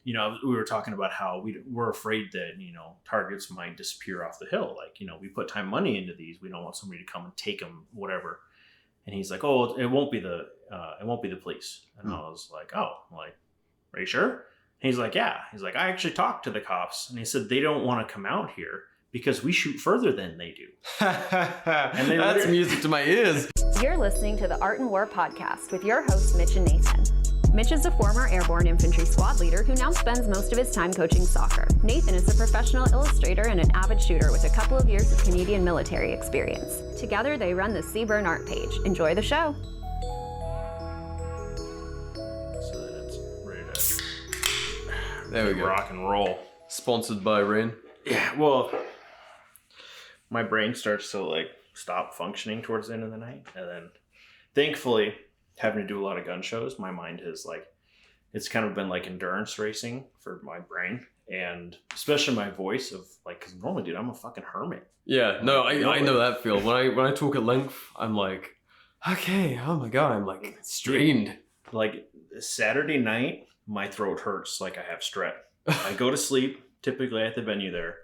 we were talking about how we're afraid that, targets might disappear off the hill. Like, we put time, money into these. We don't want somebody to come and take them, whatever. And he's like, oh, it won't be the police. And I was like, oh, are you sure? And he's like, yeah. He's like, I actually talked to the cops, and he said they don't want to come out here because we shoot further than they do. And that's music to my ears. You're listening to the Art and War podcast with your hosts, Mitch and Nathan. Mitch is a former airborne infantry squad leader who now spends most of his time coaching soccer. Nathan is a professional illustrator and an avid shooter with a couple of years of Canadian military experience. Together, they run the Seaburn Art page. Enjoy the show. So that it's ready to there we go. Rock and roll. Sponsored by Rain. Yeah, well, my brain starts to stop functioning towards the end of the night, and then thankfully, having to do a lot of gun shows, my mind has it's kind of been like endurance racing for my brain, and especially my voice of because normally, dude, I'm a fucking hermit. Yeah, no, I know that feel. When I talk at length, I'm like, okay, oh my god, I'm strained. Saturday night, my throat hurts like I have strep. I go to sleep typically at the venue there,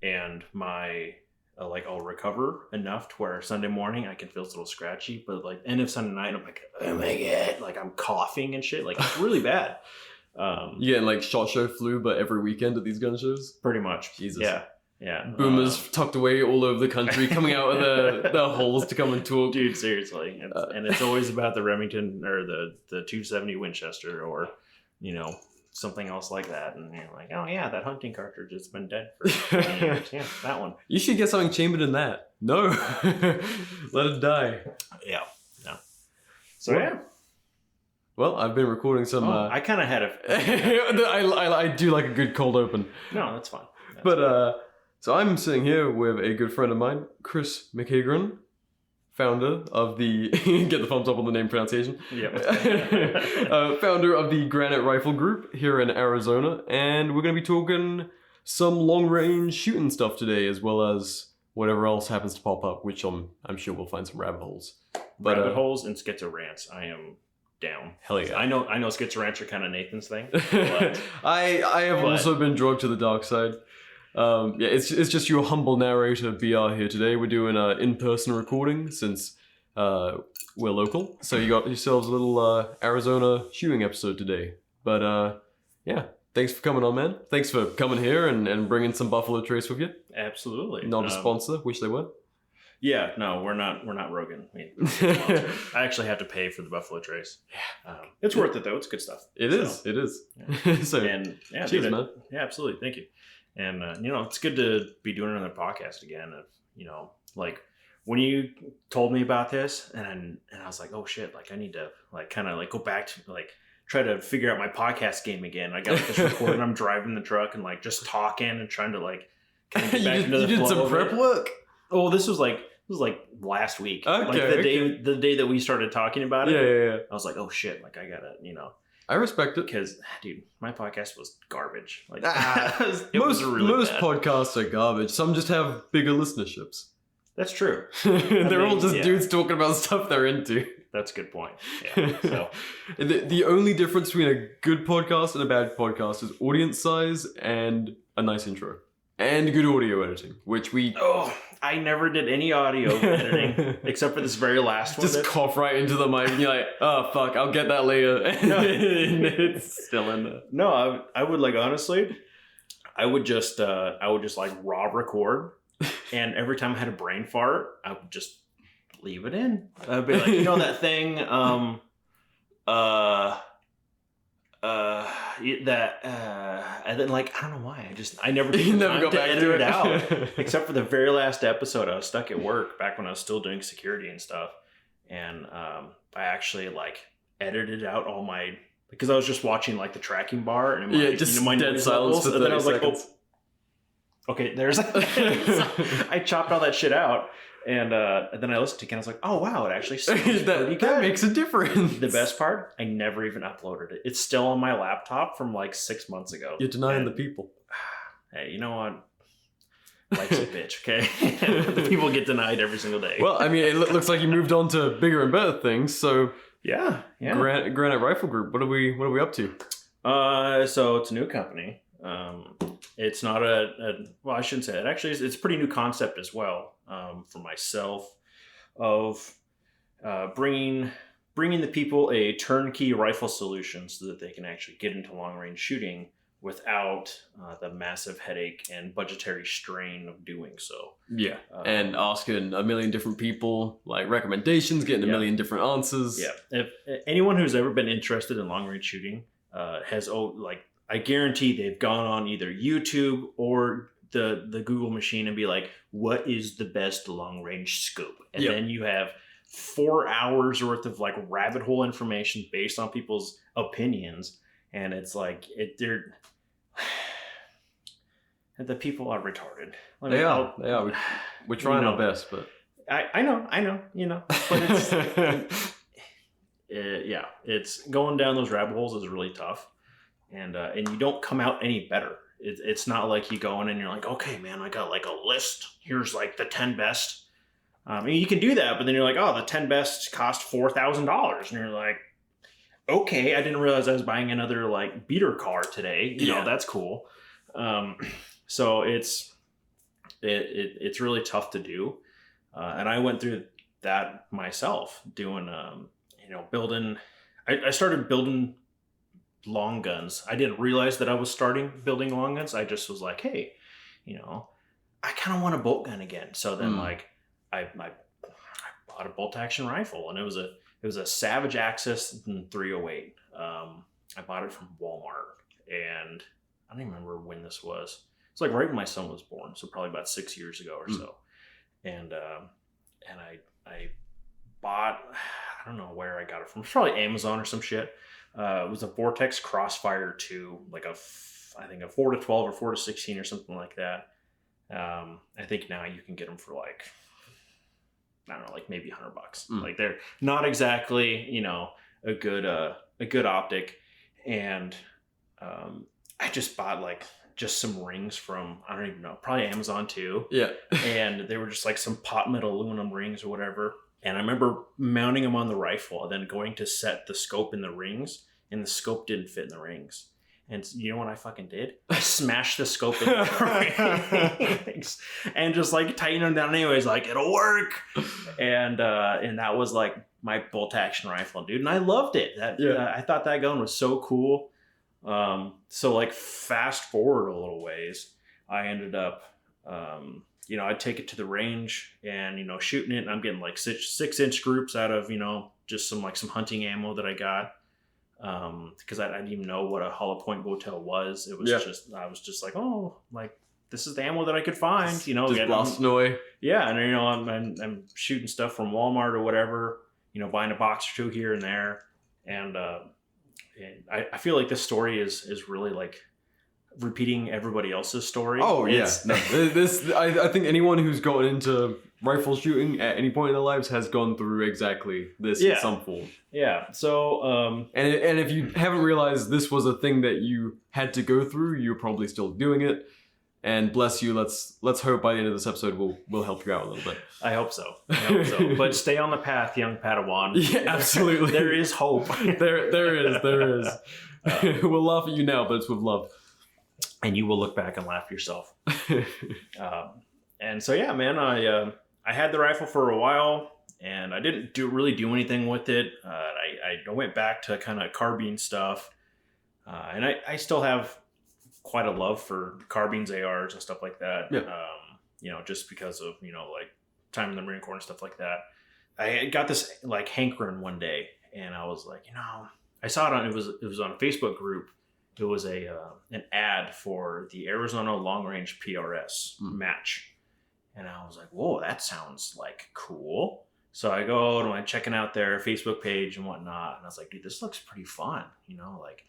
and my I'll recover enough to where Sunday morning I can feel it's a little scratchy, but end of Sunday night I'm like, oh my god, I'm coughing and shit, it's really bad. You getting SHOT Show flu, but every weekend at these gun shows? Pretty much. Jesus. Yeah. Boomers tucked away all over the country, coming out of the holes to come and talk. Dude, seriously. And it's always about the Remington or the 270 Winchester or, something else like that. And you're like, oh yeah, that hunting cartridge has been dead for 20 years. Yeah, that one. You should get something chambered in that. No. Let it die. Yeah. No. So yeah. Well, I've been recording some... I kind of had I do like a good cold open. No, that's fine. So I'm sitting here with a good friend of mine, Chris McCaghren, founder of the... get the thumbs up on the name pronunciation. Yeah. Founder of the Granite Rifle Group here in Arizona. And we're going to be talking some long-range shooting stuff today, as well as whatever else happens to pop up, which I'm sure we'll find some rabbit holes. Rabbit holes and schizo rants. I am down. Hell yeah. I know schizo rants are kind of Nathan's thing. But, I have also been dragged to the dark side. It's just your humble narrator BR here today. We're doing an in-person recording since we're local. So you got yourselves a little Arizona shooting episode today. But yeah, thanks for coming on, man. Thanks for coming here and bringing some Buffalo Trace with you. Absolutely. Not a sponsor. Wish they were. Yeah, no, we're not Rogan. I actually have to pay for the Buffalo Trace. Yeah. It's worth it though. It's good stuff. It is. Yeah. So, and yeah, cheers, man. Yeah, absolutely. Thank you. And it's good to be doing another podcast again. When you told me about this, and I was like, oh shit, I need to kind of go back to try to figure out my podcast game again. I got this recording. I'm driving the truck and just talking and trying to kind of get back into the flow. You did some prep work. Oh, this was last week. Okay, the day that we started talking about it. Yeah. I was like, oh shit, I gotta, I respect it. Because, dude, my podcast was garbage. Most podcasts are garbage. Some just have bigger listenerships. That's true. They're all just dudes talking about stuff they're into. That's a good point. Yeah. So the only difference between a good podcast and a bad podcast is audience size and a nice intro. And good audio editing, which we... Oh, I never did any audio editing except for this very last one. Just cough right into the mic and you're like, oh, fuck, I'll get that later. And it's still in there. No, I would honestly, I would just raw record. And every time I had a brain fart, I would just leave it in. I'd be like, that thing, and then I don't know why I never took the time to edit it out except for the very last episode. I was stuck at work back when I was still doing security and stuff, and I actually edited out all my, because I was just watching the tracking bar and my, just my dead silence for 30 and then I was seconds. Okay, there's I chopped all that shit out. And then I listened to it and I was like, oh wow, it actually sounds pretty good. That makes a difference. The best part, I never even uploaded it. It's still on my laptop from 6 months ago. You're denying the people. Hey, you know what? Life's a bitch, okay? The people get denied every single day. Well, I mean, it looks like you moved on to bigger and better things. So yeah. Granite Rifle Group. What are we up to? So it's a new company. It's not well, I shouldn't say that. Actually, it's a pretty new concept as well, for myself, of bringing the people a turnkey rifle solution so that they can actually get into long range shooting without the massive headache and budgetary strain of doing so. Yeah, and asking a million different people like recommendations, getting a million different answers. Yeah, if anyone who's ever been interested in long range shooting has I guarantee they've gone on either YouTube or the Google machine and be like, what is the best long range scope? And then you have 4 hours worth of like rabbit hole information based on people's opinions. And it's like, the people are retarded. They are. We're trying our best, but I know, but it's, it's going down those rabbit holes is really tough. And you don't come out any better. It's not like you go in and you're like, okay, man, I got like a list. Here's like the 10 best. You can do that, but then you're like, oh, the 10 best cost $4,000. And you're like, okay, I didn't realize I was buying another like beater car today. You know, that's cool. So it's really tough to do. And I went through that myself doing, building. I started building long guns. I didn't realize that I was starting building long guns. I just was like, hey, I kind of want a bolt gun again. So then I bought a bolt action rifle, and it was a Savage Axis 308. I bought it from Walmart, and I don't even remember when this was. It's like right when my son was born, so probably about 6 years ago or so. And I bought, I don't know where I got it from. It's probably Amazon or some shit. It was a Vortex Crossfire 2, like I think a 4-12 or 4-16 or something like that. I think now you can get them for like, I don't know, like maybe $100. Like they're not exactly, a good optic. And I just bought like just some rings from, I don't even know, probably Amazon too. Yeah. And they were just like some pot metal aluminum rings or whatever. And I remember mounting them on the rifle and then going to set the scope in the rings, and the scope didn't fit in the rings. And you know what I fucking did? I smashed the scope in the rings and just like tightened them down anyways, like it'll work. And that was like my bolt action rifle, dude. And I loved it. I thought that gun was so cool. So like fast forward a little ways, I ended up, I'd take it to the range and, shooting it, and I'm getting like 6-inch groups out of, just some hunting ammo that I got. Because I didn't even know what a hollow point botel was. It was I was just like, oh, like this is the ammo that I could find, just blasting away. Yeah. And, I'm shooting stuff from Walmart or whatever, buying a box or two here and there. And I feel like this story is really like repeating everybody else's story. Oh yeah, I think anyone who's gotten into rifle shooting at any point in their lives has gone through exactly this in some form. Yeah. So and if you haven't realized this was a thing that you had to go through, you're probably still doing it. And bless you. Let's hope by the end of this episode we'll help you out a little bit. I hope so. But stay on the path, young Padawan. Yeah, absolutely. There is hope. There is. We'll laugh at you now, but it's with love. And you will look back and laugh yourself. And so yeah, man, I had the rifle for a while, and I didn't really do anything with it. I went back to kind of carbine stuff, and I still have quite a love for carbines, ARs, and stuff like that. Yeah. Just because of like time in the Marine Corps and stuff like that. I got this like hankering one day, and I was like, I saw it on it was on a Facebook group. It was an ad for the Arizona Long Range PRS match. And I was like, whoa, that sounds like cool. So I go and I'm checking out their Facebook page and whatnot. And I was like, dude, this looks pretty fun. Like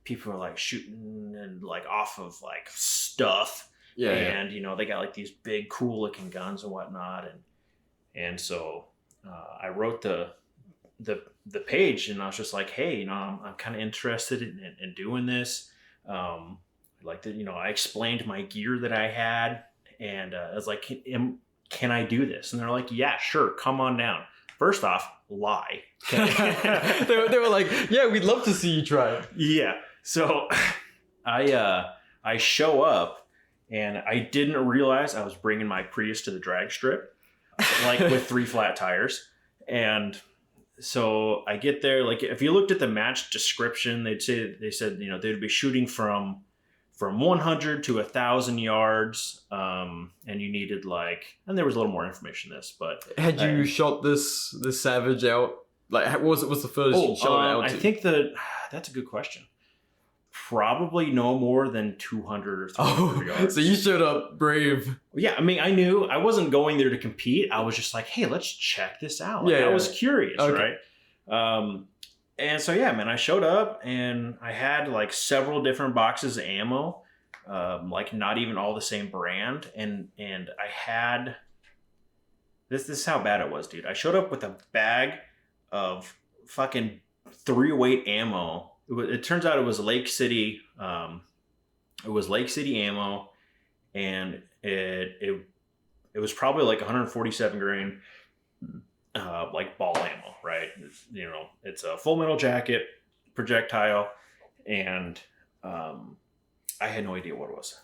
people are like shooting and like off of like stuff. Yeah. And, they got like these big, cool looking guns and whatnot. And so I wrote the page, and I was just like, hey, I'm kind of interested in doing this. Like that, I explained my gear that I had, and I was like, can I do this? And they're like, yeah, sure, come on down. First off, lie. they were like, yeah, we'd love to see you try it. Yeah. So I show up and I didn't realize I was bringing my Prius to the drag strip, like with 3 flat tires. And so I get there, like if you looked at the match description, they said, you know, they'd be shooting from 100 to 1,000 yards. And you needed and there was a little more information in this, but had you shot this Savage out? Like, what's the furthest you shot it out to? I think that's a good question. Probably no more than 200 or 300 yards. So you showed up brave. Yeah, I mean, I knew I wasn't going there to compete. I was just like, hey, let's check this out. I was curious, right? And so, yeah, man, I showed up and I had several different boxes of ammo, not even all the same brand. And I had, this is how bad it was, dude. I showed up with a bag of fucking 308 ammo. It turns out it was Lake City. It was Lake City ammo, and it was probably 147 grain, ball ammo, right? It's a full metal jacket, projectile, and I had no idea what it was.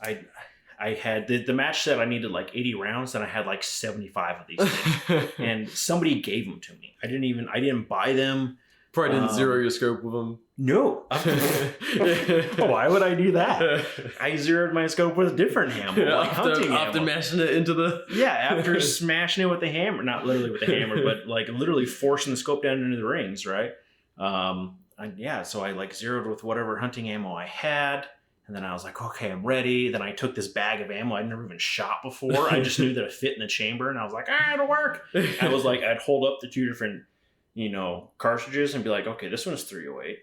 I had the match said I needed 80 rounds, and I had 75 of these things, and somebody gave them to me. I didn't buy them. Probably didn't zero your scope with them. No. Why would I do that? I zeroed my scope with a different hammer, after mashing it into the... after smashing it with the hammer. Not literally with the hammer, but literally forcing the scope down into the rings, right? So I zeroed with whatever hunting ammo I had. And then I was like, okay, I'm ready. Then I took this bag of ammo I'd never even shot before. I just knew that it fit in the chamber. And I was like, it'll work. I was I'd hold up the 2 different cartridges and be like, okay, this one's 308.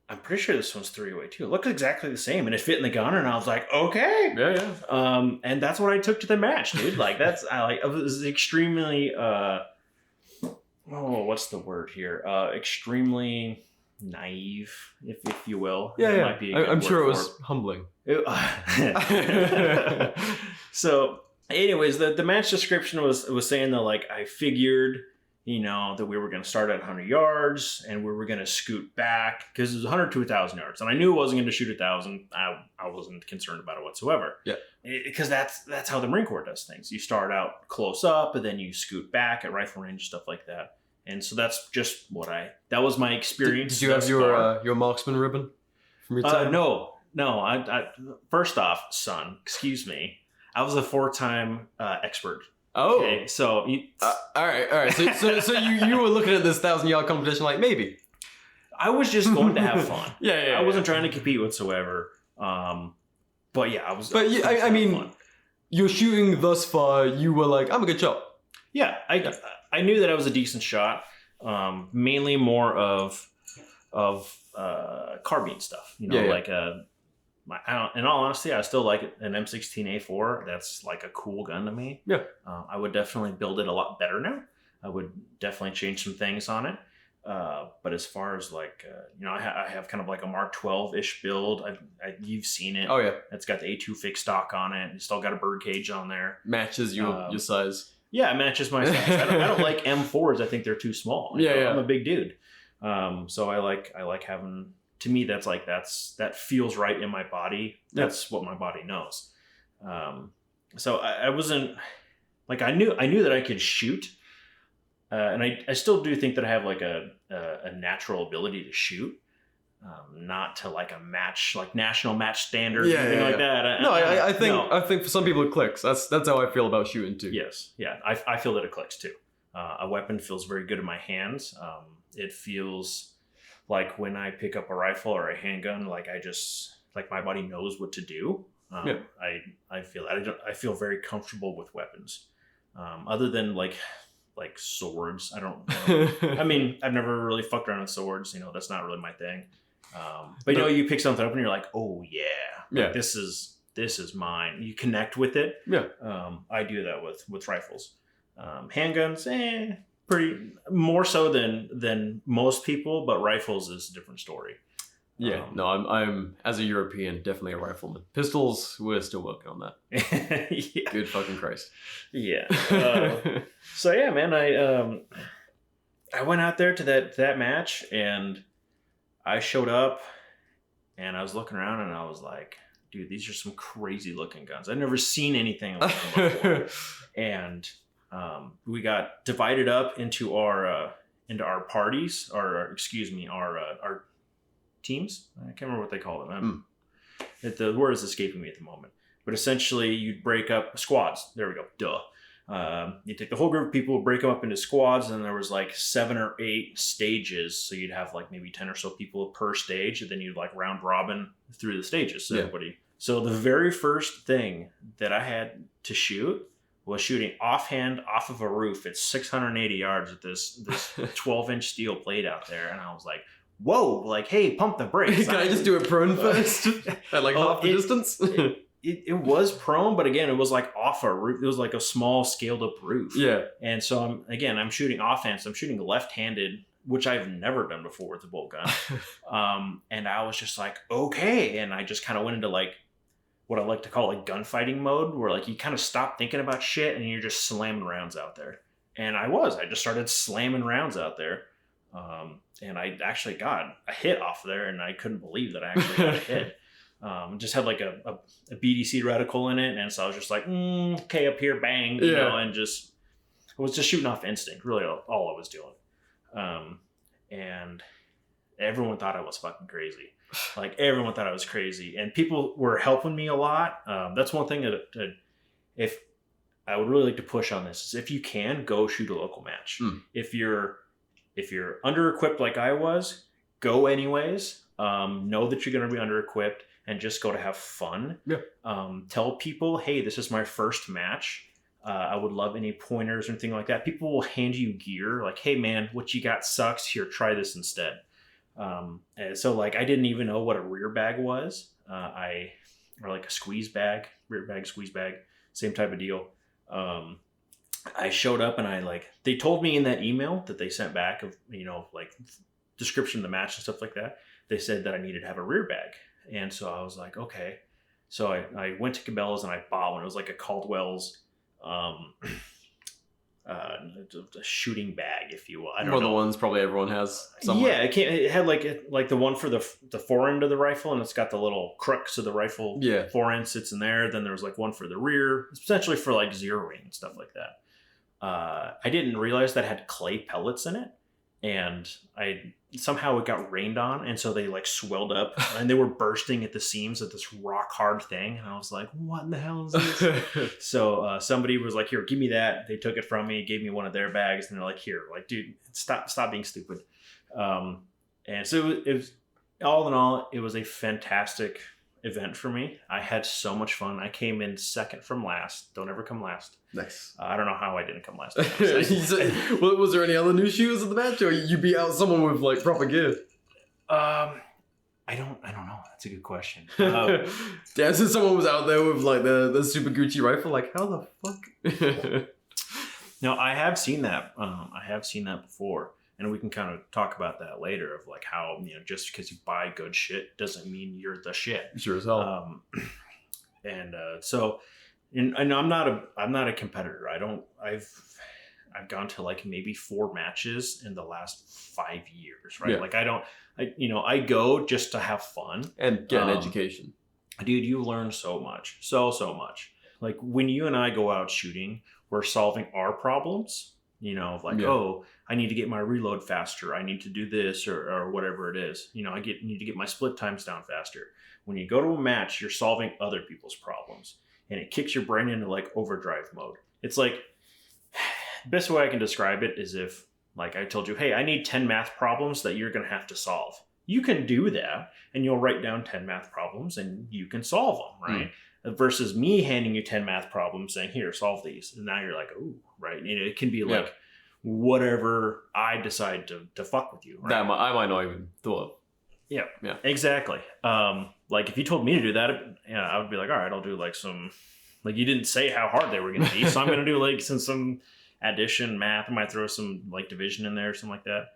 I'm pretty sure this one's 308 too. It looks exactly the same, and it fit in the gun, and I was like, okay. Yeah. And that's what I took to the match, dude. I was extremely what's the word here? Extremely naive, if you will. Yeah, It might be a good I'm word sure it for was humbling. So anyways, the match description was saying that I figured that we were going to start at 100 yards and we were going to scoot back because it was 100 to 1,000 yards. And I knew I wasn't going to shoot 1,000. I wasn't concerned about it whatsoever. Yeah. Because that's how the Marine Corps does things. You start out close up and then you scoot back at rifle range, stuff like that. And so that's just that was my experience. Did you have your marksman ribbon from your time? No. I first off, son, excuse me. I was a 4-time expert. Oh, okay, so all right. So you were looking at this 1,000-yard competition maybe. I was just going to have fun. Yeah. I wasn't trying to compete whatsoever. But yeah, I was. But I mean, fun. You're shooting thus far. You were like, I'm a good shot. Yeah, I knew that I was a decent shot. Mainly more of carbine stuff. In all honesty, I still like an M16A4. That's a cool gun to me. Yeah. I would definitely build it a lot better now. I would definitely change some things on it. But as far as I have kind of a Mark 12-ish build. You've seen it. Oh yeah. It's got the A2 fixed stock on it. You still got a bird cage on there. Matches your size. Yeah, it matches my size. I don't like M4s. I think they're too small. I'm a big dude. So I like having. To me, that feels right in my body. That's what my body knows. So I wasn't I knew that I could shoot, and I still do think that I have a natural ability to shoot, not to a match national match standard or anything like that. I think for some people it clicks. That's how I feel about shooting too. Yes, yeah, I feel that it clicks too. A weapon feels very good in my hands. It feels. When I pick up a rifle or a handgun, I just my body knows what to do. I feel that I feel very comfortable with weapons. Other than swords, I don't. I mean, I've never really fucked around with swords. That's not really my thing. But you pick something up and you're like, oh yeah, this is mine. You connect with it. Yeah. I do that with rifles. Handguns, pretty more so than most people, but rifles is a different story. Yeah, I'm as a European definitely a rifleman. Pistols, we're still working on that. Yeah. Good fucking Christ. Yeah. So yeah, man, I went out there to that match and I showed up And I was looking around and I was like, dude, these are some crazy looking guns. I've never seen anything like them before. And we got divided up into our parties, or excuse me, our teams. I can't remember what they call them. The word is escaping me at the moment. But essentially, you'd break up squads. There we go. Duh. You take the whole group of people, break them up into squads, and there was like 7 or 8 stages. So you'd have like maybe 10 or so people per stage, and then you'd like round robin through the stages. So everybody. So the very first thing that I had to shoot was shooting offhand off of a roof at 680 yards with this 12-inch steel plate out there, and I was like, whoa, like, hey, pump the brakes. Can I just do it prone first? At like half the distance? It was prone, but again, it was like off a roof. It was like a small scaled up roof. Yeah. And so I'm shooting offhand. So I'm shooting left-handed, which I've never done before with a bolt gun. And I was just like, okay. And I just kind of went into like what I like to call like gunfighting mode, where like you kind of stop thinking about shit and you're just slamming rounds out there. And I just started slamming rounds out there. And I actually got a hit off there, and I couldn't believe that I actually got a hit. Just had like a BDC reticle in it, and so I was just like, okay, up here, bang, you know, and I was just shooting off instinct, really all I was doing. And everyone thought I was fucking crazy. Like, everyone thought I was crazy, and people were helping me a lot. That's one thing that if I would really like to push on this is, if you can, go shoot a local match. If you're under-equipped like I was, go anyways. Know that you're going to be under-equipped and just go to have fun. Tell people, hey, this is my first match. I would love any pointers or anything like that. People will hand you gear like, hey, man, what you got sucks. Here, try this instead. And so, like, I didn't even know what a rear bag was. Or like a squeeze bag, rear bag, squeeze bag, same type of deal. I showed up and they told me in that email that they sent back of, like description of the match and stuff like that. They said that I needed to have a rear bag. And so I was like, okay. So I went to Cabela's and I bought one. It was like a Caldwell's, a shooting bag, if you will. I don't know. One of the ones probably everyone has somewhere. Yeah, it had like the one for the fore-end of the rifle, and it's got the little crux of the rifle. Yeah. Fore-end sits in there. Then there was like one for the rear. It's potentially for like zeroing and stuff like that. I didn't realize that had clay pellets in it, and somehow it got rained on, and so they like swelled up and they were bursting at the seams of this rock hard thing, and I was like, what in the hell is this? So somebody was like, here, give me that. They took it from me, gave me one of their bags, and they're like, here, like, dude, stop being stupid. And so it was, all in all, it was a fantastic event for me. I had so much fun. I came in second from last. Don't ever come last. Nice. I don't know how I didn't come last. Was there any other new shoes in the match, or you beat out someone with like proper gear? I don't know. That's a good question. Yeah, so someone was out there with like the Super Gucci rifle. Like, how the fuck? No, I have seen that. I have seen that before. And we can kind of talk about that later, of like how, just because you buy good shit doesn't mean you're the shit. Sure as hell. So I'm not a competitor. I've gone to like maybe 4 matches in the last 5 years, right? Yeah. Like I go just to have fun and get an education. Dude, you learn so much, so much. Like when you and I go out shooting, we're solving our problems. Oh, I need to get my reload faster. I need to do this or whatever it is. I need to get my split times down faster. When you go to a match, you're solving other people's problems, and it kicks your brain into like overdrive mode. It's like, best way I can describe it is if like I told you, hey, I need 10 math problems that you're going to have to solve. You can do that, and you'll write down 10 math problems and you can solve them, right? Versus me handing you 10 math problems saying, here, solve these. And now you're like, ooh, right? It can be like whatever I decide to fuck with you. Right? That I might not even thought. Yeah, exactly. Like if you told me to do that, I would be like, all right, I'll do like some, like you didn't say how hard they were going to be. So I'm going to do like some addition, math. I might throw some like division in there or something like that.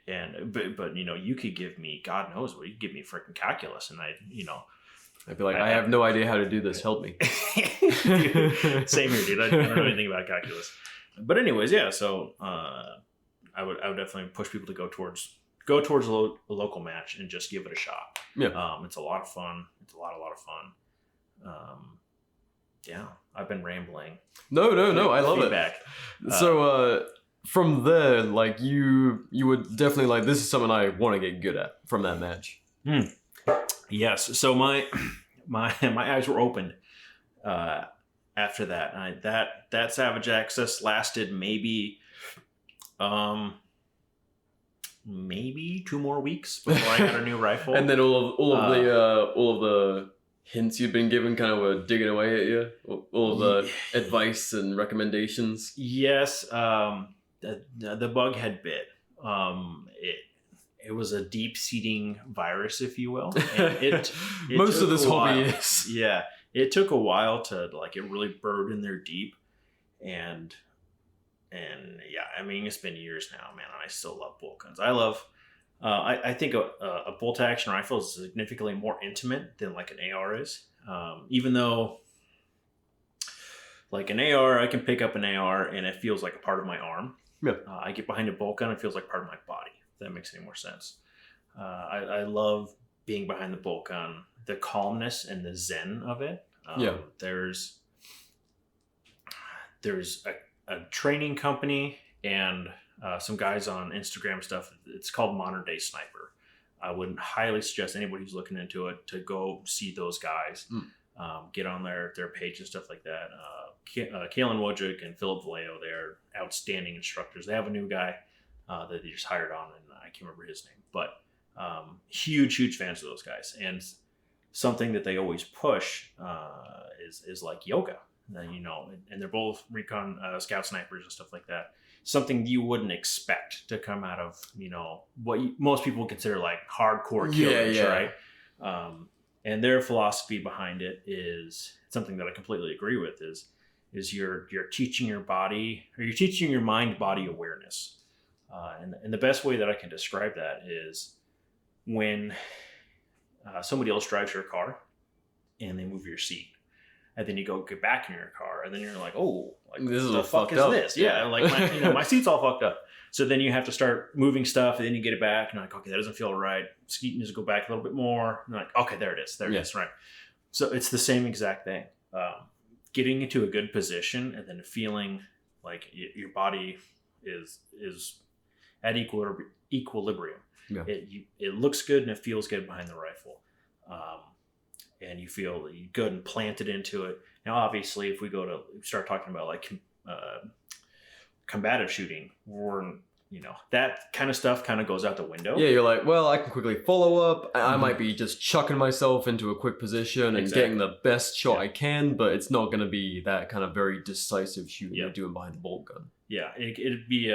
But you could give me, God knows what, you could give me freaking calculus, and I'd be like, I have no idea how to do this. Help me. Same here, dude. I don't know anything about calculus. But anyways, yeah. So I would definitely push people to go towards go towards a local match and just give it a shot. Yeah. It's a lot of fun. It's a lot of fun. Yeah, I've been rambling. No, I love Feedback. it. So from there, like you would definitely like, this is something I want to get good at from that match. Yes. So my eyes were opened after that. That Savage Access lasted maybe 2 more weeks before I got a new rifle. And then all of the hints you'd been given kind of were digging away at you. All of the advice and recommendations. Yes. The bug had bit. It was a deep-seating virus, if you will. And it most of this hobby is. Yeah, it took a while to like it really burrowed in there deep, and yeah, I mean it's been years now, man, and I still love bolt guns. I love. I think a bolt-action rifle is significantly more intimate than like an AR is. Even though, like an AR, I can pick up an AR and it feels like a part of my arm. Yeah. I get behind a bolt gun, it feels like part of my body. If that makes any more sense. I love being behind the bolt gun, the calmness and the zen of it. There's a training company and some guys on Instagram stuff. It's called Modern Day Sniper. I would highly suggest anybody who's looking into it to go see those guys. Get on their page and stuff like that. Kalen Wojcik and Philip Vallejo, they're outstanding instructors. They have a new guy that they just hired on, and I can't remember his name, but huge fans of those guys. And something that they always push is like yoga, and they're both recon scout snipers and stuff like that. Something you wouldn't expect to come out of what most people consider like hardcore killers, right? And their philosophy behind it is something that I completely agree with. Is you're teaching your body, or you're teaching your mind body awareness. And the best way that I can describe that is when somebody else drives your car and they move your seat, and then you go get back in your car, and then you're like, oh, like this is the fuck is this? Yeah, like my seat's all fucked up. So then you have to start moving stuff, and then you get it back, and you're like, okay, that doesn't feel right. Seat needs to go back a little bit more. And you're like, okay, there it is. There it is, right. So it's the same exact thing. Getting into a good position and then feeling like your body is at equilibrium. Yeah. It looks good and it feels good behind the rifle. And you feel good and planted into it. Now, obviously, if we start talking about like combative shooting, that kind of stuff kind of goes out the window. Yeah, you're like, well, I can quickly follow up. I might be just chucking myself into a quick position and getting the best shot I can, but it's not going to be that kind of very decisive shooting you're doing behind the bolt gun. Yeah, it'd be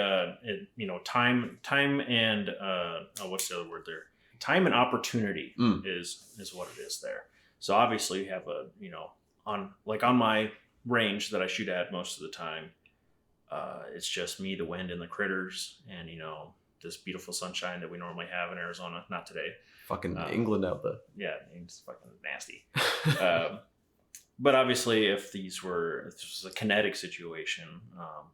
time and what's the other word there? Time and opportunity is what it is there. So obviously you have on my range that I shoot at most of the time, it's just me, the wind, and the critters, and this beautiful sunshine that we normally have in Arizona. Not today. Fucking England out there. Yeah, it's fucking nasty. But obviously, if this was a kinetic situation,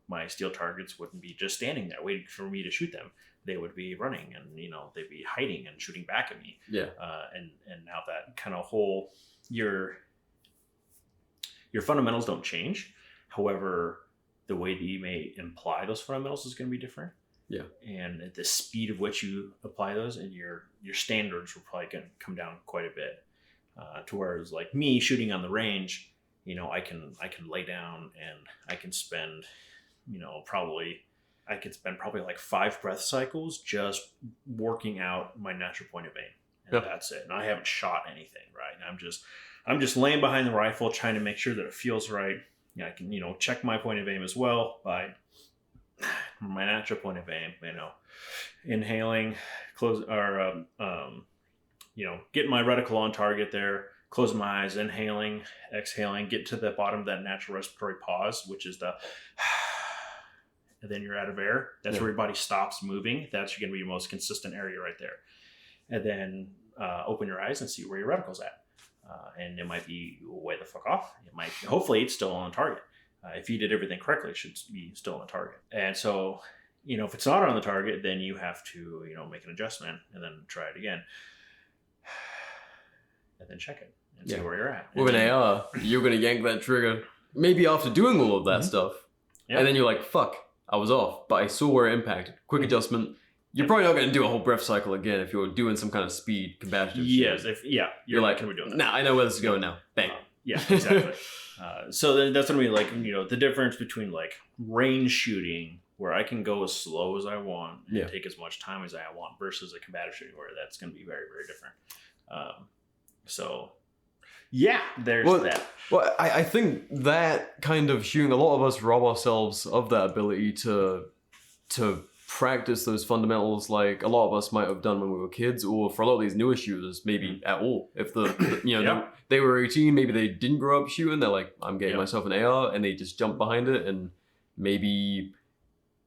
my steel targets wouldn't be just standing there waiting for me to shoot them. They would be running, and they'd be hiding and shooting back at me. Yeah. And now that kind of whole your fundamentals don't change. However, the way that you may imply those fundamentals is going to be different. Yeah. And the speed of which you apply those, and your standards will probably going to come down quite a bit. To whereas like me shooting on the range, I can lay down and I can spend, probably like 5 breath cycles just working out my natural point of aim. And that's it. And I haven't shot anything, right? And I'm just laying behind the rifle trying to make sure that it feels right. I can, check my point of aim as well by my natural point of aim, inhaling, close, or, getting my reticle on target there, closing my eyes, inhaling, exhaling, get to the bottom of that natural respiratory pause, which is and then you're out of air. That's where your body stops moving. That's going to be your most consistent area right there. And then open your eyes and see where your reticle's at. And it might be way the fuck off. Hopefully it's still on target. If you did everything correctly, it should be still on target. And so if it's not on the target, then you have to, make an adjustment and then try it again. And then check it and see where you're at. With an AR, you're going to yank that trigger, maybe after doing all of that stuff. Yep. And then you're like, fuck, I was off, but I saw where it impacted. Quick adjustment. You're probably not going to do a whole breath cycle again if you're doing some kind of speed combative. Yes, you're like, going to be doing that. Nah, I know where this is going now. Bang. Yeah, exactly. So then that's going to be like, the difference between like range shooting, where I can go as slow as I want and take as much time as I want, versus a combative shooting where that's going to be very, very different. There's that. Well, I think that kind of shooting, a lot of us rob ourselves of that ability to practice those fundamentals like a lot of us might have done when we were kids, or for a lot of these newer shooters, maybe at all. If they were 18, maybe they didn't grow up shooting, they're like, I'm getting myself an AR, and they just jump behind it, and maybe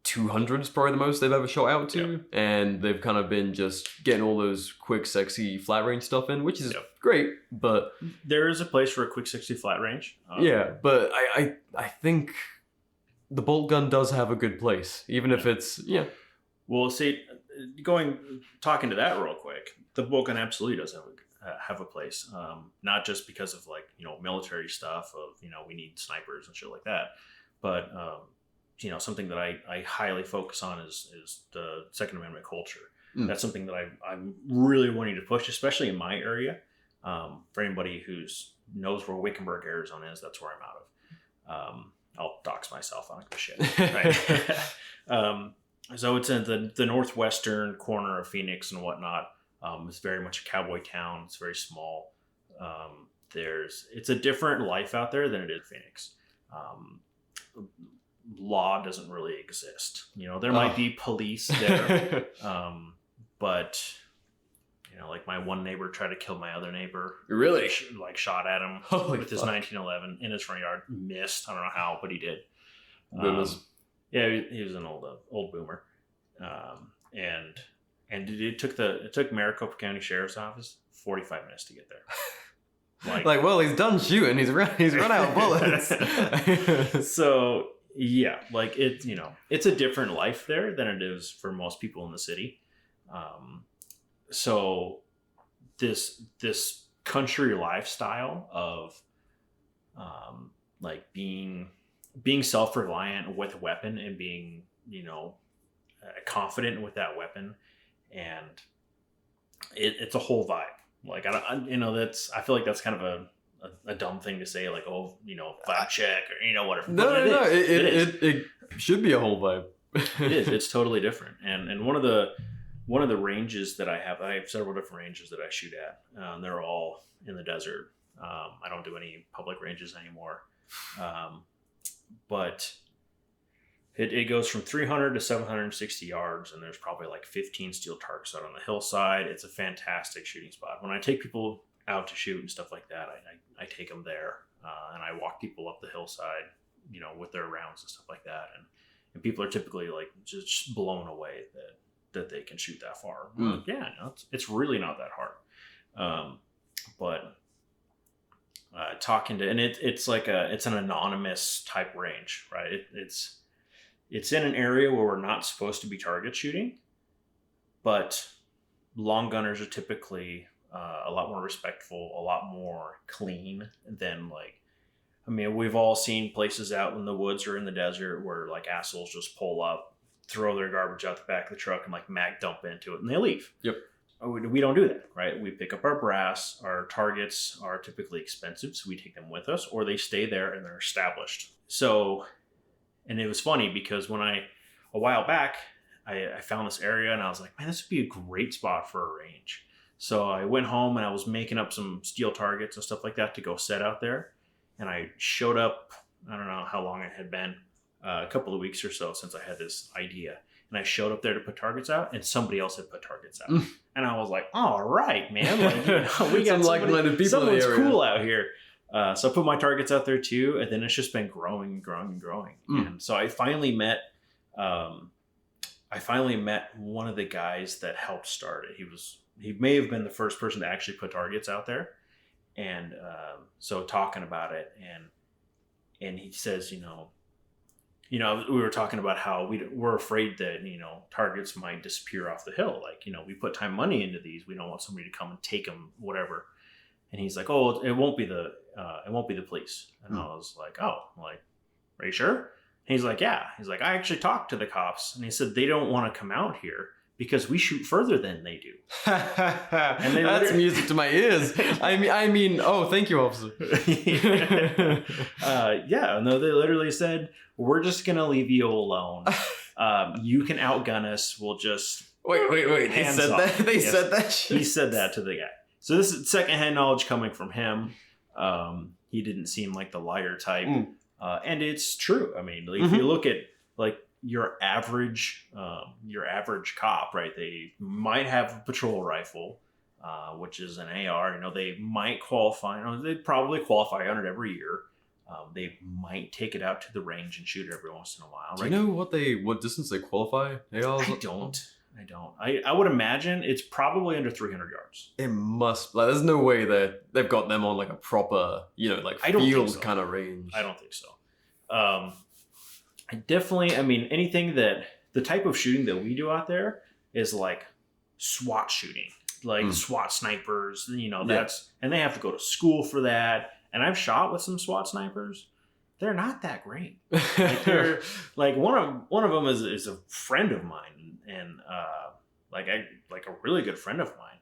200 is probably the most they've ever shot out to, and they've kind of been just getting all those quick, sexy flat range stuff in, which is great, but there is a place for a quick, sexy flat range. But I think the bolt gun does have a good place, even if it's Well, see, talking to that real quick, the bolt gun absolutely does have a place. Not just because of like military stuff of we need snipers and shit like that, but something that I highly focus on is the Second Amendment culture. That's something that I'm really wanting to push, especially in my area. For anybody knows where Wickenburg, Arizona is, that's where I'm out of. I'll dox myself. I don't give a shit. Right? So it's in the northwestern corner of Phoenix and whatnot. It's very much a cowboy town. It's very small. It's a different life out there than it is in Phoenix. Law doesn't really exist. There might be police there, but like my one neighbor tried to kill my other neighbor. Really? Like shot at him with his 1911 in his front yard. Missed. I don't know how, but he did. He was an old boomer. And it took Maricopa County Sheriff's Office 45 minutes to get there. Well, he's done shooting. He's run out of bullets. So it's a different life there than it is for most people in the city. So this country lifestyle of being self-reliant with a weapon and being confident with that weapon, and it's a whole vibe. Like I feel like that's kind of a dumb thing to say, like, vibe check or whatever. No, it should be a whole vibe. It is. It's totally different. And one of the ranges that I have several different ranges that I shoot at. They're all in the desert. I don't do any public ranges anymore. But it goes from 300 to 760 yards, and there's probably like 15 steel targets out on the hillside. It's a fantastic shooting spot. When I take people out to shoot and stuff like that, I take them there, and I walk people up the hillside, with their rounds and stuff like that. And people are typically like just blown away that they can shoot that far. It's really not that hard. But talking to, and it's an anonymous type range, right? It's in an area where we're not supposed to be target shooting, but long gunners are typically a lot more respectful, a lot more clean than we've all seen places out in the woods or in the desert where like assholes just pull up, throw their garbage out the back of the truck and like mag dump into it and they leave. Yep. We don't do that, right? We pick up our brass. Our targets are typically expensive, so we take them with us, or they stay there and they're established. So, and it was funny because a while back, I found this area and I was like, man, this would be a great spot for a range. So I went home and I was making up some steel targets and stuff like that to go set out there. And I showed up, I don't know how long it had been, a couple of weeks or so since I had this idea. And I showed up there to put targets out, and somebody else had put targets out. And I was like, all right, man. We got like-minded people someone's in the area. cool out here. So I put my targets out there too, and then it's just been growing and growing and growing. And so I finally met one of the guys that helped start it. He may have been the first person to actually put targets out there. And so talking about it, and he says, we were talking about how we're afraid that, targets might disappear off the hill. Like, we put money into these. We don't want somebody to come and take them, whatever. And he's like, oh, it won't be the police. And I was like, oh, like, are you sure? And he's like, yeah. He's like, I actually talked to the cops, and he said they don't want to come out here because we shoot further than they do. And that's music to my ears. I mean, oh, thank you, officer. Yeah, no, they literally said, we're just going to leave you alone. You can outgun us. We'll just... Wait. They said that? They said that shit? He said that to the guy. So this is secondhand knowledge coming from him. He didn't seem like the liar type. And it's true. I mean, if you look at, like, your average cop, right? They might have a patrol rifle, which is an AR. They might qualify. They probably qualify on it every year. They might take it out to the range and shoot it every once in a while. Right? Do you know what distance they qualify? ARs? I don't. I would imagine it's probably under 300 yards. It must. Like, there's no way that they've got them on like a proper, like field kind of range. I don't think so. Anything that the type of shooting that we do out there is like SWAT shooting, like SWAT snipers, that's, and they have to go to school for that. And I've shot with some SWAT snipers. They're not that great. Like, they're like one of them is a friend of mine, and like a really good friend of mine.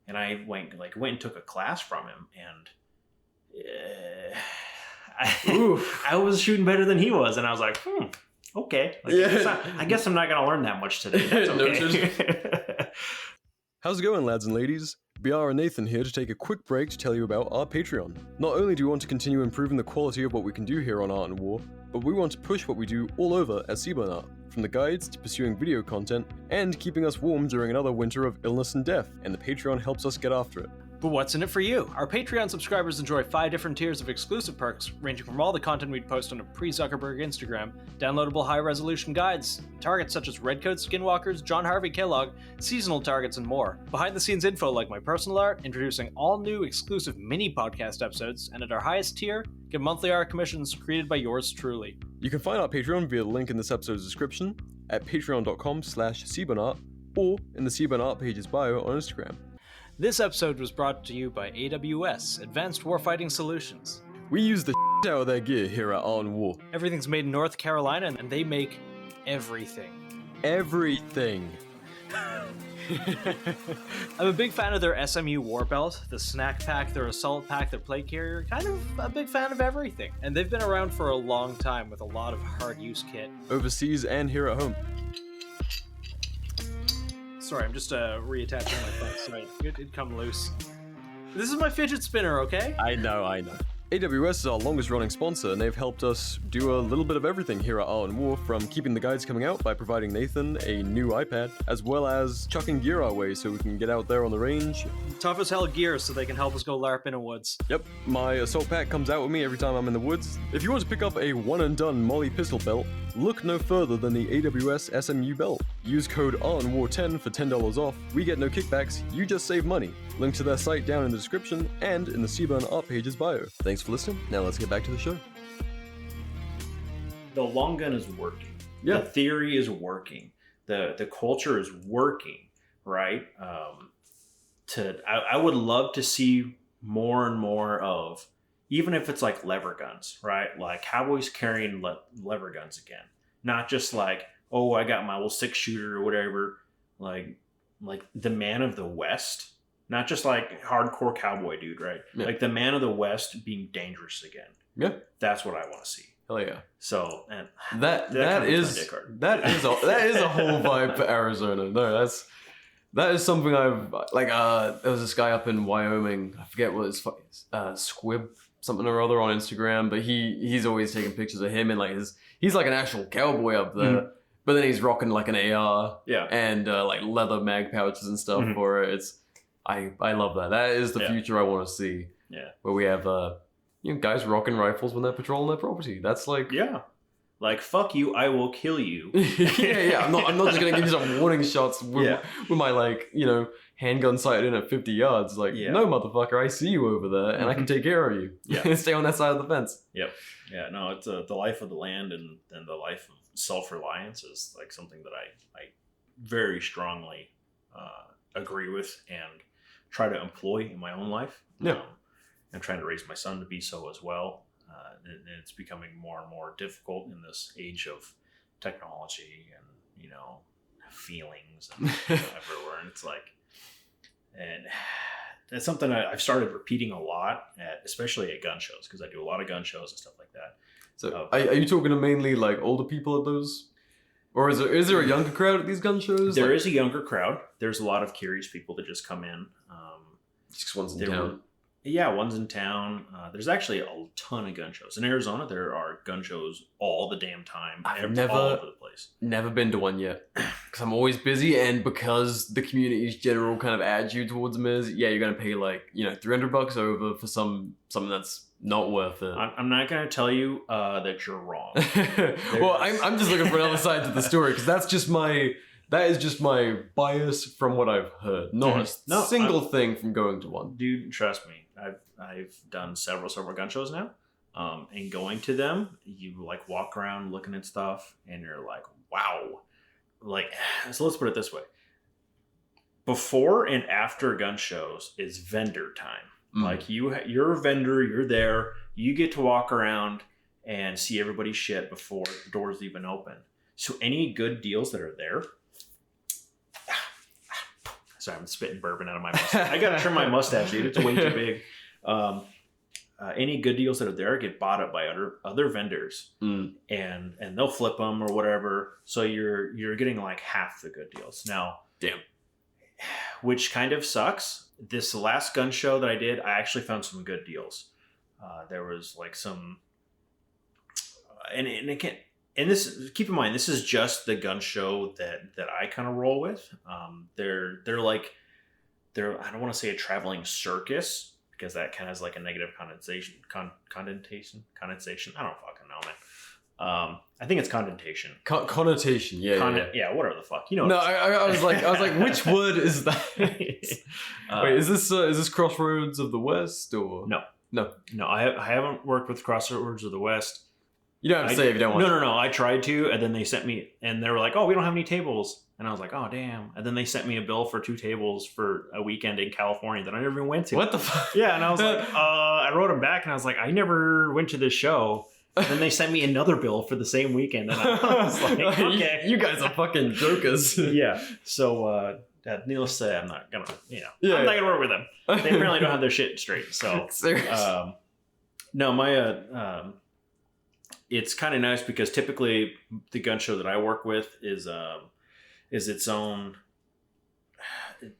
And I went and took a class from him, and I was shooting better than he was, and I was like, okay. Like, I guess I'm not gonna learn that much today. That's okay. How's it going, lads and ladies? BR and Nathan here to take a quick break to tell you about our Patreon. Not only do we want to continue improving the quality of what we can do here on Art and War, but we want to push what we do all over at Seaburn Art, from the guides to pursuing video content and keeping us warm during another winter of illness and death, and the Patreon helps us get after it. But what's in it for you? Our Patreon subscribers enjoy 5 different tiers of exclusive perks, ranging from all the content we'd post on a pre-Zuckerberg Instagram, downloadable high-resolution guides, targets such as Redcoat Skinwalkers, John Harvey Kellogg, seasonal targets, and more. Behind-the-scenes info like my personal art, introducing all new exclusive mini-podcast episodes, and at our highest tier, get monthly art commissions created by yours truly. You can find our Patreon via the link in this episode's description, at patreon.com/SeaburnArt, or in the Seaburn Art page's bio on Instagram. This episode was brought to you by AWS, Advanced Warfighting Solutions. We use the shit out of their gear here at Art and War. Everything's made in North Carolina, and they make everything. Everything. I'm a big fan of their SMU war belt, the snack pack, their assault pack, their plate carrier, kind of a big fan of everything. And they've been around for a long time with a lot of hard use kit. Overseas and here at home. Sorry, I'm just reattaching my foot. Sorry, it'd come loose. This is my fidget spinner, okay? I know. AWS is our longest running sponsor, and they've helped us do a little bit of everything here at Art and War, from keeping the guides coming out by providing Nathan a new iPad, as well as chucking gear our way so we can get out there on the range. Tough as hell gear so they can help us go LARP in the woods. Yep, my assault pack comes out with me every time I'm in the woods. If you want to pick up a one-and-done Molly pistol belt, look no further than the AWS SMU belt. Use code ARTandWar10 for $10 off. We get no kickbacks, you just save money. Link to their site down in the description and in the Seaburn Art page's bio. Thanks for listening. Now let's get back to the show. The long gun is working. Yeah. The theory is working. The culture is working, right? I would love to see more and more of, even if it's like lever guns, right? Like cowboys carrying lever guns again. Not just like, oh, I got my little 6-shooter or whatever. Like the man of the West. Not just like hardcore cowboy dude, right? Yeah. Like the man of the West being dangerous again. Yeah. That's what I want to see. Hell yeah. So, and that is a whole vibe for Arizona. No, that is something I've like. There was this guy up in Wyoming. I forget what his Squib something or other on Instagram, but he's always taking pictures of him and like he's like an actual cowboy up there. Mm-hmm. But then he's rocking like an AR, and like leather mag pouches and stuff for it. I love that. That is the future I want to see. Yeah, where we have guys rocking rifles when they're patrolling their property. That's like like fuck you, I will kill you. yeah. I'm not just gonna give you some warning shots with my handgun sighted in at 50 yards. Like, no, motherfucker, I see you over there, and I can take care of you. Stay on that side of the fence. Yep. Yeah, no, it's the life of the land and the life of self-reliance is like something that I very strongly agree with and try to employ in my own life. I'm trying to raise my son to be so as well. And it's becoming more and more difficult in this age of technology and, feelings and everywhere. And it's like, and that's something I've started repeating a lot, especially at gun shows, because I do a lot of gun shows and stuff like that. So are you talking to mainly like older people at those? Or is there a younger crowd at these gun shows? There is a younger crowd. There's a lot of curious people that just come in. Just one's in town. Yeah, one's in town. There's actually a ton of gun shows. In Arizona, there are gun shows all the damn time. All over the place. Never been to one yet. Because I'm always busy, and because the community's general kind of attitude towards them is, you're going to pay like, $300 over for something that's not worth it. I'm not going to tell you that you're wrong. Well, I'm just looking for another side to the story, because that is just my bias from what I've heard. Not a single thing from going to one. Dude, trust me. I've done several gun shows now. And going to them, you like walk around looking at stuff and you're like, wow. Like, so let's put it this way. Before and after gun shows is vendor time. Like you're a vendor, you're there, you get to walk around and see everybody's shit before the doors even open. So any good deals that are there, sorry, I'm spitting bourbon out of my mustache. I gotta trim my mustache, dude. It's way too big. Any good deals that are there get bought up by other vendors, and they'll flip them or whatever. So you're getting like half the good deals now. Damn. Which kind of sucks. This last gun show that I did, I actually found some good deals. There was like some, and again. And this, keep in mind, this is just the gun show that I kind of roll with. They're I don't want to say a traveling circus, because that kind of has like a negative connotation. Condensation. I don't fucking know, man. I think it's condentation. Connotation, yeah, whatever the fuck. No, I was like, which word is that? Wait, is this Crossroads of the West or no? I haven't worked with Crossroads of the West. You don't have to say if you don't want to. No. I tried to, and then they sent me, and they were like, "Oh, we don't have any tables." And I was like, "Oh, damn!" And then they sent me a bill for 2 tables for a weekend in California that I never even went to. What the fuck? Yeah, and I was like, I wrote them back, and I was like, "I never went to this show." And then they sent me another bill for the same weekend, and I was like, "Okay, you guys are fucking jokers." Yeah. So, needless to say, I'm not gonna, I'm not gonna work with them. They apparently don't have their shit straight. So, no, my it's kind of nice because typically the gun show that I work with is its own.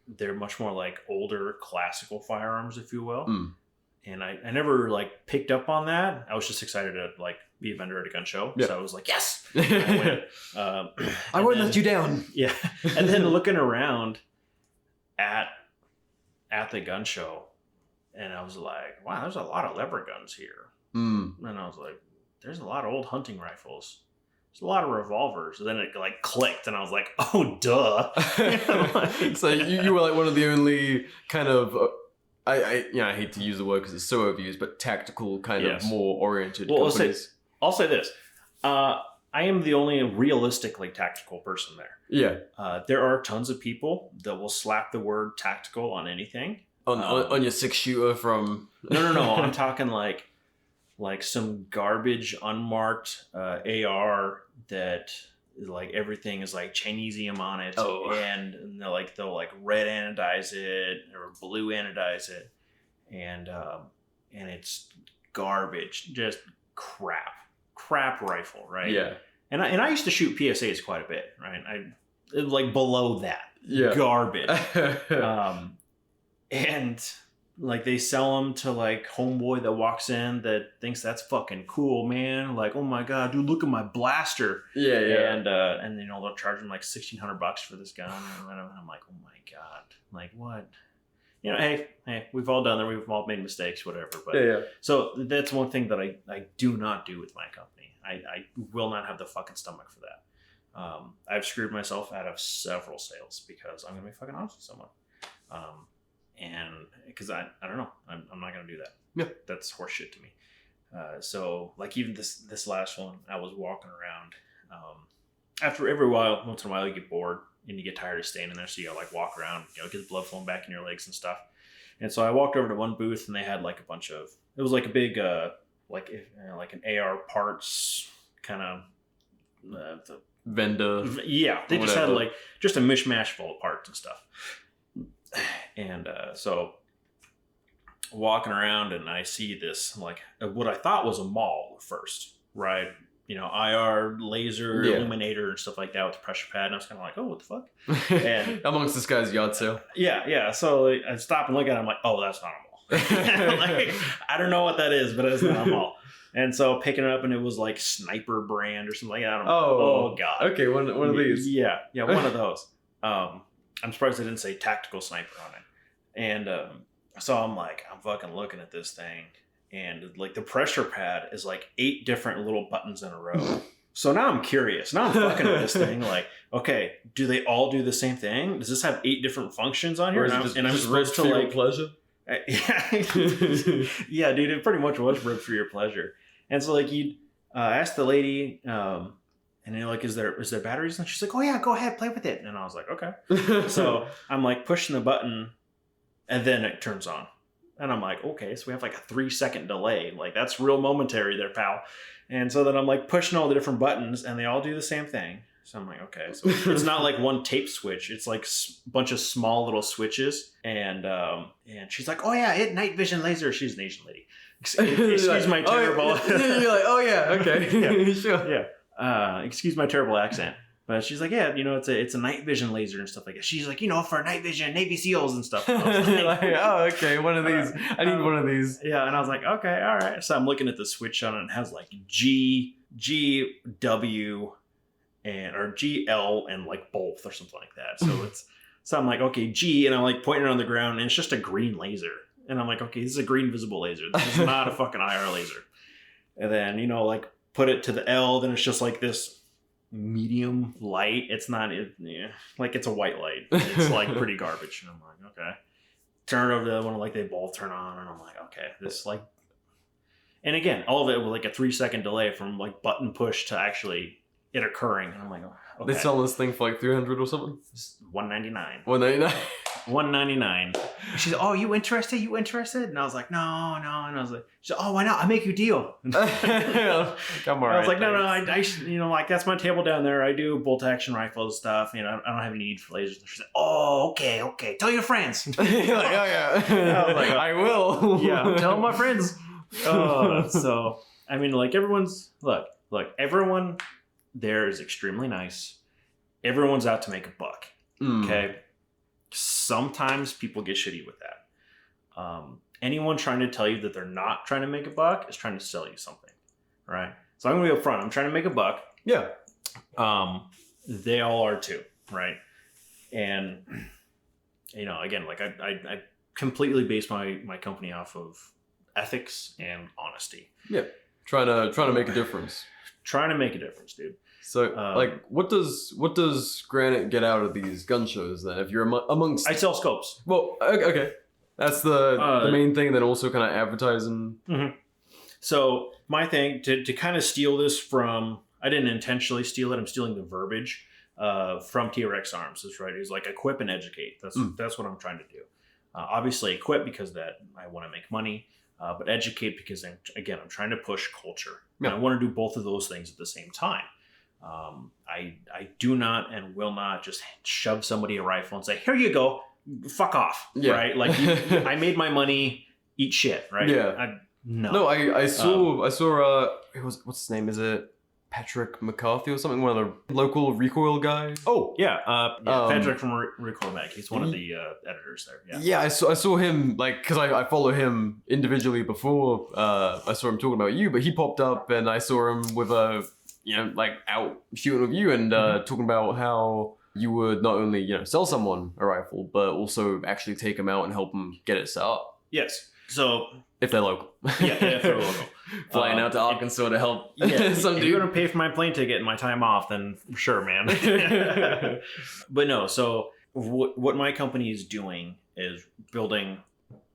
They're much more like older classical firearms, if you will. And I never like picked up on that. I was just excited to like be a vendor at a gun show. Yeah. So I was like, yes, I won't let you down. Yeah. And then looking around at the gun show, and I was like, wow, there's a lot of lever guns here. And I was like, there's a lot of old hunting rifles. There's a lot of revolvers. And then it like clicked, and I was like, oh, duh. So you were like one of the only kind of, I hate to use the word because it's so overused, but tactical kind of more oriented companies. I'll say this. I am the only realistically tactical person there. Yeah. There are tons of people that will slap the word tactical on anything. On your 6-shooter from... No. I'm talking like some garbage unmarked AR that like everything is like Chinesium on it. Oh. And they'll like red anodize it or blue anodize it. And it's garbage, just crap rifle, right? Yeah. And I used to shoot PSAs quite a bit, right? I like below that. Yeah. Garbage. And like they sell them to like homeboy that walks in that thinks that's fucking cool, man. Like, oh my god, dude, look at my blaster. Yeah. And they'll charge him like $1,600 for this gun, and I'm like, oh my god, like what? Hey, we've all done that. We've all made mistakes, whatever. But so that's one thing that I do not do with my company. I will not have the fucking stomach for that. I've screwed myself out of several sales because I'm gonna be fucking honest with someone. And because I don't know, I'm not gonna do that. Yeah, that's horseshit to me. So like even this last one, I was walking around. After once in a while, you get bored and you get tired of staying in there, so you gotta like walk around, get the blood flowing back in your legs and stuff. And so I walked over to one booth and they had like a bunch of, it was like a big like an AR parts kind of vendor. Yeah, they just had like just a mishmash full of parts and stuff. And so walking around and I see this like what I thought was a mall first, right? IR laser illuminator and stuff like that with the pressure pad, and I was kind of like, oh, what the fuck? And amongst this guy's yard sale. Yeah. So I stop and look at it. I'm like, oh, that's not a mall. Like, I don't know what that is, but it's not a mall. And so picking it up, and it was like Sniper brand or something like that. I'm like, oh god. Okay, one of these. Yeah, one of those. I'm surprised they didn't say tactical sniper on it. And so I'm fucking looking at this thing, and like the pressure pad is like 8 different little buttons in a row. So now I'm curious. Now I'm fucking with this thing. Like, okay, do they all do the same thing? Does this have 8 different functions on here? And I'm supposed to like pleasure. Yeah, dude, it pretty much was ripped for your pleasure. And so like you ask the lady, and you're like, is there batteries? And she's like, oh yeah, go ahead, play with it. And I was like, okay. So I'm like pushing the button, and then it turns on. And I'm like, okay, so we have like a 3-second delay. Like, that's real momentary there, pal. And so then I'm like pushing all the different buttons, and they all do the same thing. So I'm like, okay, so it's not like one tape switch. It's like a bunch of small little switches. And she's like, oh yeah, night vision laser. She's an Asian lady. Excuse my terrible. You're like, oh yeah, okay, yeah. Sure. Yeah. Excuse my terrible accent. But she's like, yeah, it's a night vision laser and stuff like that. She's like, for night vision, Navy SEALs and stuff. And I was like, oh, okay, one of these. I need one of these. Yeah, and I was like, okay, all right. So I'm looking at the switch on it, and it has like G, W, or GL and like both or something like that. So I'm like, okay, G, and I'm like pointing it on the ground, and it's just a green laser. And I'm like, okay, this is a green visible laser. This is not a fucking IR laser. And then, like put it to the L, then it's just like this medium light. It's not, like it's a white light. It's like pretty garbage. And I'm like, okay. Turn it over to the other one, like they both turn on, and I'm like, okay, this like, and again, all of it with like a 3-second delay from like button push to actually it occurring. And I'm like, okay. They sell this thing for like $300 or something? $199. $199. $199. She's like, oh, you interested? And I was like, no. And I was like, she's like, oh, why not? I'll make you a deal. Come on. I was like, no, I like that's my table down there. I do bolt action rifles stuff. I don't have any need for lasers. She's like, oh, okay. Tell your friends. You're like, oh yeah. I was like, I will. Yeah, tell my friends. So I mean, like everyone's look, everyone there is extremely nice. Everyone's out to make a buck. Okay. Sometimes people get shitty with that. Anyone trying to tell you that they're not trying to make a buck is trying to sell you something, right? So I'm gonna be upfront. I'm trying to make a buck. Yeah. They all are too, right? And again, like I completely base my company off of ethics and honesty. Yeah. Trying to make a difference. Trying to make a difference, dude. So, what does Granite get out of these gun shows then? If you're amongst, I sell scopes. Well, okay, that's the main thing. Then also kind of advertising. Mm-hmm. So my thing to kind of steal this from, I didn't intentionally steal it. I'm stealing the verbiage from TRX Arms. That's right. It's like equip and educate. That's what I'm trying to do. Obviously, equip because that I want to make money, but educate because I'm trying to push culture. Yeah. And I want to do both of those things at the same time. I do not and will not just shove somebody a rifle and say, here you go, fuck off. Yeah. Right? Like I made my money, eat shit, right? Yeah. No, I saw what's his name? Is it Patrick McCarthy or something? One of the local recoil guys? Oh, yeah. Patrick from Recoil Mag. He's one of the editors there. Yeah. I saw him, like, because I follow him individually before I saw him talking about you, but he popped up and I saw him with like out shooting with you and talking about how you would not only, sell someone a rifle, but also actually take them out and help them get it set up. Yes. So if they're local. Yeah, if they're local. Flying out to Arkansas to help some dude. If you're going to pay for my plane ticket and my time off, then sure, man. But no, so what my company is doing is building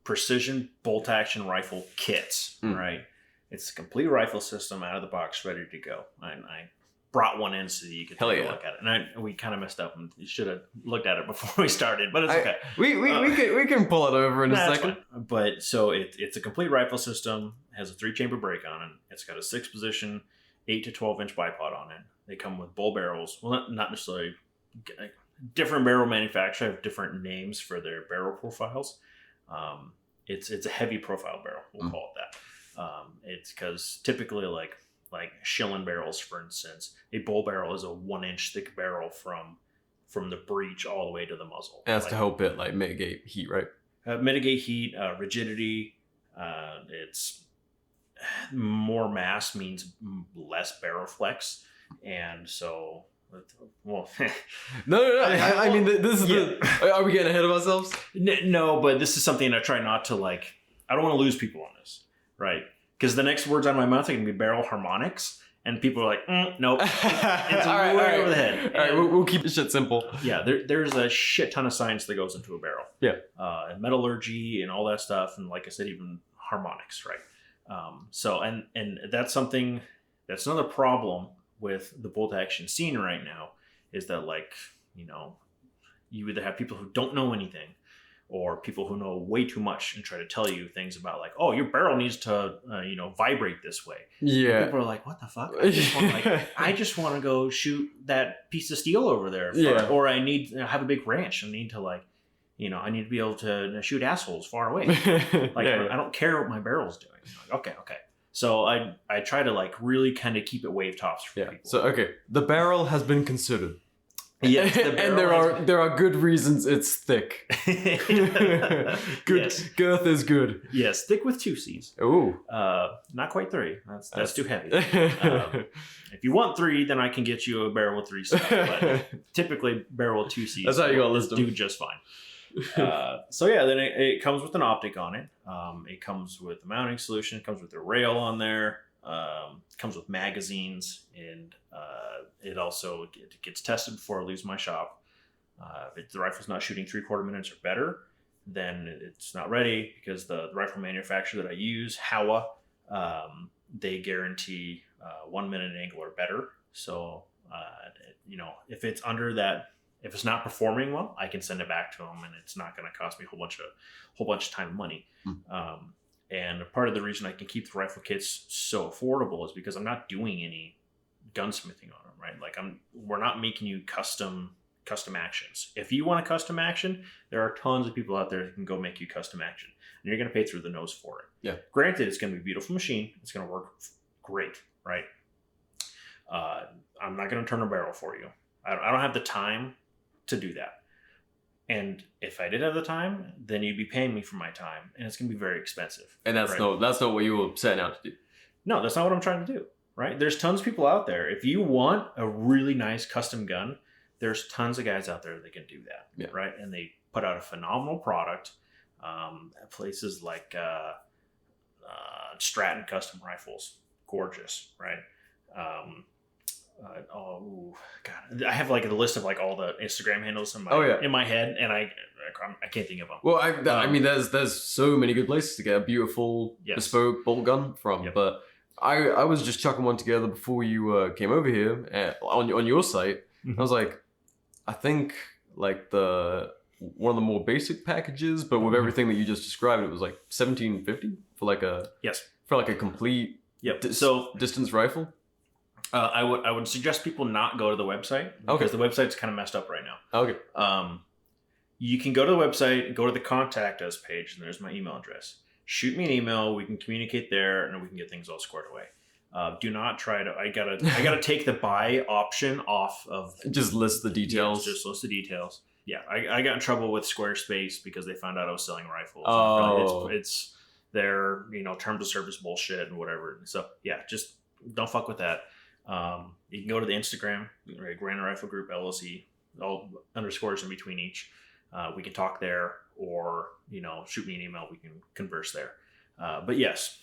precision bolt action rifle kits, right? It's a complete rifle system out of the box, ready to go. I brought one in so that you could take a look at it. And we kind of messed up and should have looked at it before we started, but it's okay. We can pull it over in a second. But so it's a complete rifle system, has a 3-chamber brake on it. It's got a 6-position, 8 to 12-inch bipod on it. They come with bull barrels. Well, not necessarily. Different barrel manufacturers have different names for their barrel profiles. It's a heavy profile barrel. We'll call it that. It's because typically like Schillen barrels, for instance, a bull barrel is a 1-inch thick barrel from the breech all the way to the muzzle. And that's to help it like mitigate heat, right? Mitigate heat, rigidity. It's more mass means less barrel flex, and so. Well, no. I mean, this is are we getting ahead of ourselves? No, but this is something I try not to like. I don't want to lose people on this, right? Because the next words out of my mouth are going to be barrel harmonics, and people are like, nope, it's way over the head. All right, we'll keep this shit simple. Yeah, there's a shit ton of science that goes into a barrel. Yeah, and metallurgy and all that stuff, and like I said, even harmonics, right? So that's something. That's another problem with the bolt action scene right now, is that like, you know, you either have people who don't know anything or people who know way too much and try to tell you things about like, oh, your barrel needs to vibrate this way. Yeah, and people are like, what the fuck? I just want to go shoot that piece of steel over there. Or I have a big ranch and need to like, I need to be able to shoot assholes far away. I don't care what my barrel's doing. Like, okay. So I try to like really kind of keep it wave tops for people. So okay, the barrel has been considered. Yes, and there are good reasons it's thick. Good yes. Girth is good. Yes, thick with 2 C's. Ooh, not quite 3. That's too heavy. If you want 3, then I can get you a barrel with 3 C's. But typically, barrel with 2 C's. That's how you gotta list them. Do just fine. Then it comes with an optic on it. It comes with a mounting solution. It comes with a rail on there. It comes with magazines, and it also gets tested before I lose my shop. If the rifle's not shooting 3/4 minutes or better, then it's not ready, because the rifle manufacturer that I use, Howa, they guarantee 1 minute angle or better. So if it's under that. If it's not performing well, I can send it back to them, and it's not going to cost me a whole bunch of time and money. And part of the reason I can keep the rifle kits so affordable is because I'm not doing any gunsmithing on them, right? Like we're not making you custom actions. If you want a custom action, there are tons of people out there that can go make you custom action, and you're going to pay through the nose for it. Yeah. Granted, it's going to be a beautiful machine. It's going to work great, right? I'm not going to turn a barrel for you. I don't have the time to do that. And if I did have the time, then you'd be paying me for my time, and it's going to be very expensive. And that's not what you were setting out to do. No, that's not what I'm trying to do, right? There's tons of people out there. If you want a really nice custom gun, there's tons of guys out there that can do that, right? And they put out a phenomenal product. Places like Stratton Custom Rifles, gorgeous, right? God, I have like a list of like all the Instagram handles in my head, and I can't think of them. Well, I mean, there's so many good places to get a beautiful bespoke bolt gun from. Yep. But I was just chucking one together before you came over here on your site. Mm-hmm. I was like, I think like one of the more basic packages, but with everything that you just described, it was like $1,750 for like a complete distance rifle. I would suggest people not go to the website, because the website's kind of messed up right now. Okay. You can go to the website, go to the contact us page, and there's my email address. Shoot me an email. We can communicate there, and we can get things all squared away. Do not try to. I gotta take the buy option off of. Just list the details. Just list the details. Yeah, I got in trouble with Squarespace because they found out I was selling rifles. Oh. It's their terms of service bullshit and whatever. So yeah, just don't fuck with that. You can go to the Instagram, right, Granite Rifle Group LLC, all underscores in between each. We can talk there, or shoot me an email. We can converse there. But yes,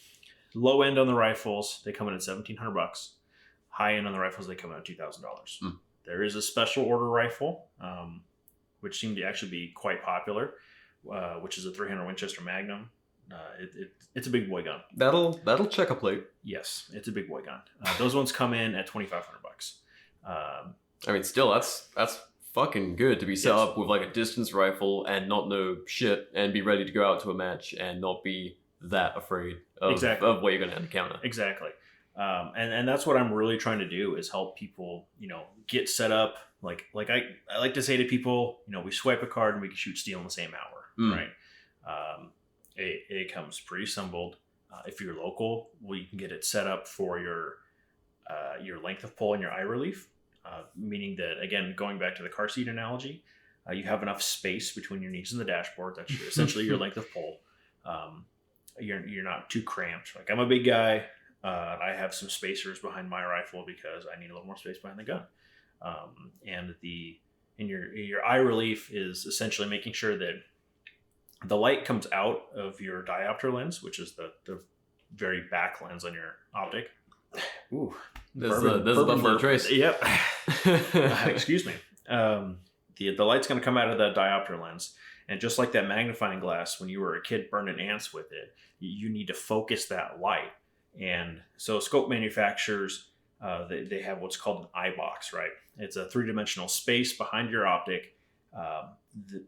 low end on the rifles, they come in at $1,700. High end on the rifles, they come in at $2,000. There is a special order rifle, which seemed to actually be quite popular, which is a 300 Winchester Magnum. It's a big boy gun. That'll check a plate. Yes, it's a big boy gun. Those ones come in at $2,500. I mean, still, that's fucking good to be set up with like a distance rifle and not know shit and be ready to go out to a match and not be that afraid of what you're going to encounter. Exactly. And that's what I'm really trying to do is help people, get set up. Like I like to say to people, we swipe a card and we can shoot steel in the same hour, right? It comes pre-assembled. If you're local, you can get it set up for your length of pull and your eye relief. Meaning that, again, going back to the car seat analogy, you have enough space between your knees and the dashboard. That's essentially your length of pull. You're not too cramped. Like, I'm a big guy. I have some spacers behind my rifle because I need a little more space behind the gun. And your eye relief is essentially making sure that the light comes out of your diopter lens, which is the very back lens on your optic. Ooh, there's a Buffalo Trace. Yep. Excuse me. The light's going to come out of the diopter lens, and just like that magnifying glass, when you were a kid burning ants with it, you need to focus that light. And so, scope manufacturers, they have what's called an eye box, right? It's a 3-dimensional space behind your optic,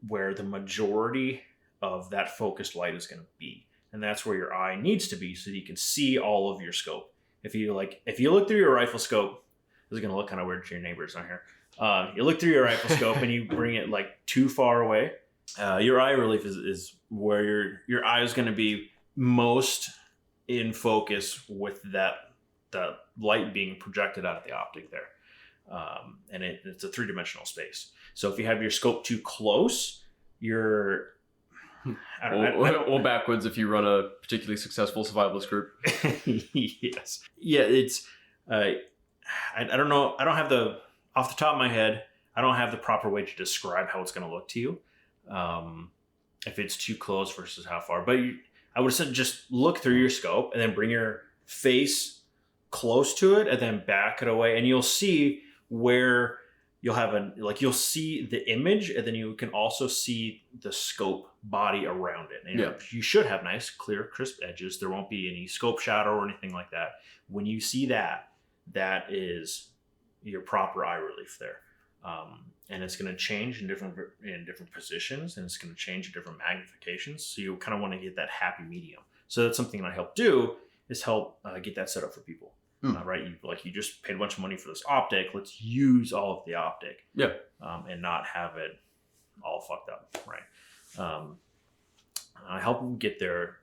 where the majority of that focused light is going to be, and that's where your eye needs to be, so that you can see all of your scope. If you look through your rifle scope, this is going to look kind of weird to your neighbors on here. You look through your rifle scope and you bring it like too far away. Your eye relief is where your eye is going to be most in focus with that light being projected out of the optic there. And it's a 3-dimensional space. So if you have your scope too close, you're... Or backwards if you run a particularly successful survivalist group. Yes. Yeah, it's... I don't know. I don't have off the top of my head, I don't have the proper way to describe how it's going to look to you. If it's too close versus how far. But I would have said just look through your scope and then bring your face close to it and then back it away. And you'll see where you'll have you'll see the image, and then you can also see the scope body around it. And you should have nice, clear, crisp edges. There won't be any scope shadow or anything like that. When you see that is your proper eye relief there. And it's going to change in different positions, and it's going to change in different magnifications. So you kind of want to get that happy medium. So that's something that I help do, is help get that set up for people. Right? You just paid a bunch of money for this optic. Let's use all of the optic. Yeah. And not have it all fucked up. Right. I help them get their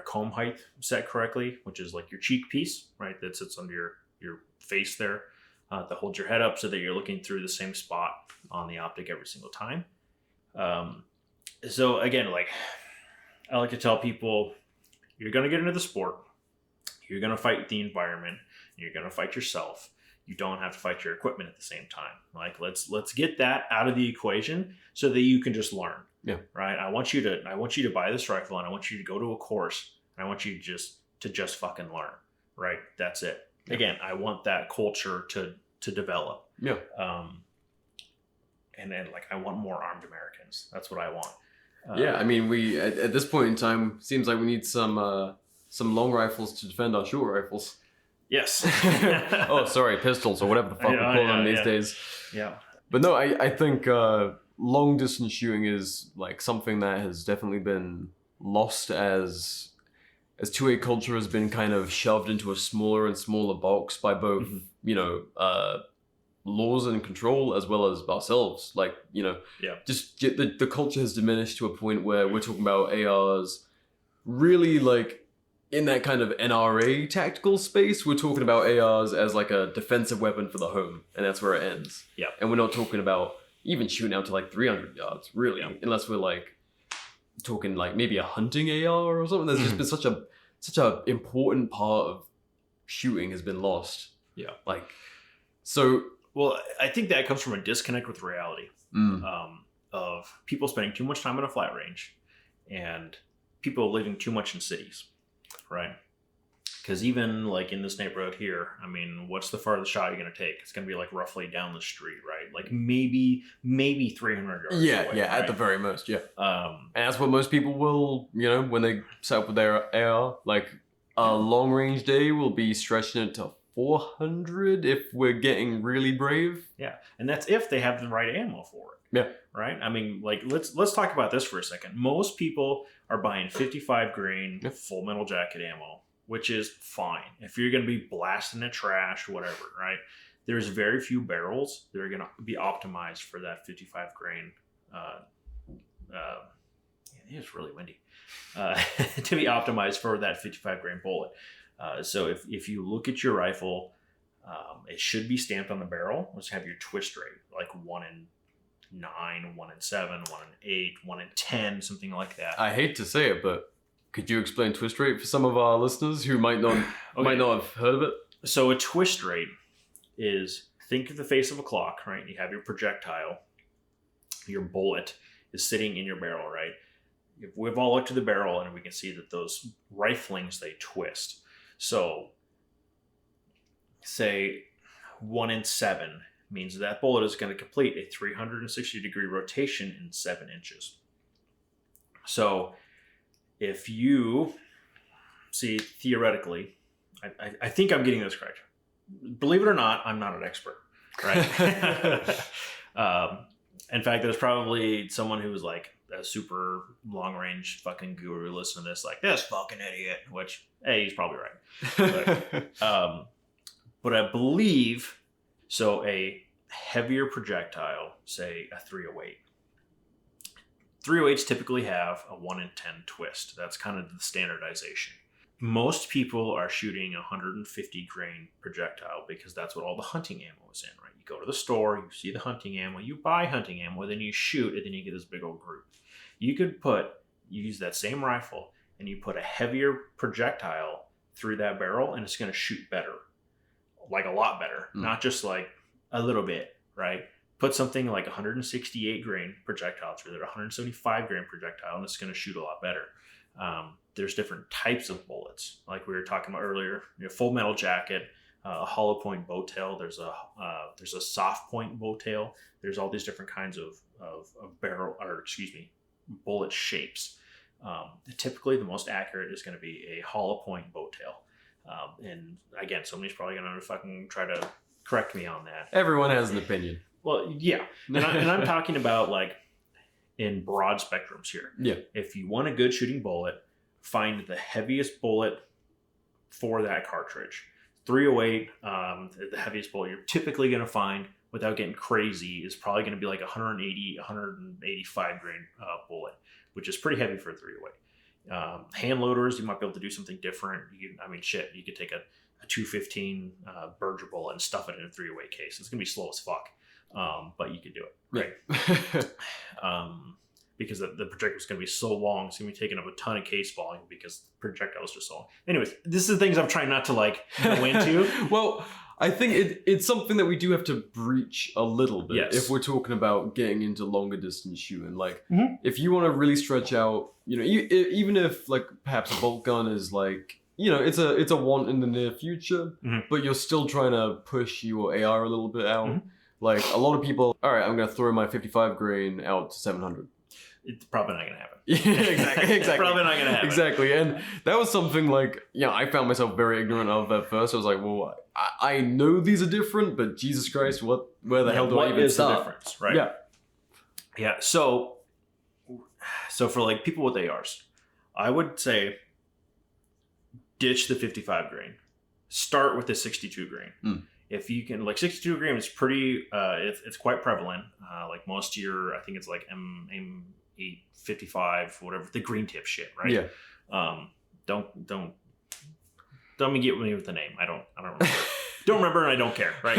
comb height set correctly, which is like your cheek piece, right? That sits under your face there, that holds your head up so that you're looking through the same spot on the optic every single time. So again, I like to tell people, you're going to get into the sport. You're going to fight the environment. You're going to fight yourself. You don't have to fight your equipment at the same time. Let's get that out of the equation so that you can just learn. Yeah. Right. I want you to buy this rifle, and I want you to go to a course, and I want you to just fucking learn. Right. That's it. Yeah. Again, I want that culture to develop. Yeah. And then I want more armed Americans. That's what I want. Yeah. I mean, we at this point in time, seems like we need some long rifles to defend our short rifles. Yes. Oh, sorry, pistols or whatever the fuck we call them these days. Yeah. But no, I think long distance shooting is something that has definitely been lost as 2A culture has been kind of shoved into a smaller and smaller box by both, laws and control as well as ourselves. Just the culture has diminished to a point where we're talking about ARs really in that kind of NRA tactical space. We're talking about ARs as a defensive weapon for the home, and that's where it ends. Yeah. And we're not talking about even shooting out to 300 yards, really, unless we're talking maybe a hunting AR or something. There's just been such a important part of shooting has been lost. Yeah. Well, I think that comes from a disconnect with reality of people spending too much time on a flat range and people living too much in cities. Right. Because even like in this neighborhood here, I mean, what's the farthest shot you're going to take? It's going to be like roughly down the street, right? Like maybe 300 yards Yeah, away, yeah, right? at the very most, yeah. Um, And that's what most people will, when they set up with their AR, like a long range day will be stretching it to 400 if we're getting really brave. yeah, and that's if they have the right ammo for it. Yeah. Right. I mean, like let's talk about this for a second. Most people are buying 55 grain full metal jacket ammo, which is fine if you're going to be blasting it trash, whatever. Right. There's very few barrels that are going to be optimized for that 55 grain. It's really windy. To be optimized for that 55 grain bullet. So if you look at your rifle, it should be stamped on the barrel. Let's have your twist rate, like 1 in 9, 1 in 7, 1 in 8, 1 in 10, something like that. I hate to say it, but could you explain twist rate for some of our listeners who might not have heard of it? So a twist rate is, think of the face of a clock, right? You have your projectile, your bullet is sitting in your barrel, right? If we've all looked at the barrel and we can see that those riflings, they twist. So say 1 in 7 means that bullet is going to complete a 360 degree rotation in 7 inches. So if you see, theoretically, I think I'm getting this correct. Believe it or not, I'm not an expert, right? In fact, there's probably someone who was like a super long range fucking guru listening to this, like, this fucking idiot, which, hey, he's probably right. But I believe, so a heavier projectile, say a 308. 308s typically have a 1 in 10 twist. That's kind of the standardization. Most people are shooting a 150 grain projectile because that's what all the hunting ammo is in, right? You go to the store, you see the hunting ammo, you buy hunting ammo, then you shoot, and then you get this big old group. You use that same rifle, and you put a heavier projectile through that barrel, and it's going to shoot better. Like a lot better, not just like a little bit, right? Put something like 168 grain projectile through there, 175 grain projectile, and it's going to shoot a lot better. There's different types of bullets, like we were talking about earlier. Full metal jacket, a hollow point bow tail. There's a soft point bow tail. There's all these different kinds of bullet shapes. Typically, the most accurate is going to be a hollow point bow tail. And again, somebody's probably going to fucking try to correct me on that. Everyone has an opinion. Well, yeah. And I'm talking about like in broad spectrums here. Yeah. If you want a good shooting bullet, find the heaviest bullet for that cartridge. 308, the heaviest bullet you're typically going to find without getting crazy is probably going to be like 185 grain bullet, which is pretty heavy for a 308. Hand loaders, you might be able to do something different. You could take a 215 Berger bullet and stuff it in a 308 case. It's gonna be slow as fuck, but you could do it, right? Because the projectile is gonna be so long, it's gonna be taking up a ton of case volume because the projectile is just so long. Anyways, this is the things I'm trying not to like go into. Well, I think it's something that we do have to breach a little bit. Yes. If we're talking about getting into longer distance shooting. Like, if you want to really stretch out, even if like perhaps a bolt gun is like, it's a want in the near future, but you're still trying to push your AR a little bit out. Like a lot of people, all right, I'm going to throw my 55 grain out to 700. It's probably not going to happen. Yeah, exactly. Probably not going to happen. Exactly. And that was something like, I found myself very ignorant of at first. I was like, well, I know these are different, but Jesus Christ, where the hell do I even start? What is the difference, right? Yeah. So for like people with ARs, I would say ditch the 55 grain. Start with the 62 grain. If you can, like 62 grain is pretty, it's quite prevalent. Like most year, I think it's like M855, whatever, the green tip shit, right? Yeah. Don't get me with the name. I don't remember. Don't remember and I don't care, right?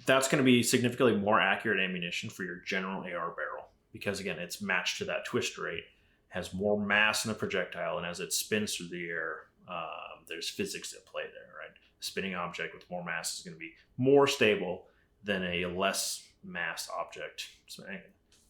That's going to be significantly more accurate ammunition for your general AR barrel because again, it's matched to that twist rate, has more mass in the projectile, and as it spins through the air, there's physics at play there, right? A spinning object with more mass is going to be more stable than a less mass object. So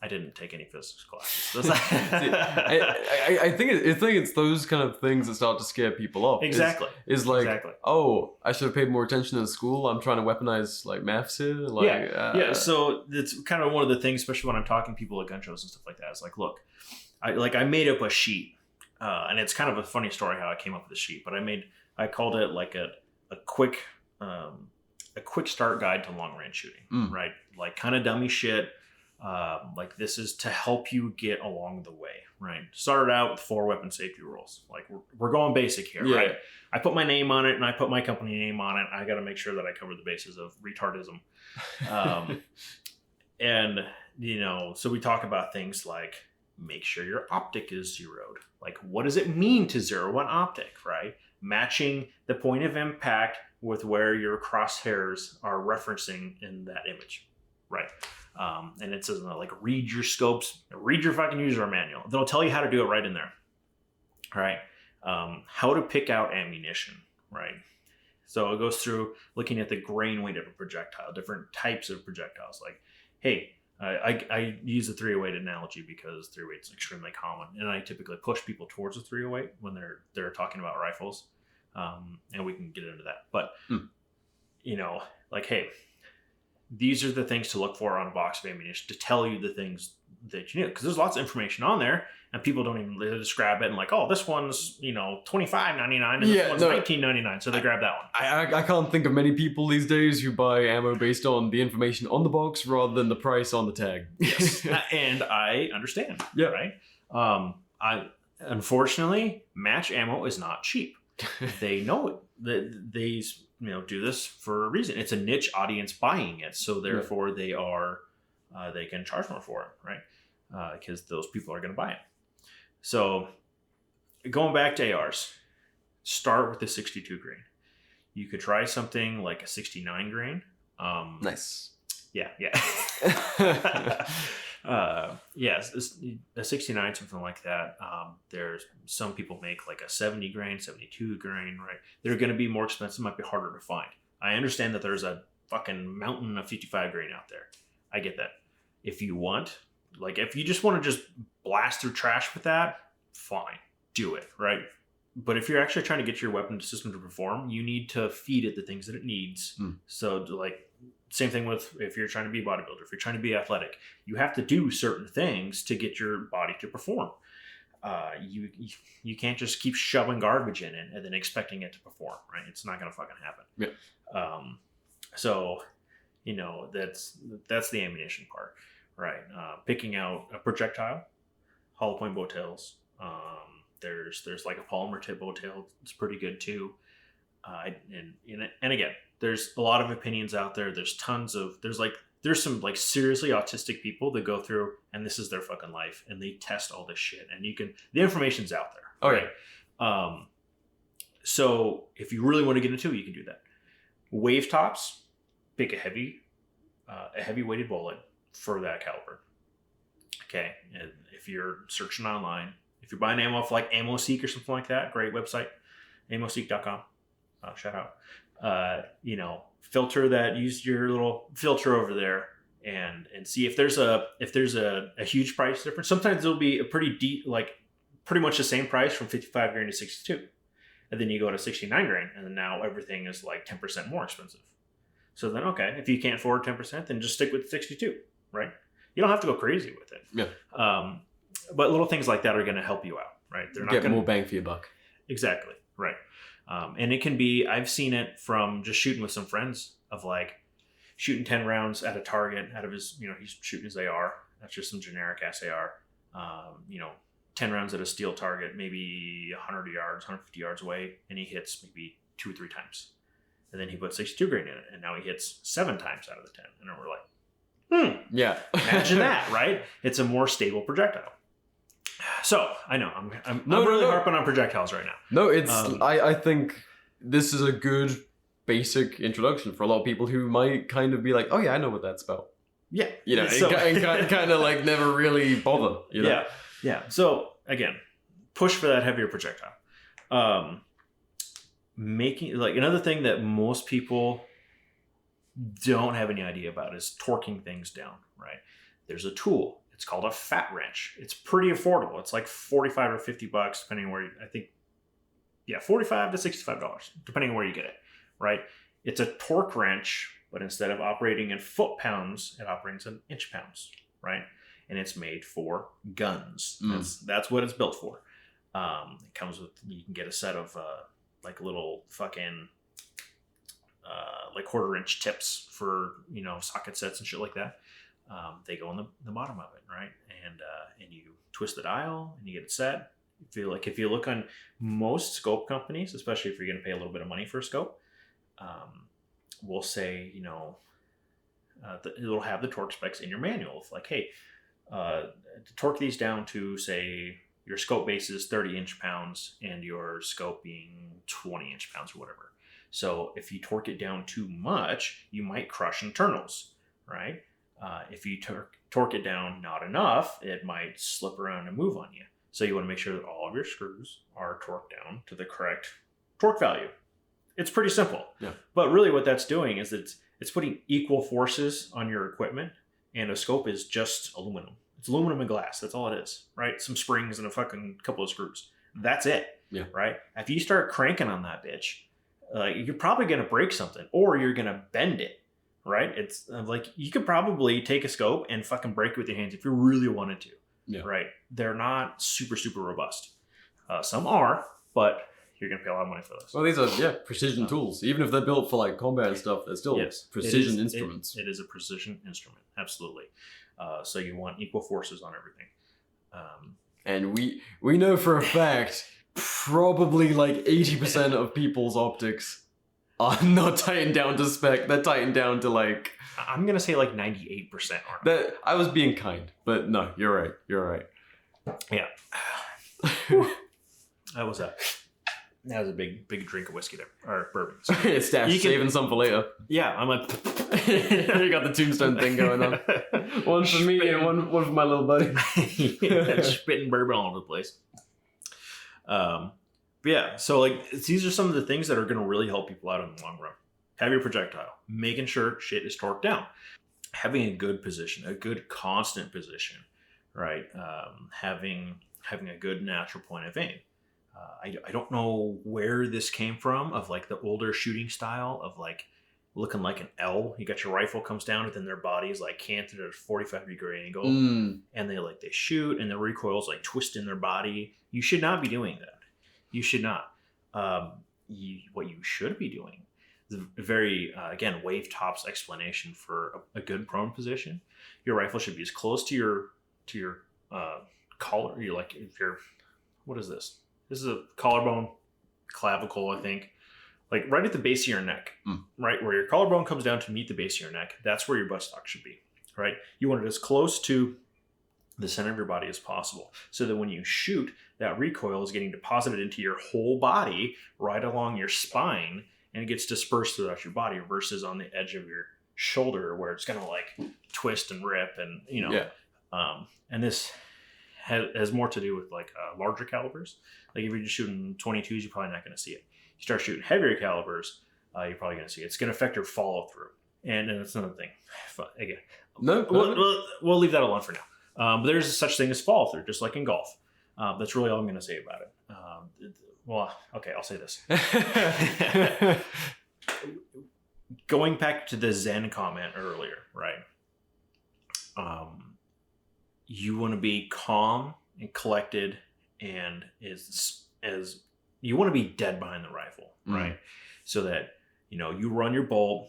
I didn't take any physics classes. I think it's those kind of things that start to scare people off. Exactly. Is like, oh, I should have paid more attention in school. I'm trying to weaponize like maths here. Like, yeah. So it's kind of one of the things, especially when I'm talking to people at gun shows and stuff like that. It's like, look, I made up a sheet, and it's kind of a funny story how I came up with the sheet. But I called it like a quick start guide to long range shooting, right? Like kind of dummy shit. Like this is to help you get along the way, right? Started out with 4 weapon safety rules. Like we're going basic here, right? I put my name on it and I put my company name on it. I got to make sure that I cover the bases of retardism. And, so we talk about things like make sure your optic is zeroed. Like what does it mean to zero an optic, right? Matching the point of impact with where your crosshairs are referencing in that image, right? And it says like read your scopes, read your fucking user manual. They'll tell you how to do it right in there, right? How to pick out ammunition, right? So it goes through looking at the grain weight of a projectile, different types of projectiles. Like, hey, I use the 308 analogy because 308 is extremely common, and I typically push people towards the 308 when they're talking about rifles, and we can get into that. But like, hey, these are the things to look for on a box of ammunition to tell you the things that you need, because there's lots of information on there, and people don't even just grab it and like, oh, this one's $25.99 and this one's $19.99, so they grab that one. I can't think of many people these days who buy ammo based on the information on the box rather than the price on the tag. Yes, and I understand. Yeah, right. Unfortunately, match ammo is not cheap. They know it. They do this for a reason. It's a niche audience buying it, so therefore they can charge more for it, right? Because those people are going to buy it. So going back to ARs, start with the 62 grain. You could try something like a 69 grain. Nice. Yeah. Yes, a 69, something like that. There's some people make like a 70 grain, 72 grain, right? They're going to be more expensive, might be harder to find. I understand that there's a fucking mountain of 55 grain out there. I get that. If you want, like, if you just want to just blast through trash with that, fine, do it, right? But if you're actually trying to get your weapon system to perform, you need to feed it the things that it needs. So, like, same thing with if you're trying to be a bodybuilder, if you're trying to be athletic, you have to do certain things to get your body to perform. You can't just keep shoving garbage in it and then expecting it to perform, right? It's not going to fucking happen. Yeah. So, that's the ammunition part, right? Picking out a projectile, hollow point bow tails. There's like a polymer tip bow tail. It's pretty good too. And again, there's a lot of opinions out there. There's some like seriously autistic people that go through and this is their fucking life and they test all this shit, and the information's out there. Oh, right? Yeah. So if you really want to get into it, you can do that. Wave tops, pick a heavy weighted bullet for that caliber. Okay. And if you're searching online, if you're buying ammo off like AmmoSeek or something like that, great website, ammoseek.com. Shout out. Filter that, use your little filter over there and see if there's a huge price difference. Sometimes there'll be a pretty deep, like pretty much the same price from 55 grain to 62. And then you go to 69 grain and then now everything is like 10% more expensive. So then, okay, if you can't afford 10%, then just stick with 62, right? You don't have to go crazy with it. Yeah. But little things like that are going to help you out, right? They're not get more bang for your buck. Exactly, right. And it can be, I've seen it from just shooting with some friends of like shooting 10 rounds at a target out of his, he's shooting his AR. That's just some generic ass AR. 10 rounds at a steel target, maybe 100 yards, 150 yards away, and he hits maybe 2 or 3 times. And then he put 62 grain in it, and now he hits 7 times out of the 10. And then we're like, yeah. Imagine that, right? It's a more stable projectile. So I know I'm really harping on projectiles right now. No, it's I think this is a good basic introduction for a lot of people who might kind of be like, oh yeah, I know what that's about. Yeah, and kind of like never really bother. Yeah. So again, push for that heavier projectile. Making like another thing that most people don't have any idea about is torquing things down. Right? There's a tool. It's called a fat wrench. It's pretty affordable. It's like $45 or $50 depending on where I think, yeah, $45 to $65 depending on where you get it, right? It's a torque wrench, but instead of operating in foot-pounds, it operates in inch-pounds, right? And it's made for guns. That's what it's built for. It comes with, you can get a set of like little fucking like 1/4-inch tips for, you know, socket sets and shit like that. They go in the bottom of it, right? And you twist the dial and you get it set. If you look on most scope companies, especially if you're going to pay a little bit of money for a scope, we'll say, you know, it'll have the torque specs in your manual. It's like, hey, to torque these down to, say, your scope base is 30 inch-pounds and your scope being 20 inch-pounds or whatever. So if you torque it down too much, you might crush internals, right? If you torque it down not enough, it might slip around and move on you. So you want to make sure that all of your screws are torqued down to the correct torque value. It's pretty simple. Yeah. But really what that's doing is it's putting equal forces on your equipment, and a scope is just aluminum. It's aluminum and glass. That's all it is, right? Some springs and a fucking couple of screws. That's it, yeah. Right? If you start cranking on that bitch, you're probably going to break something, or you're going to bend it, right? It's like you could probably take a scope and fucking break it with your hands if you really wanted to, yeah. Right? They're not super, super robust. Some are, but you're going to pay a lot of money for those. Well, these are, precision tools. Even if they're built for like combat and stuff, they're still precision instruments. It is a precision instrument, absolutely. So you want equal forces on everything. And we know for a fact, probably like 80% of people's optics are not tightened down to spec. They're tightened down to like... I'm going to say like 98% aren't. That, I was being kind, but no, you're right. You're right. Yeah. That was a big drink of whiskey there, or bourbon. So It's saving some for later. Yeah, I'm like... You got the tombstone thing going on. One for me and one for my little buddy. Yeah, spitting bourbon all over the place. But yeah, so like these are some of the things that are going to really help people out in the long run. Have your projectile, making sure shit is torqued down, having a good position, a good constant position, right? Having a good natural point of aim. I don't know where this came from, of like the older shooting style of like looking like an L. You got your rifle comes down and then their body's like canted at a 45-degree angle, and they shoot and the recoil's like twisting their body. You should not be doing that. You should not. What you should be doing is a very again, Wave Top's explanation for a good prone position. Your rifle should be as close to your collar. You're like, if you're, what is this? This is a collarbone, clavicle, I think. Like right at the base of your neck, right? Where your collarbone comes down to meet the base of your neck. That's where your buttstock should be, right? You want it as close to the center of your body as possible, so that when you shoot, that recoil is getting deposited into your whole body, right along your spine, and it gets dispersed throughout your body versus on the edge of your shoulder where it's going to like twist and rip and, you know, and this has more to do with like larger calibers. Like if you're just shooting 22s, you're probably not going to see it. You start shooting heavier calibers, you're probably going to see it. It's going to affect your follow through. And that's another thing. Again, we'll leave that alone for now. But there's such thing as follow through, just like in golf. That's really all I'm going to say about it. Well, okay, I'll say this. Going back to the Zen comment earlier, right? You want to be calm and collected, and as you want to be dead behind the rifle, right? So that, you know, you run your bolt,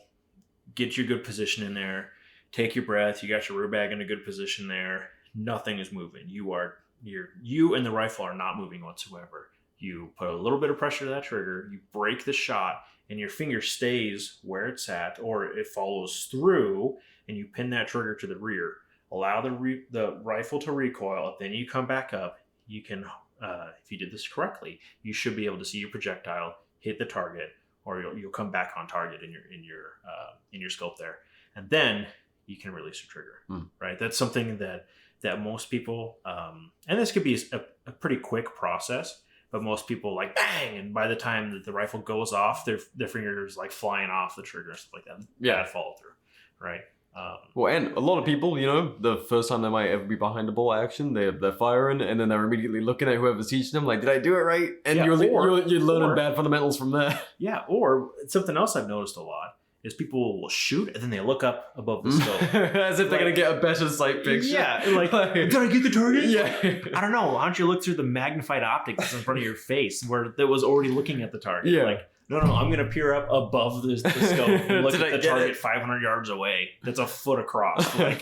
get your good position in there, take your breath, you got your rear bag in a good position there, nothing is moving. You and the rifle are not moving whatsoever. You put a little bit of pressure to that trigger, you break the shot, and your finger stays where it's at, or it follows through, and you pin that trigger to the rear. Allow the rifle to recoil. Then you come back up. You can, if you did this correctly, you should be able to see your projectile hit the target, or you'll come back on target in your scope there, and then you can release your trigger. Right? That's something that most people, and this could be a pretty quick process, but most people like bang, and by the time that the rifle goes off, their fingers like flying off the trigger and stuff like that. Yeah, bad follow through, right? Well, and a lot of people, the first time they might ever be behind a bolt action, they're firing, and then they're immediately looking at whoever's teaching them, like, did I do it right? And you're learning bad fundamentals from there. Yeah, or something else I've noticed a lot is people will shoot and then they look up above the scope. As if they're going to get a better sight picture. Yeah, like, did I get the target? Yeah. I don't know. Why don't you look through the magnified optic that's in front of your face where that was already looking at the target? Yeah. Like, no, I'm going to peer up above the scope and look at the target 500 yards away. That's a foot across. Like,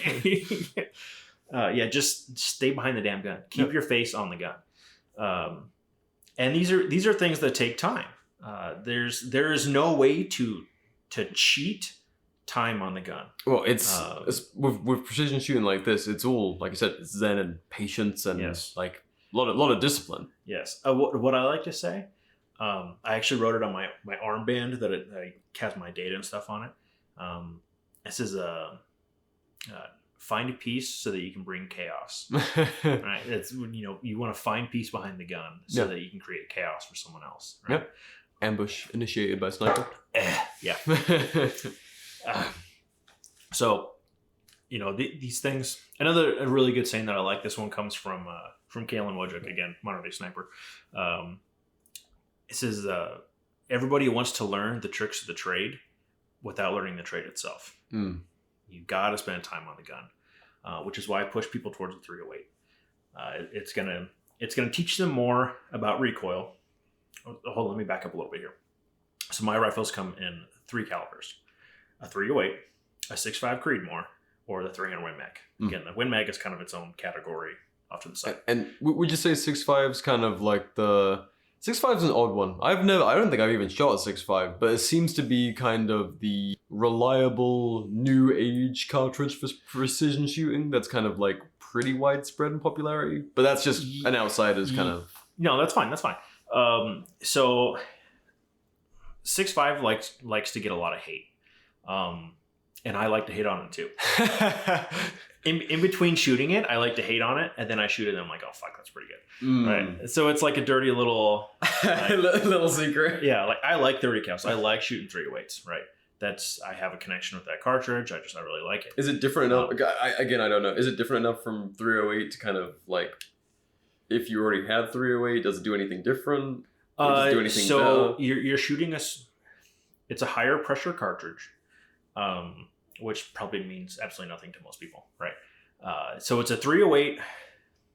just stay behind the damn gun. Keep your face on the gun. And these are things that take time. There is no way to cheat time on the gun. Well, it's with precision shooting like this, it's all, like I said, it's zen and patience and like a lot of discipline. Yes. What I like to say. I actually wrote it on my armband that I has my data and stuff on it. It says, find a piece so that you can bring chaos. Right? It's you want to find peace behind the gun so that you can create chaos for someone else. Right? Yep. Ambush initiated by sniper. Yeah. So, these things. A really good saying that I like. This one comes from Kalen Wojcik, again, Modern Day Sniper. It says, everybody wants to learn the tricks of the trade without learning the trade itself. You got to spend time on the gun, which is why I push people towards the 308. It's gonna teach them more about recoil. Hold on, let me back up a little bit here. So my rifles come in 3 calibers: a 308, a 6.5 Creedmore, or the 300 Win Mag. Again, the Win Mag is kind of its own category off to the side. And would you say 6.5 is kind of like the 6.5 is an odd one. I don't think I've even shot a 6.5, but it seems to be kind of the reliable new age cartridge for precision shooting that's kind of like pretty widespread in popularity. But that's just an outsider's kind of... No, that's fine. So 6.5 likes to get a lot of hate. And I like to hate on it too. In between shooting it, I like to hate on it, and then I shoot it and I'm like, oh fuck, that's pretty good. Right. So it's like a dirty little little secret. Yeah, like I like 30 cals. I like shooting 308s, right? I have a connection with that cartridge. I really like it. Is it different enough? I don't know. Is it different enough from 308 to kind of like, if you already had 308, does it do anything different? Or does it do anything so better? You're shooting it's a higher pressure cartridge. Which probably means absolutely nothing to most people, right? So it's a 308.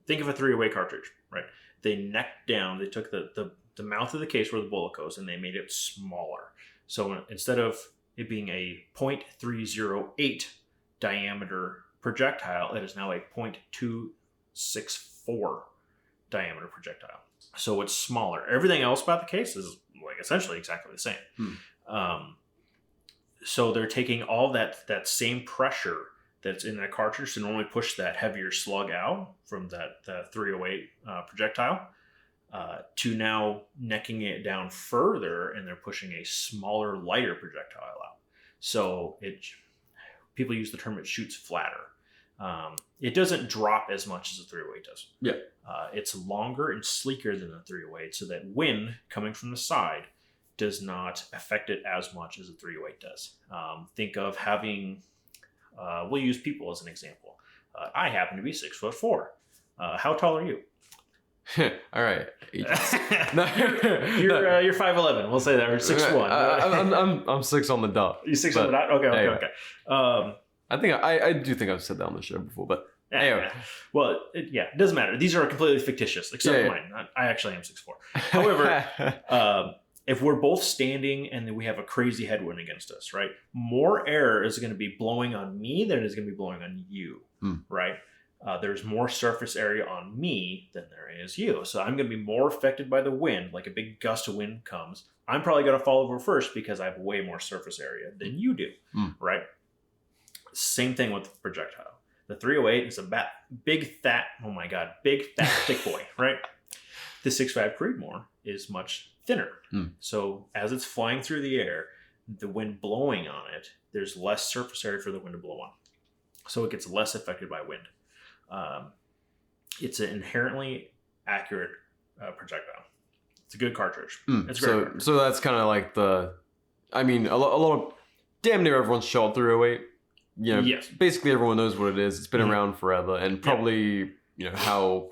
Think of a 308 cartridge, right? They necked down. They took the mouth of the case where the bullet goes, and they made it smaller. So instead of it being a .308 diameter projectile, it is now a .264 diameter projectile. So it's smaller. Everything else about the case is like essentially exactly the same. So they're taking all that same pressure that's in that cartridge to normally push that heavier slug out from the 308 projectile to now necking it down further, and they're pushing a smaller, lighter projectile out. So people use the term it shoots flatter. It doesn't drop as much as the 308 does. Yeah. It's longer and sleeker than the 308, so that wind coming from the side does not affect it as much as a 308 does. Think of having, we'll use people as an example. I happen to be 6'4". How tall are you? All right. You're 5'11". We'll say that, or 6'1". I'm 6 on the dot. You 6 on the dot? Okay. I think I do think I've said that on the show before, but anyway. Well, it doesn't matter. These are completely fictitious, except mine. I actually am 6'4". However, if we're both standing and then we have a crazy headwind against us, right? More air is going to be blowing on me than it is going to be blowing on you, right? There's more surface area on me than there is you. So I'm going to be more affected by the wind. Like a big gust of wind comes, I'm probably going to fall over first because I have way more surface area than you do, right? Same thing with the projectile. The 308 is a big fat, thick boy, right? The 6.5 Creedmore is much thinner. So as it's flying through the air, the wind blowing on it, there's less surface area for the wind to blow on. So it gets less affected by wind. It's an inherently accurate projectile. It's a good cartridge. It's a great cartridge. So that's kind of like a lot of damn near everyone's shot 308. Yes. basically everyone knows what it is. It's been around forever, and probably how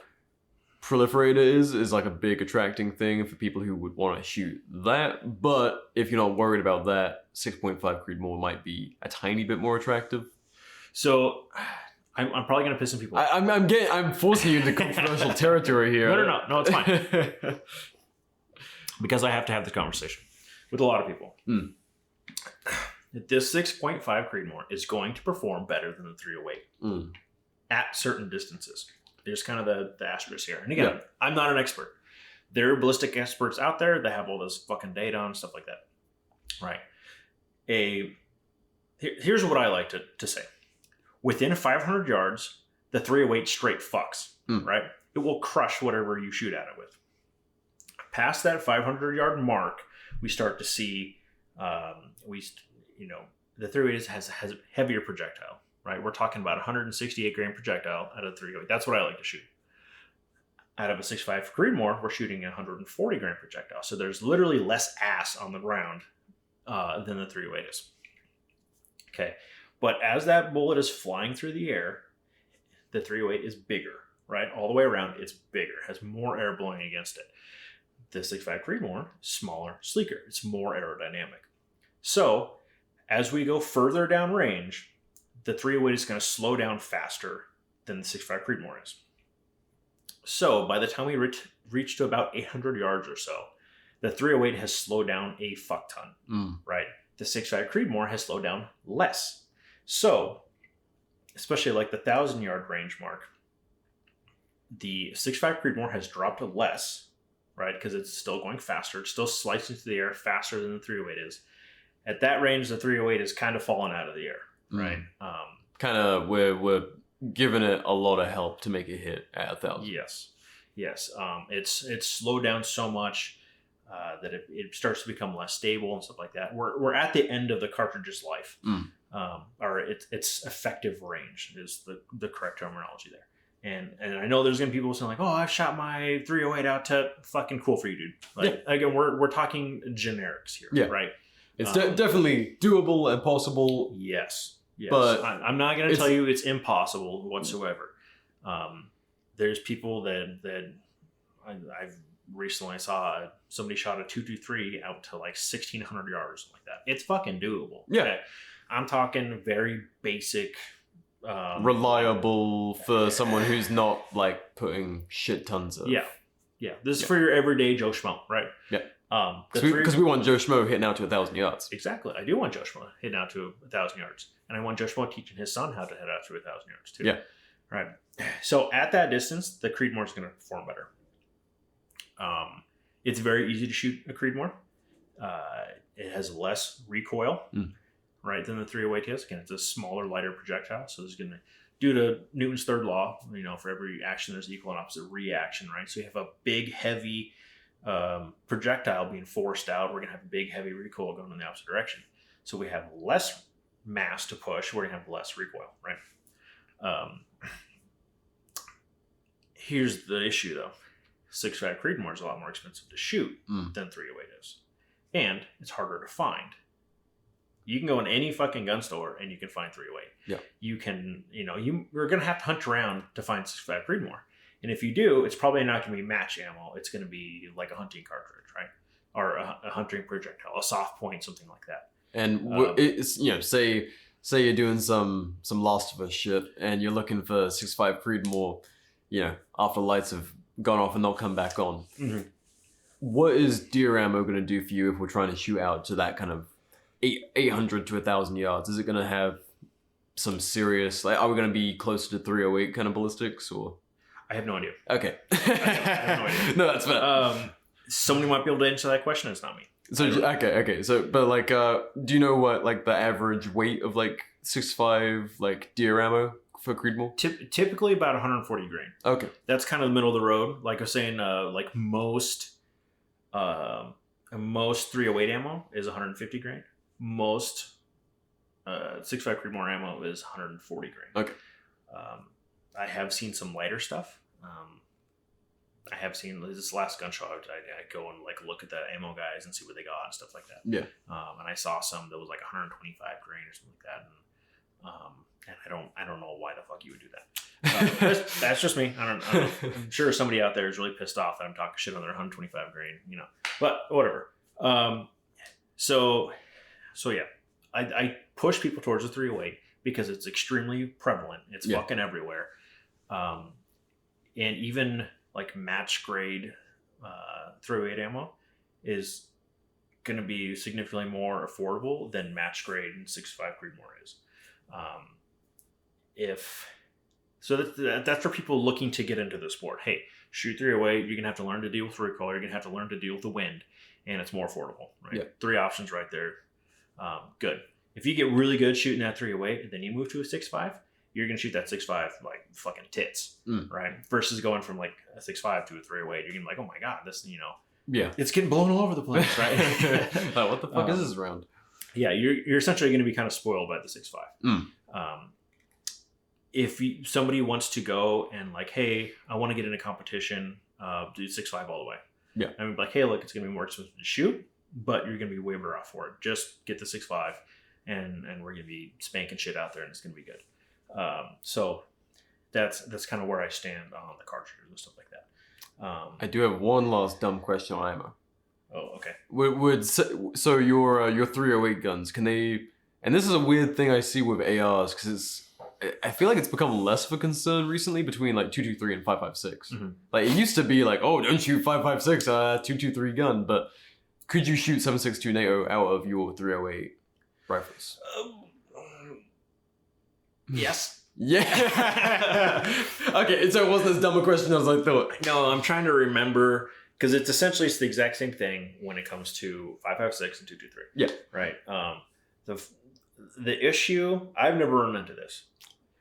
proliferated it is like a big attracting thing for people who would want to shoot that. But if you're not worried about that, 6.5 Creedmoor might be a tiny bit more attractive. So I'm probably gonna piss some people off. I'm forcing you into controversial territory here. No, it's fine. Because I have to have this conversation with a lot of people. This 6.5 Creedmoor is going to perform better than the 308 at certain distances. There's kind of the asterisk here. And again, I'm not an expert. There are ballistic experts out there that have all this fucking data and stuff like that. Right. Here's what I like to say. Within 500 yards, the 308 straight fucks. Right? It will crush whatever you shoot at it with. Past that 500 yard mark, we start to see, the 308 has a heavier projectile. Right, we're talking about 168 grain projectile out of 308. That's what I like to shoot. Out of a 6.5 Creedmoor, we're shooting a 140 grain projectile. So there's literally less ass on the round than the 308 is. Okay, but as that bullet is flying through the air, the 308 is bigger. Right, all the way around, it's bigger, has more air blowing against it. The 6.5 Creedmoor, smaller, sleeker. It's more aerodynamic. So as we go further down range, the 308 is going to slow down faster than the 6.5 Creedmoor is. So by the time we reach to about 800 yards or so, the 308 has slowed down a fuck ton, right? The 6.5 Creedmoor has slowed down less. So, especially like the 1,000 yard range mark, the 6.5 Creedmoor has dropped less, right? Because it's still going faster. It's still slicing through the air faster than the 308 is. At that range, the 308 is kind of fallen out of the air. Right. Kind of, we're giving it a lot of help to make it hit at 1,000. Yes. It's slowed down so much that it starts to become less stable and stuff like that. We're at the end of the cartridge's life, or its effective range is the correct terminology there. And I know there's gonna be people saying like, oh, I've shot my 308 out to fucking cool for you, dude. Like again, we're talking generics here, right? It's definitely doable and possible. Yes. But I'm not going to tell you it's impossible whatsoever. There's people that I've recently saw somebody shot a 223 out to like 1,600 yards, like that. It's fucking doable. Yeah. Okay? I'm talking very basic. Reliable for someone who's not like putting shit tons of. Yeah. This is for your everyday Joe Schmo, right? Yeah. Because we want Joe Schmo hitting out to 1,000 yards. Exactly. I do want Joe Schmo hitting out to 1,000 yards. And I want Joe Schmo teaching his son how to hit out to 1,000 yards too. Yeah. Right. So at that distance, the Creedmoor is going to perform better. It's very easy to shoot a Creedmoor. It has less recoil, right, than the 308 is. Again, it's a smaller, lighter projectile. So it's going to, due to Newton's third law, for every action, there's equal and opposite reaction, right? So you have a big, heavy projectile being forced out. We're going to have a big, heavy recoil going in the opposite direction. So we have less mass to push. We're going to have less recoil, right? Here's the issue, though. 6.5 Creedmoor is a lot more expensive to shoot than 308 is. And it's harder to find. You can go in any fucking gun store and you can find 308. Yeah. You can, you're going to have to hunt around to find 6.5 Creedmoor. And if you do, it's probably not going to be match ammo. It's going to be like a hunting cartridge, right? Or a hunting projectile, a soft point, something like that. And it's, say you're doing some Last of Us shit and you're looking for 6.5 Creedmoor, after the lights have gone off and they'll come back on. Mm-hmm. What is deer ammo going to do for you if we're trying to shoot out to that kind of 800 to 1,000 yards? Is it going to have some serious, are we going to be closer to 308 kind of ballistics or? I have no idea. Okay. I have no idea. No, that's fair. Somebody might be able to answer that question. It's not me. So, okay. So, but do you know what, the average weight of 6.5, deer ammo for Creedmoor? Typically about 140 grain. Okay. That's kind of the middle of the road. Like I was saying, most 308 ammo is 150 grain. Most 6.5 Creedmoor ammo is 140 grain. Okay. I have seen some lighter stuff. I have seen this last gun show. I go and look at the ammo guys and see what they got and stuff like that. Yeah. And I saw some that was 125 grain or something like that. And And I don't know why the fuck you would do that. That's just me. I don't know. I'm sure somebody out there is really pissed off that I'm talking shit on their 125 grain, but whatever. So yeah, I push people towards the 308 because it's extremely prevalent. It's fucking everywhere. And even like match grade 308 ammo is going to be significantly more affordable than match grade 6.5 Creedmore is. That's for people looking to get into the sport. Hey, shoot 308, you're going to have to learn to deal with recoil, you're going to have to learn to deal with the wind, and it's more affordable, right? Yeah. 3 options right there. Good. If you get really good shooting that 308 and then you move to a 6.5, you're going to shoot that 6.5 like fucking tits, right? Versus going from like a 6.5 to a 308, you're going to be like, oh my God, this, yeah, it's getting blown all over the place, right? Like, what the fuck is this round? Yeah, you're essentially going to be kind of spoiled by the 6.5. If somebody wants to go and like, hey, I want to get in a competition, do 6.5 all the way. Yeah. I mean, like, hey, look, it's going to be more expensive to shoot, but you're going to be way better off for it. Just get the 6.5 and we're going to be spanking shit out there and it's going to be good. So that's kind of where I stand on the cartridges and stuff like that. I do have one last dumb question on ammo. Oh, okay. So your 308 guns, can they? And this is a weird thing I see with ARs because I feel like it's become less of a concern recently between like 223 and 5.56. Mm-hmm. Like it used to be like, oh, don't shoot 5.56, 223 gun, but could you shoot 7.62 NATO out of your 308 rifles? Yes. Yeah. Okay, so it wasn't as dumb a question as I thought. No, I'm trying to remember because it's the exact same thing when it comes to 5.56 and 223. Yeah. Right. The issue, I've never run into this.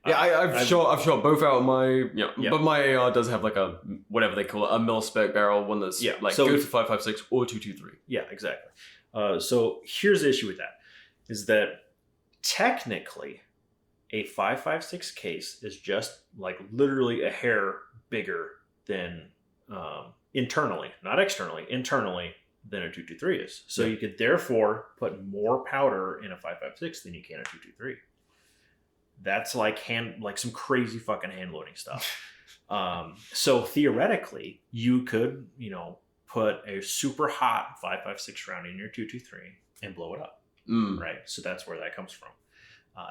Yeah, I've shot both out of my but my AR does have like a whatever they call it, a mil-spec barrel, one that's like good for 5.56 or 223. Yeah, exactly. So here's the issue with that, is that technically a 5.56 case is just like literally a hair bigger than internally, not externally, internally than a 223 is. So you could therefore put more powder in a 5.56 than you can a 223. That's like some crazy fucking hand loading stuff. So theoretically, you could, put a super hot 5.56 round in your 223 and blow it up, right? So that's where that comes from.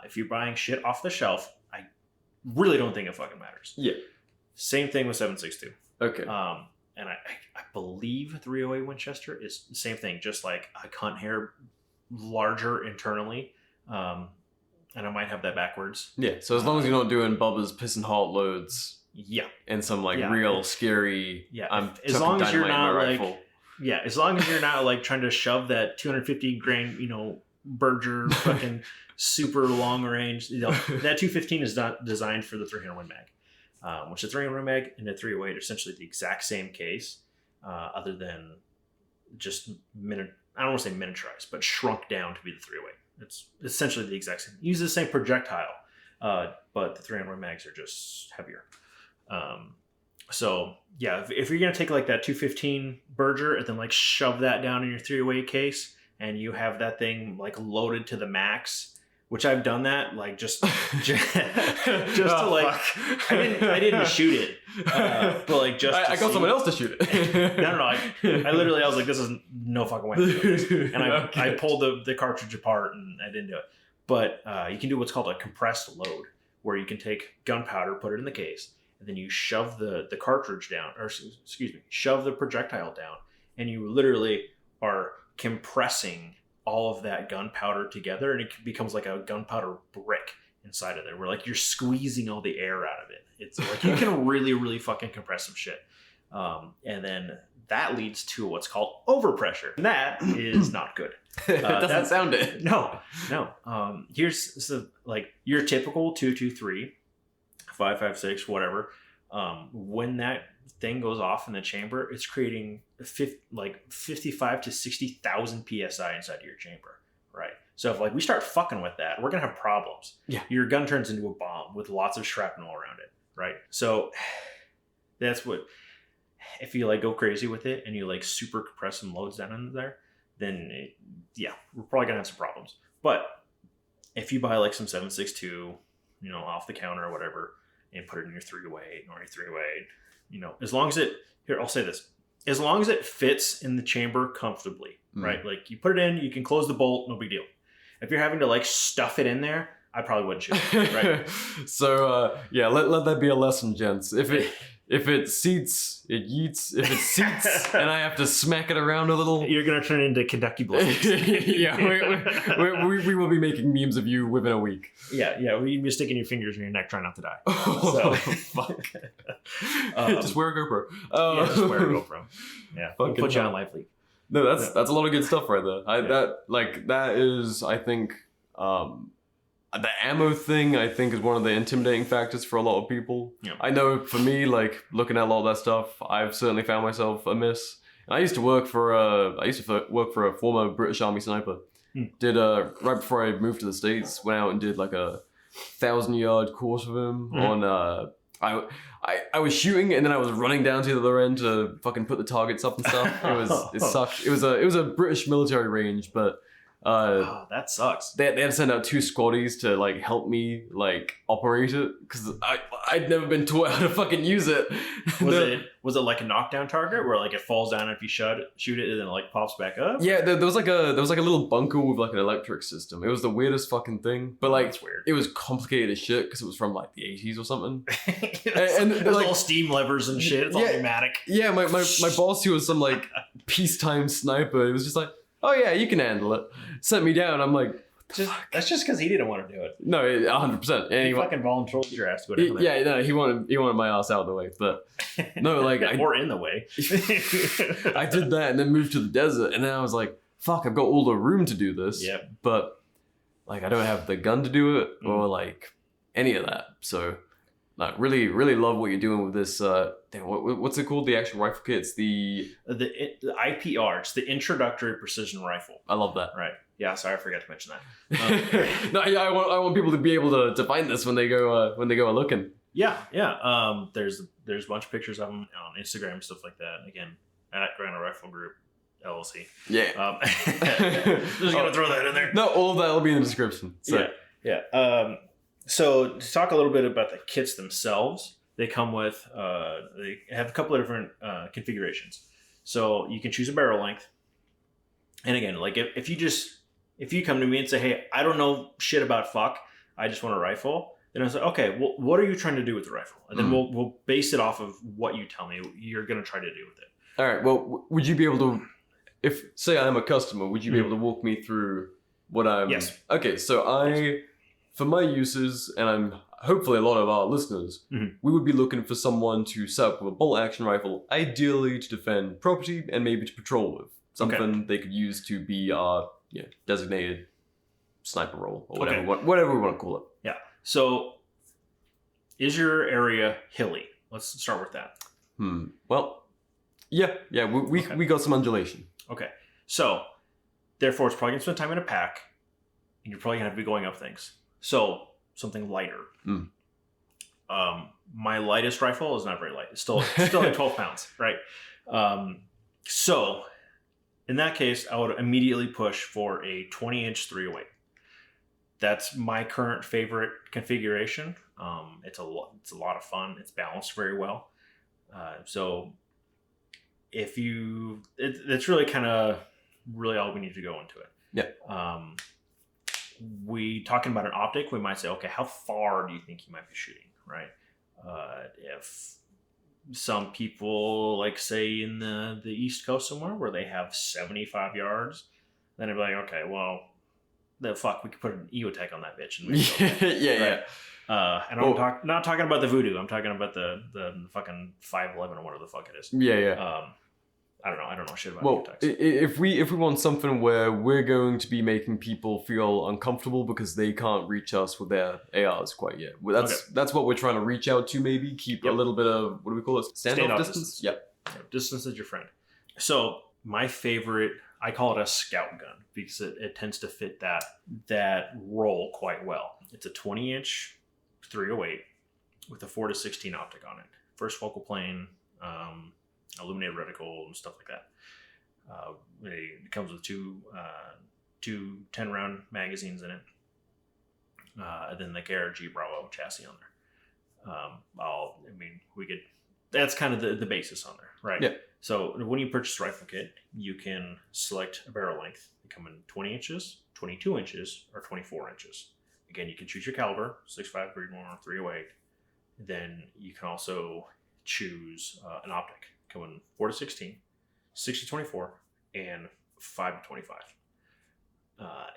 If you're buying shit off the shelf, I really don't think it fucking matters. Yeah. Same thing with 7.62. Okay. And I believe 308 Winchester is the same thing, just like a cunt hair larger internally. And I might have that backwards. Yeah, so as long as you're not doing Bubba's piss and heart loads. Yeah. And some real scary. Yeah. As long as you're not as long as you're not like trying to shove that 250 grain, Berger fucking super long range. That 215 is not designed for the 300 Win Mag, which the 300 Win Mag and the 308 are essentially the exact same case, other than just I don't want to say miniaturized, but shrunk down to be the 308. It's essentially the exact same. Use the same projectile, but the 300 Win Mags are just heavier. So yeah, if you're gonna take like that 215 Berger and then like shove that down in your 308 case, and you have that thing like loaded to the max, which I've done that like just to like fuck. I didn't shoot it, but like just I got someone else to shoot it. No. I was like, this is no fucking way to do this. And I pulled the cartridge apart and I didn't do it. But you can do what's called a compressed load, where you can take gunpowder, put it in the case, and then you shove the cartridge down, or excuse me, shove the projectile down, and you literally are compressing all of that gunpowder together, and it becomes like a gunpowder brick inside of there, where like you're squeezing all the air out of it. It's like you can really, really fucking compress some shit. And then that leads to what's called overpressure. And that is not good. It doesn't sound it. No. Here's like your typical 223, 5.56, whatever. When that thing goes off in the chamber, it's creating 55 to 60,000 psi inside of your chamber, right? So if like we start fucking with that, we're gonna have problems. Yeah, your gun turns into a bomb with lots of shrapnel around it, right? So that's what, if you like go crazy with it and you like super compress some loads down in there, then we're probably gonna have some problems. But if you buy like some 7.62, you know, off the counter or whatever, and put it in your 308 or your 308, you know, as long as it, here, I'll say this, as long as it fits in the chamber comfortably, right? Like you put it in, you can close the bolt, no big deal. If you're having to like stuff it in there, I probably wouldn't shoot it, right? So yeah, let that be a lesson, gents. If it seats, it yeets. If it seats and I have to smack it around a little, you're gonna turn into Kentucky Blades. Yeah, we will be making memes of you within a week. Yeah, you'd be sticking your fingers in your neck trying not to die. So fuck. Just wear a GoPro. Yeah, just wear a GoPro. Yeah, we'll put you on live leak. No, that's a lot of good stuff right there. That is, I think, the ammo thing, I think, is one of the intimidating factors for a lot of people. Yeah. I know for me, like, looking at a lot of that stuff, I've certainly found myself a miss. And I used to work for a former British Army sniper. Did right before I moved to the States, went out and did like a 1,000-yard course with him on I was shooting and then I was running down to the other end to fucking put the targets up and stuff. It sucked. It was a British military range, but that sucks. They had to send out 2 squaddies to like help me like operate it because I'd never been taught how to fucking use it. Was it like a knockdown target where like it falls down if you shoot it and then it like pops back up? Yeah, there was like a little bunker with like an electric system. It was the weirdest fucking thing, but like it's weird. It was complicated as shit because it was from like the 80s or something. and there's like all steam levers and shit. It's all pneumatic. Yeah, my boss, who was some like peacetime sniper, it was just like, oh yeah, you can handle it. Sent me down. I'm like, that's just because he didn't want to do it. No, 100%. And he fucking volunteered your ass to go down there. Yeah, no, he wanted my ass out of the way, but no, like or in the way. I did that and then moved to the desert, and then I was like, fuck, I've got all the room to do this. Yeah. But like, I don't have the gun to do it or like any of that. So like, really, really love what you're doing with this. What's it called? The actual rifle kit? It's the IPR. It's the Introductory Precision Rifle. I love that. Right. Yeah. Sorry, I forgot to mention that. No, yeah, I want people to be able to find this when they go looking. Yeah. There's a bunch of pictures of them on Instagram and stuff like that. Again, at Granite Rifle Group LLC. Yeah. Just gonna throw that in there. No, all of that will be in the description. So. Yeah. So to talk a little bit about the kits themselves, they come with they have a couple of different configurations. So you can choose a barrel length. And again, like if you come to me and say, hey, I don't know shit about fuck, I just want a rifle, then I say, okay, well, what are you trying to do with the rifle? And then we'll base it off of what you tell me you're going to try to do with it. All right. Well, would you be able to, if say I'm a customer, would you be able to walk me through what I'm? Yes. Okay. So for my uses, and I'm hopefully a lot of our listeners, we would be looking for someone to set up with a bolt action rifle, ideally to defend property and maybe to patrol with. Something they could use to be our designated sniper role or whatever we want to call it. Yeah. So, is your area hilly? Let's start with that. Well, yeah. We got some undulation. Okay. So, therefore, it's probably gonna spend time in a pack, and you're probably gonna have to be going up things. So, something lighter. My lightest rifle is not very light. It's still like 12 pounds, right? So. In that case, I would immediately push for a 20-inch 308. That's my current favorite configuration. It's a lot of fun. It's balanced very well. So that's really kind of all we need to go into it. Yeah. We talking about an optic, we might say, okay, how far do you think you might be shooting, right? If some people, like say in the East Coast somewhere where they have 75 yards, then they'd be like, okay, well, we could put an EOTech on that bitch. And yeah. And I'm not talking about the Voodoo. I'm talking about the fucking 511 or whatever the fuck it is. Yeah. I don't know shit about EOTechs. If we want something where we're going to be making people feel uncomfortable because they can't reach us with their ARs quite yet. Well, that's what we're trying to reach out to. Maybe keep a little bit of, what do we call it? Standoff distance. Yep. Distance is your friend. So my favorite, I call it a scout gun because it tends to fit that role quite well. It's a 20-inch 308 with a 4-16 optic on it. First focal plane. Illuminated reticle and stuff like that. It comes with two 10-round magazines in it. and then the ARG Bravo chassis on there. That's kind of the basis on there, right? Yeah. So when you purchase a rifle kit, you can select a barrel length. They come in 20 inches, 22 inches, or 24 inches. Again, you can choose your caliber, 6.5 Creedmore, 308. Then you can also choose an optic. Come in 4-16, 6-24, and 5-25.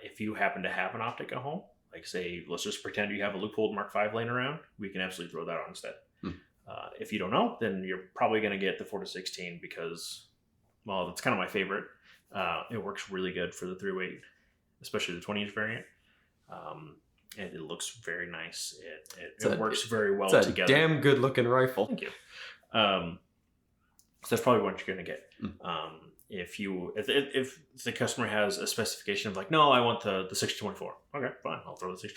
If you happen to have an optic at home, like say, let's just pretend you have a Leupold Mark V laying around, we can absolutely throw that on instead. If you don't know, then you're probably going to get the 4-16 because, well, that's kind of my favorite. It works really good for the 308, especially the 20-inch variant. And it looks very nice. It works very well together. It's a damn good looking rifle. Thank you. So that's probably what you're going to get. If the customer has a specification of like, no, I want the 6-24. Okay, fine. I'll throw the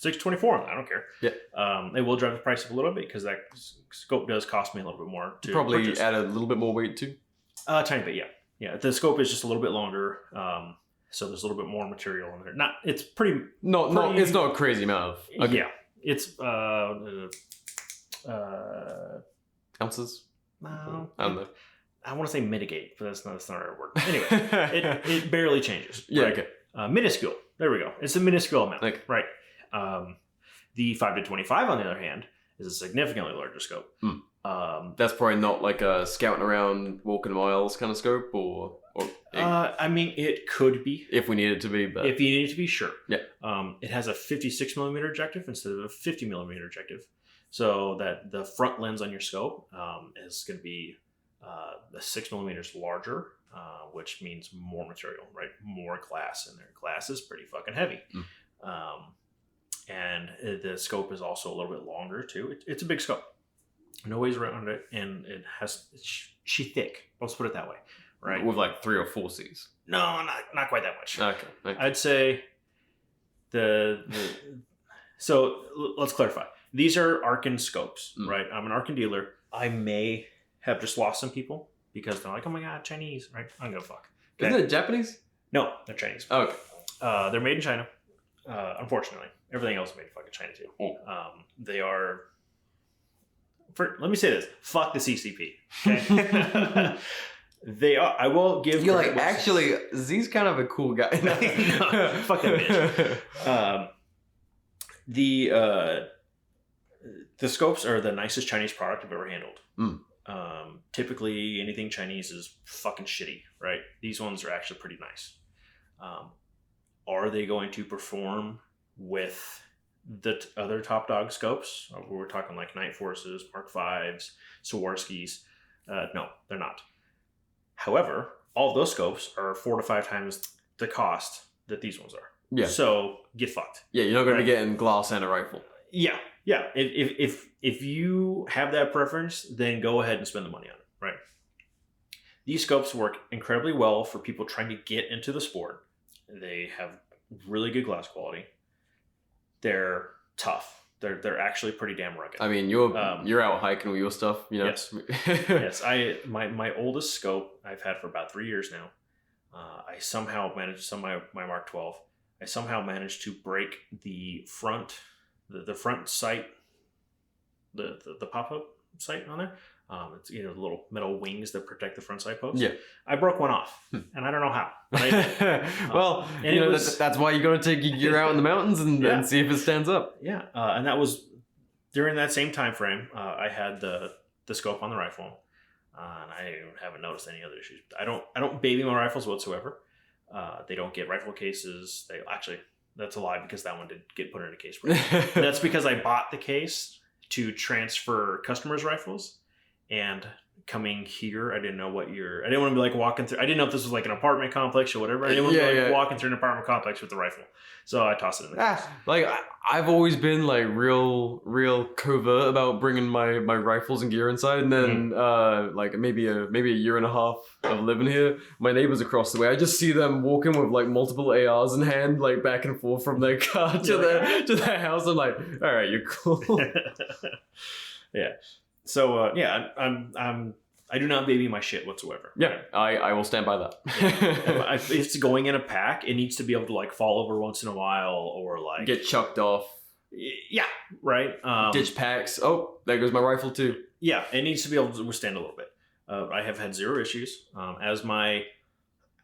6-24 on. I don't care. Yeah. It will drive the price up a little bit because that scope does cost me a little bit more to probably purchase. Add a little bit more weight too. A tiny bit, yeah. Yeah, the scope is just a little bit longer. So there's a little bit more material in there. It's pretty. No, it's not a crazy amount of. Okay. Yeah, it's ounces. I don't know. I want to say mitigate, but that's not the right word. Anyway, it barely changes. Yeah. Right? Okay. Minuscule. There we go. It's a minuscule amount. Okay. Right. The 5-25, on the other hand, is a significantly larger scope. That's probably not like a scouting around, walking miles kind of scope, or it could be if we need it to be, but if you need it to be, sure. Yeah. It has a 56 millimeter objective instead of a 50 millimeter objective, so that the front lens on your scope is going to be 6 millimeters larger, which means more material, right? More glass in there. Glass is pretty fucking heavy. And the scope is also a little bit longer too. It's a big scope. No ways around it, and she's thick. Let's put it that way, right? With like 3 or 4 C's. No, not quite that much. Okay. I'd say so let's clarify. These are Arkin scopes, right? I'm an Arkin dealer. I may have just lost some people because they're like, oh my god, Chinese, right? I'm gonna fuck. Okay? Isn't it Japanese? No, they're Chinese. Oh, okay. They're made in China. Unfortunately, everything else is made in fucking China too. They are. Let me say this: fuck the CCP. Okay? They are. I will give. You're like, actually, Z's kind of a cool guy. No, fuck that bitch. The scopes are the nicest Chinese product I've ever handled. Typically, anything Chinese is fucking shitty, right? These ones are actually pretty nice. Are they going to perform with the other top dog scopes? We're talking like Night Forces, Mark V's, Swarovskis. No, they're not. However, all of those scopes are 4 to 5 times the cost that these ones are. Yeah. So get fucked. Yeah, you're not going to be getting glass and a rifle. Yeah. If you have that preference, then go ahead and spend the money on it. Right. These scopes work incredibly well for people trying to get into the sport. They have really good glass quality. They're tough. They're actually pretty damn rugged. I mean, you're out hiking with your stuff, you know. Yes. Yes. My oldest scope I've had for about 3 years now. I somehow managed my Mark 12. I somehow managed to break the front sight, the pop-up sight on there. It's the little metal wings that protect the front sight post. Yeah, I broke one off, and I don't know how. Well, that's why you got to take your gear out in the mountains and see if it stands up. Yeah, and that was during that same time frame. I had the scope on the rifle, and I haven't noticed any other issues. I don't baby my rifles whatsoever. They don't get rifle cases. They actually, that's a lie because that one did get put in a case. That's because I bought the case to transfer customers' rifles. And coming here, I didn't know I didn't want to be like walking through. I didn't know if this was like an apartment complex or whatever. I didn't want to be like walking through an apartment complex with the rifle. So I tossed it in the case. Like I've always been like real covert about bringing my rifles and gear inside. And then like maybe a year and a half of living here, my neighbors across the way, I just see them walking with like multiple ARs in hand, like back and forth from their car to their house. I'm like, all right, you're cool. Yeah. So I do not baby my shit whatsoever. Yeah, I will stand by that. If it's going in a pack, it needs to be able to like fall over once in a while or like get chucked off. Yeah, right. Ditch packs. Oh, there goes my rifle too. Yeah, it needs to be able to withstand a little bit. I have had zero issues. As my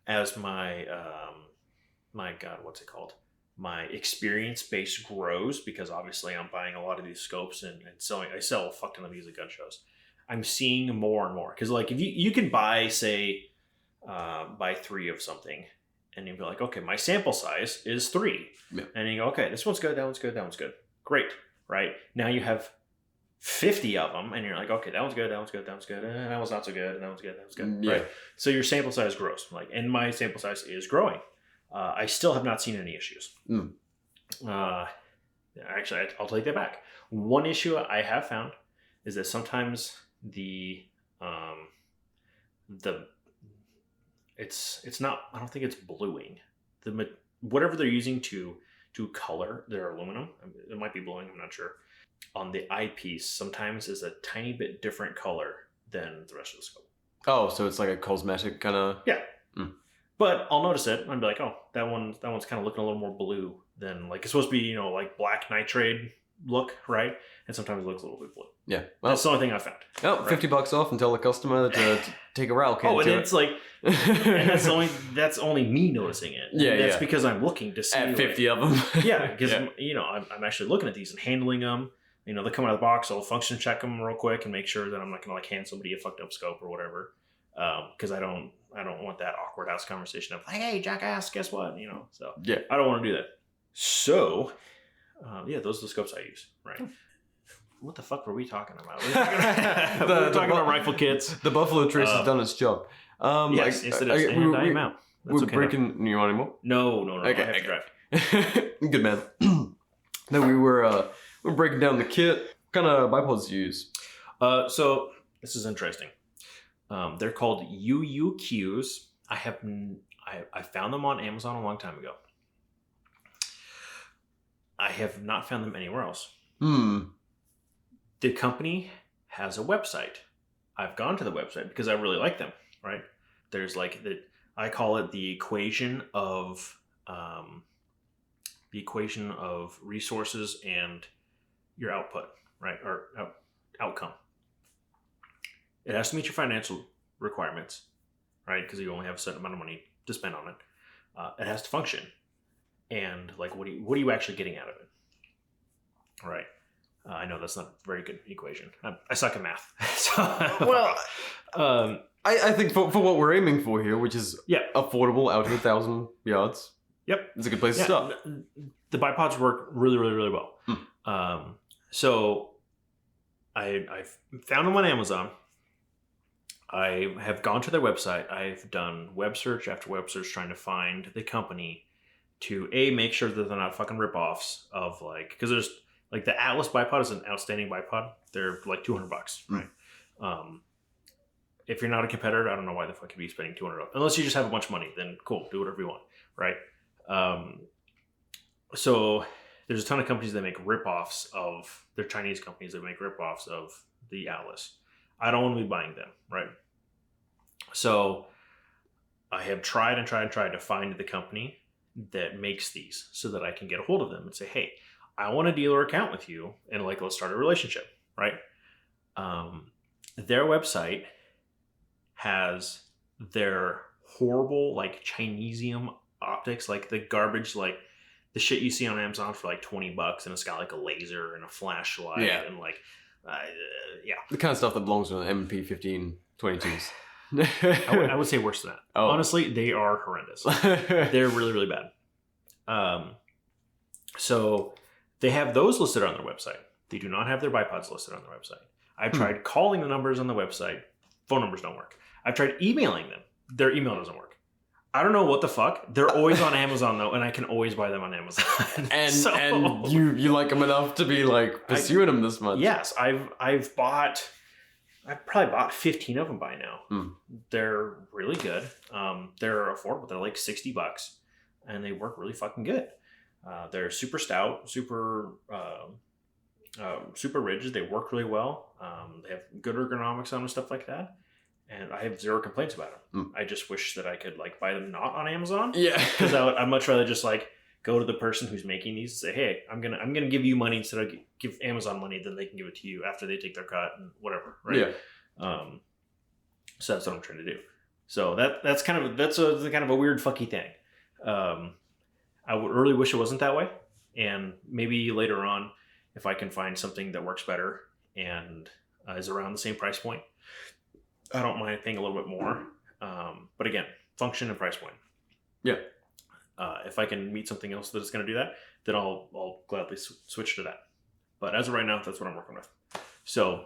my God, what's it called? My experience base grows, because obviously I'm buying a lot of these scopes and selling. I sell a fuck ton of these at gun shows. I'm seeing more and more, because like if you can buy, say, buy 3 of something, and you'd be like, okay, my sample size is 3, and you go, okay, this one's good, that one's good, that one's good, great, right? Now you have 50 of them, and you're like, okay, that one's good, that one's good, that one's good, and that one's not so good, and that one's good, that one's good, right? So your sample size grows, like, and my sample size is growing. I still have not seen any issues. Actually, I'll take that back. One issue I have found is that sometimes it's not, I don't think it's bluing. Whatever they're using to color their aluminum, it might be bluing, I'm not sure. On the eyepiece, sometimes is a tiny bit different color than the rest of the scope. Oh, so it's like a cosmetic kind of... Yeah. But I'll notice it, and I'll be like, oh, that one's kind of looking a little more blue than, like, it's supposed to be, you know, like black nitride look, right? And sometimes it looks a little bit blue. Yeah. Well, that's the only thing I found. Oh, right? $50 off and tell the customer to take a rail can. Oh, and it's like, and that's only me noticing it. Yeah, that's because I'm looking to see. At 50 of them. Yeah, because, you know, I'm actually looking at these and handling them. You know, they come out of the box, I'll function check them real quick and make sure that I'm not going to, like, hand somebody a fucked up scope or whatever. Because I don't want that awkward ass conversation of like, hey, jackass, guess what? You know, so yeah, I don't want to do that. So, those are the scopes I use, right? What the fuck were we talking about? We were talking about rifle kits. The Buffalo Trace has done its job. Yes, it is. And I am out. We're okay breaking. Now. You want any more? No. Okay, I have to drive. Good man. No, we're breaking down the kit. What kind of bipods do you use? So this is interesting. They're called UUQs. I found them on Amazon a long time ago. I have not found them anywhere else. The company has a website. I've gone to the website because I really like them, right? There's like I call it the equation of resources and your output, right? Or outcome. It has to meet your financial requirements, right? Because you only have a certain amount of money to spend on it. It has to function, and like, what are you actually getting out of it, right? I know that's not a very good equation. I suck at math. Well, I think for what we're aiming for here, which is affordable out to 1,000 yards. Yep, it's a good place to start. The bipods work really, really, really well. So I found them on Amazon. I have gone to their website. I've done web search after web search trying to find the company to make sure that they're not fucking ripoffs of, like, because there's like the Atlas bipod is an outstanding bipod. They're like $200, right? If you're not a competitor, I don't know why the fuck you'd be spending $200 unless you just have a bunch of money. Then cool, do whatever you want, right? So there's a ton of companies that make ripoffs of, they're Chinese companies that make ripoffs of the Atlas. I don't want to be buying them, right? So I have tried to find the company that makes these so that I can get a hold of them and say, hey, I want a dealer account with you, and like, let's start a relationship, right? Their website has their horrible, like, Chinesium optics, like the garbage, like the shit you see on Amazon for like $20, and it's got like a laser and a flashlight, and like, the kind of stuff that belongs to an MP 1522s. I would say worse than that. Oh. Honestly, they are horrendous. They're really, really bad. So they have those listed on their website. They do not have their bipods listed on their website. I've tried calling the numbers on the website. Phone numbers don't work. I've tried emailing them. Their email doesn't work. I don't know what the fuck. They're always on Amazon though, and I can always buy them on Amazon. and you like them enough to be like pursuing them this much. Yes, I've probably bought 15 of them by now. They're really good. They're affordable. They're like $60, and they work really fucking good. They're super stout, super rigid. They work really well. They have good ergonomics on them and stuff like that. And I have zero complaints about them. I just wish that I could like buy them not on Amazon. Yeah. Because I'd much rather just like go to the person who's making these and say, hey, I'm gonna give you money instead of give Amazon money, then they can give it to you after they take their cut and whatever, right? Yeah. So that's what I'm trying to do. So that's kind of a weird fucky thing. I would really wish it wasn't that way, and maybe later on, if I can find something that works better and is around the same price point, I don't mind paying a little bit more. But again, function and price point. Yeah. If I can meet something else that's going to do that, then I'll gladly switch to that. But as of right now, that's what I'm working with. So,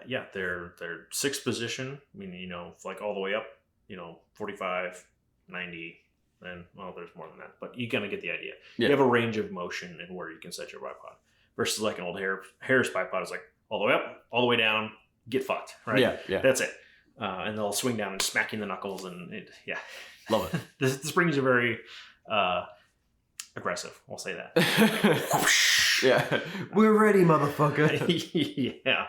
yeah, they're 6th position. I mean, like all the way up, 45, 90, and well, there's more than that. But you kind of get the idea. Yeah. You have a range of motion and where you can set your bipod. Versus like an old Harris bipod is like all the way up, all the way down, get fucked, right? Yeah. That's it. And they'll swing down and smack you in the knuckles, and love it. The springs are very aggressive. We'll say that. Yeah, we're ready, motherfucker. Yeah.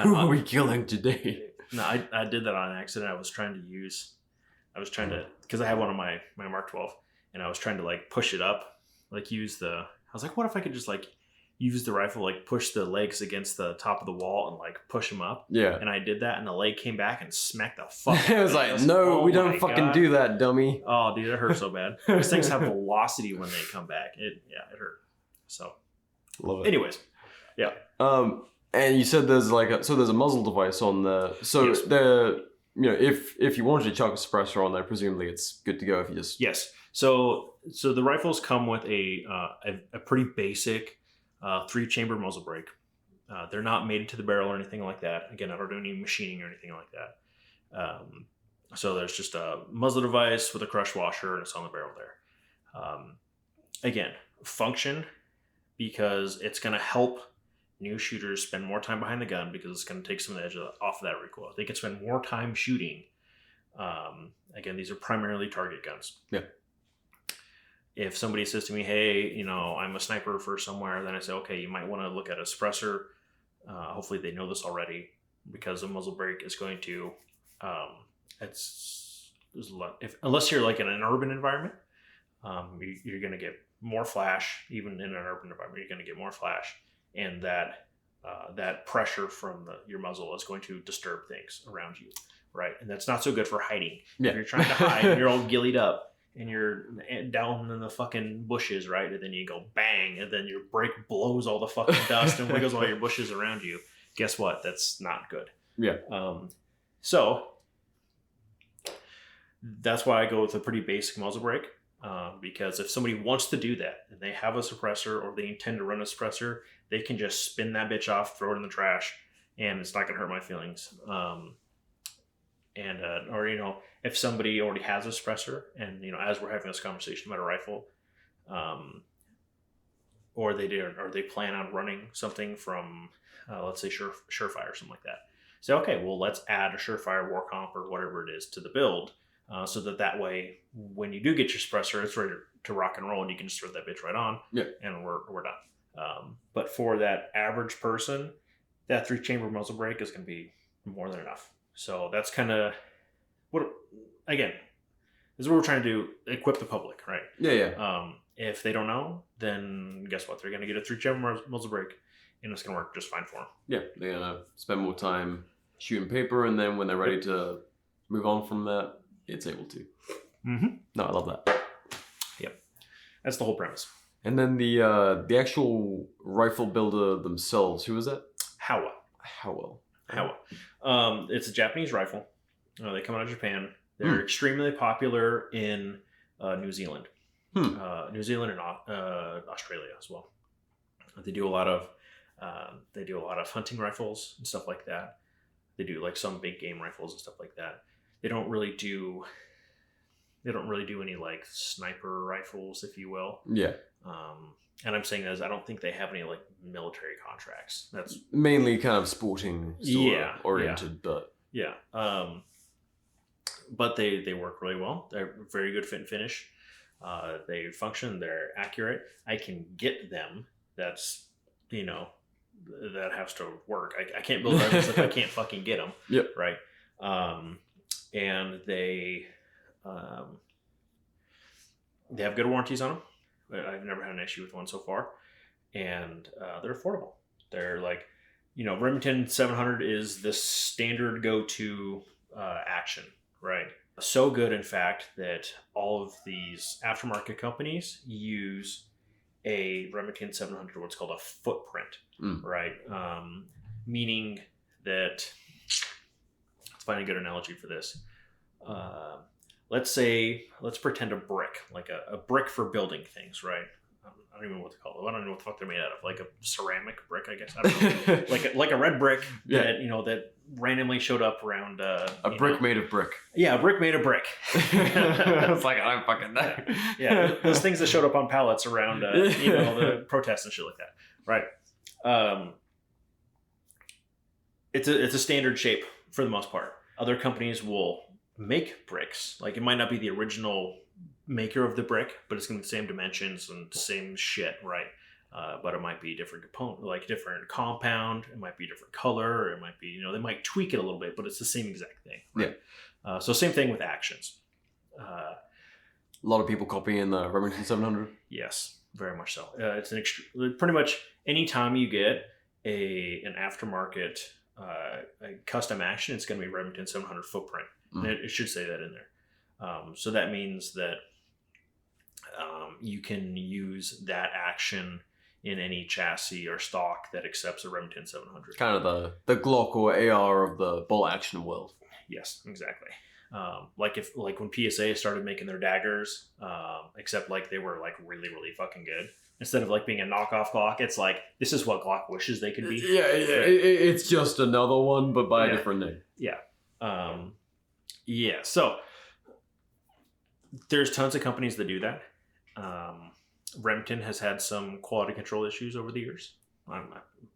Who are we killing today? No, I did that on accident. I was trying to, because I had one of my Mark 12, and I was trying to like push it up, like I was like, what if I could just like use the rifle, like push the legs against the top of the wall and like push them up. Yeah. And I did that, and the leg came back and smacked the fuck. It was like, no, we don't fucking do that, dummy. Oh, dude, it hurt so bad. These things have velocity when they come back. It hurt. So, love it. Anyways, yeah. And you said there's there's a muzzle device on there. So yes. If you wanted to chuck a suppressor on there, presumably it's good to go if you just. Yes. So the rifles come with a pretty basic 3-chamber muzzle brake. They're not mated to the barrel or anything like that. Again, I don't do any machining or anything like that. So there's just a muzzle device with a crush washer, and it's on the barrel there. Again, function, because it's going to help new shooters spend more time behind the gun, because it's going to take some of the edge off of that recoil. They can spend more time shooting. Again, these are primarily target guns. Yeah. If somebody says to me, hey, I'm a sniper for somewhere, then I say, okay, you might want to look at a suppressor. Hopefully they know this already, because a muzzle brake is going to, unless you're like in an urban environment, you're going to get more flash. Even in an urban environment, you're going to get more flash. And that pressure from your muzzle is going to disturb things around you, right? And that's not so good for hiding. Yeah. If you're trying to hide and you're all gillied up, and you're down in the fucking bushes, right? And then you go bang, and then your brake blows all the fucking dust and wiggles all your bushes around you. Guess what? That's not good. Yeah. So that's why I go with a pretty basic muzzle brake, because if somebody wants to do that, and they have a suppressor or they intend to run a suppressor, they can just spin that bitch off, throw it in the trash, and it's not going to hurt my feelings. If somebody already has a suppressor, and as we're having this conversation about a rifle, or they plan on running something from, let's say Surefire or something like that, say, okay, well, let's add a Surefire War Comp or whatever it is to the build, so that way, when you do get your suppressor, it's ready to rock and roll, and you can just throw that bitch right on, and we're done. But for that average person, that 3-chamber muzzle brake is going to be more than enough. So that's kind of what, again, this is what we're trying to do, equip the public, right? Yeah. If they don't know, then guess what? They're going to get a 3-chamber muzzle brake, and it's going to work just fine for them. Yeah, they're going to spend more time shooting paper, and then when they're ready to move on from that, it's able to. Mm-hmm. No, I love that. Yep. That's the whole premise. And then the actual rifle builder themselves, who is that? Howa. It's a Japanese rifle. They come out of Japan. They're extremely popular in New Zealand. New Zealand and Australia as well. They do a lot of hunting rifles and stuff like that. They do like some big game rifles and stuff like that. They don't really do any like sniper rifles, if you will. Yeah. And I'm saying that as I don't think they have any like military contracts. That's mainly kind of sporting oriented, but yeah. But they work really well. They're very good fit and finish. They function. They're accurate. I can get them. That's that has to work. I can't build rifles if I can't fucking get them. Yep. Right. And they have good warranties on them. I've never had an issue with one so far, and they're affordable. They're like, Remington 700 is the standard go-to action, right? So good, in fact, that all of these aftermarket companies use a Remington 700, what's called a footprint, right? Meaning that, let's find a good analogy for this. Let's pretend a brick, like a brick for building things, right? I don't even know what to call it. I don't know what the fuck they're made out of. Like a ceramic brick, I guess. I don't know. like a red brick that that randomly showed up around a brick made of brick. Yeah, a brick made of brick. It's like, I don't fucking know. Yeah, those things that showed up on pallets around the protests and shit like that, right? It's a standard shape for the most part. Other companies will make bricks. Like, it might not be the original maker of the brick, but it's going to be the same dimensions and same shit, right? But it might be different component, like different compound. It might be different color. Or it might be, they might tweak it a little bit, but it's the same exact thing. Right? Yeah. So same thing with actions. A lot of people copying the Remington 700. Yes, very much so. It's pretty much anytime you get an aftermarket a custom action, it's going to be Remington 700 footprint. And it should say that in there. So that means that you can use that action in any chassis or stock that accepts a Remington 700. Kind of the Glock or AR of the bolt action world. Yes, exactly. Like when PSA started making their daggers, except like they were like really, really fucking good. Instead of like being a knockoff Glock, it's like, this is what Glock wishes they could be. Yeah. It's just another one, but by a different name. Yeah. So there's tons of companies that do that. Remington has had some quality control issues over the years. I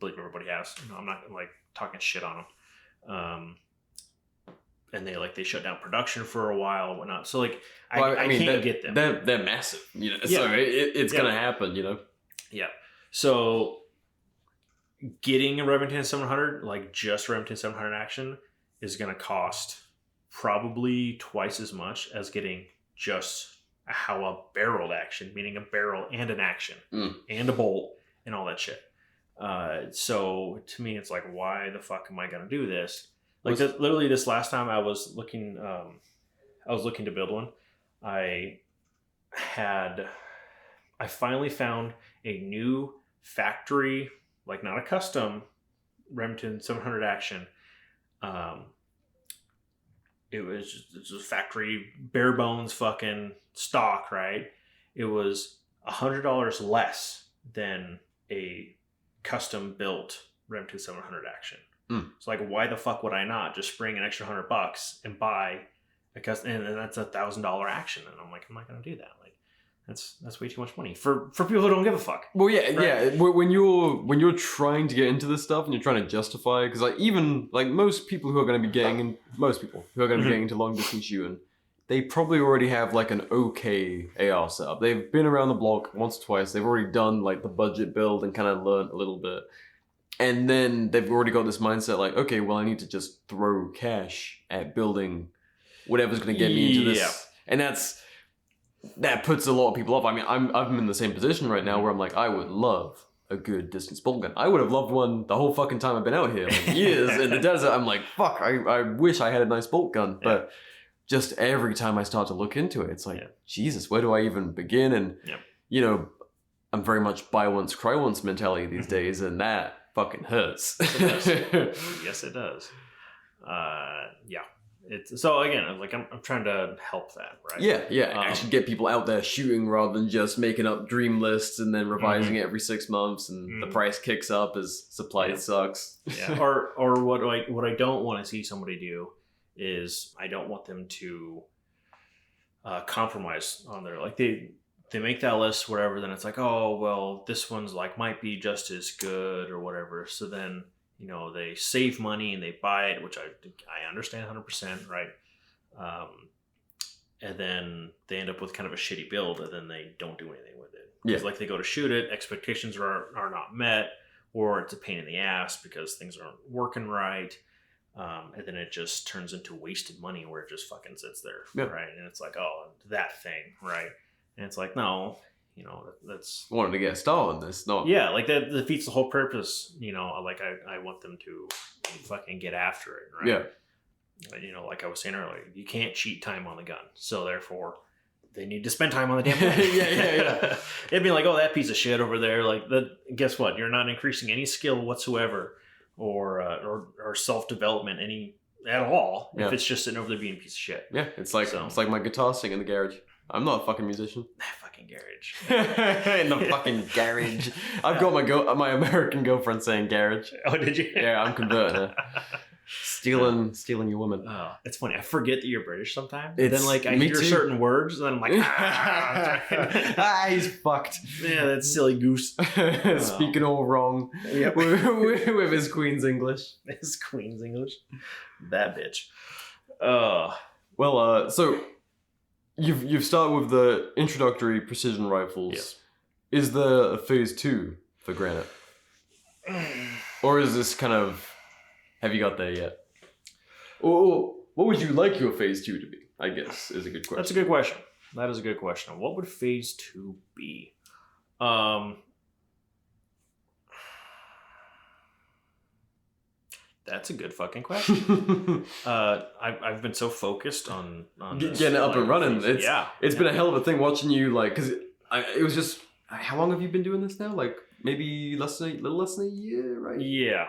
believe everybody has. I'm not like talking shit on them. And they shut down production for a while and whatnot. So like, I can't get them. They're massive, so it's gonna happen, Yeah. So getting a Remington 700, like just Remington 700 action, is gonna cost probably twice as much as getting just a barreled action, meaning a barrel and an action and a bolt and all that shit. So to me, it's like, why the fuck am I gonna do this? Like literally this last time I was looking to build one. I finally found a new factory, like not a custom Remington 700 action. It was just a factory bare bones fucking stock, right? It was $100 less than a custom built Remington 700 action. It's like, why the fuck would I not just spring an extra $100 and buy a custom? And that's $1,000 action, and I'm like, I'm not gonna do that. Like, that's way too much money for people who don't give a fuck. Well, yeah. When you're trying to get into this stuff and you're trying to justify, because like even like most people who are going to be getting into long distance shooting, they probably already have like an okay AR setup. They've been around the block once or twice. They've already done like the budget build and kind of learned a little bit. And then they've already got this mindset like, okay, well, I need to just throw cash at building whatever's going to get me into this. Yeah. And that puts a lot of people off. I mean, I'm in the same position right now where I'm like, I would love a good distance bolt gun. I would have loved one the whole fucking time I've been out here, like years in the desert. I'm like, fuck, I wish I had a nice bolt gun. Yeah. But just every time I start to look into it, it's like, Jesus, where do I even begin? And, I'm very much buy once, cry once mentality these days, and that fucking hurts. Yes, it does. Yeah. So again, I'm trying to help that, right? Yeah. Actually get people out there shooting rather than just making up dream lists and then revising it every 6 months, and the price kicks up as supply sucks. Yeah. Or what I don't want to see somebody do is I don't want them to compromise on their, like, they make that list, whatever, then it's like, oh, well, this one's like might be just as good or whatever. So then, they save money and they buy it, which I understand 100%, right? And then they end up with kind of a shitty build, and then they don't do anything with it. Because like they go to shoot it, expectations are not met, or it's a pain in the ass because things aren't working right. And then it just turns into wasted money where it just fucking sits there, right? And it's like, oh, that thing, right? And it's like, no, that's wanted to get a start on this, not like that defeats the whole purpose. Like I want them to fucking get after it, right? Yeah. Like I was saying earlier, you can't cheat time on the gun, so therefore they need to spend time on the damn gun. yeah. It'd be like, oh, that piece of shit over there. Like that. Guess what? You're not increasing any skill whatsoever, or self-development at all. Yeah. If it's just sitting over there being a piece of shit. Yeah, it's like my guitar sitting in the garage. I'm not a fucking musician. Fucking garage. In the fucking garage. I've got my American girlfriend saying garage. Oh, did you? Yeah, I'm converting her. Stealing your woman. Oh, it's funny. I forget that you're British sometimes. It's- Then like I me hear too. certain words, and then I'm like, He's fucked. Yeah, that silly goose. Speaking all wrong. Yep. with his Queen's English. His Queen's English. That bitch. Well, so you've started with the introductory precision rifles. Yes. Is there a phase 2 for Granite? Or is this kind of... Have you got there yet? Or what would you like your phase 2 to be? I guess is a good question. That's a good question. That is a good question. What would phase 2 be? That's a good fucking question. I've been so focused on this, getting it up and running. It's been a hell of a thing watching you, like, because it was just... How long have you been doing this now? Like maybe little less than a year, right? Yeah,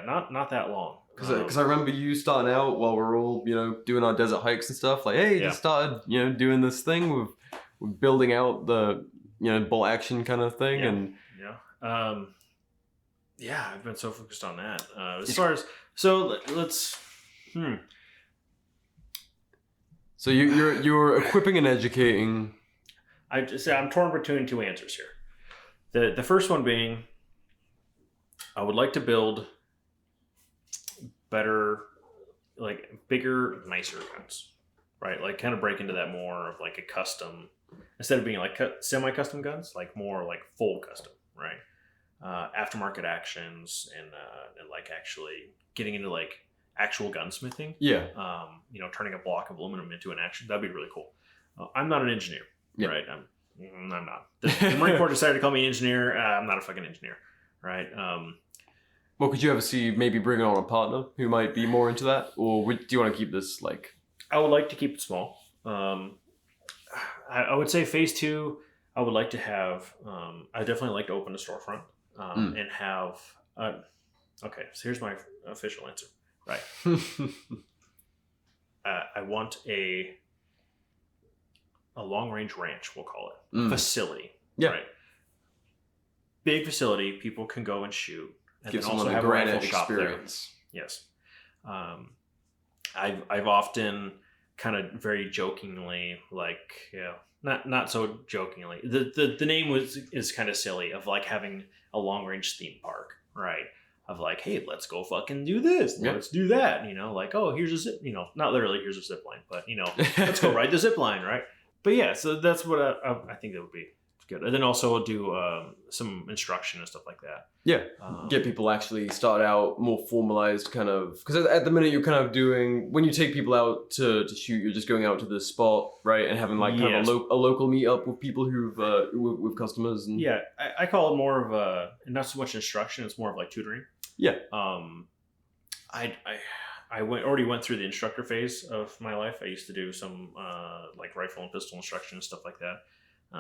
not that long. Because I remember you starting out while we're all doing our desert hikes and stuff. Like, hey, just started doing this thing with building out the bolt action kind of thing, and I've been so focused on that. As far as let's. So you're equipping and educating. I'm torn between two answers here. The first one being, I would like to build better, like bigger, nicer guns, right? Like kind of break into that more of like a custom, instead of being like semi-custom guns, like more like full custom, right? Aftermarket actions and like actually getting into like actual gunsmithing. Yeah. Turning a block of aluminum into an action, that'd be really cool. I'm not an engineer. Yeah. Right, I'm not. The Marine Corps decided to call me an engineer. I'm not a fucking engineer, right? Well, could you ever see maybe bringing on a partner who might be more into that, or do you want to keep this like? I would like to keep it small. I would say phase 2. I would like to have. I definitely like to open a storefront and have. Okay, so here's my official answer. Right. I want a long-range ranch, we'll call it. Facility. Yeah. Right. Big facility, people can go and shoot. And Give then someone also a have a rifle Granite shop experience. there. Yes. I've often kind of very jokingly, like, not so jokingly. The name is kind of silly, of like having a long-range theme park, right? Of like, hey, let's go fucking do this. Let's do that. Like, oh, here's a zip, not literally here's a zip line, but let's go ride the zip line, right? But yeah, so that's what I think that would be good. And then also do some instruction and stuff like that. Yeah, get people actually start out more formalized kind of, because at the minute you're kind of doing, when you take people out to shoot, you're just going out to the spot, right, and having like kind of a local meetup with people who've with customers. And yeah, I call it more of a, not so much instruction, it's more of like tutoring. Yeah. I already went through the instructor phase of my life. I used to do some like rifle and pistol instruction and stuff like that.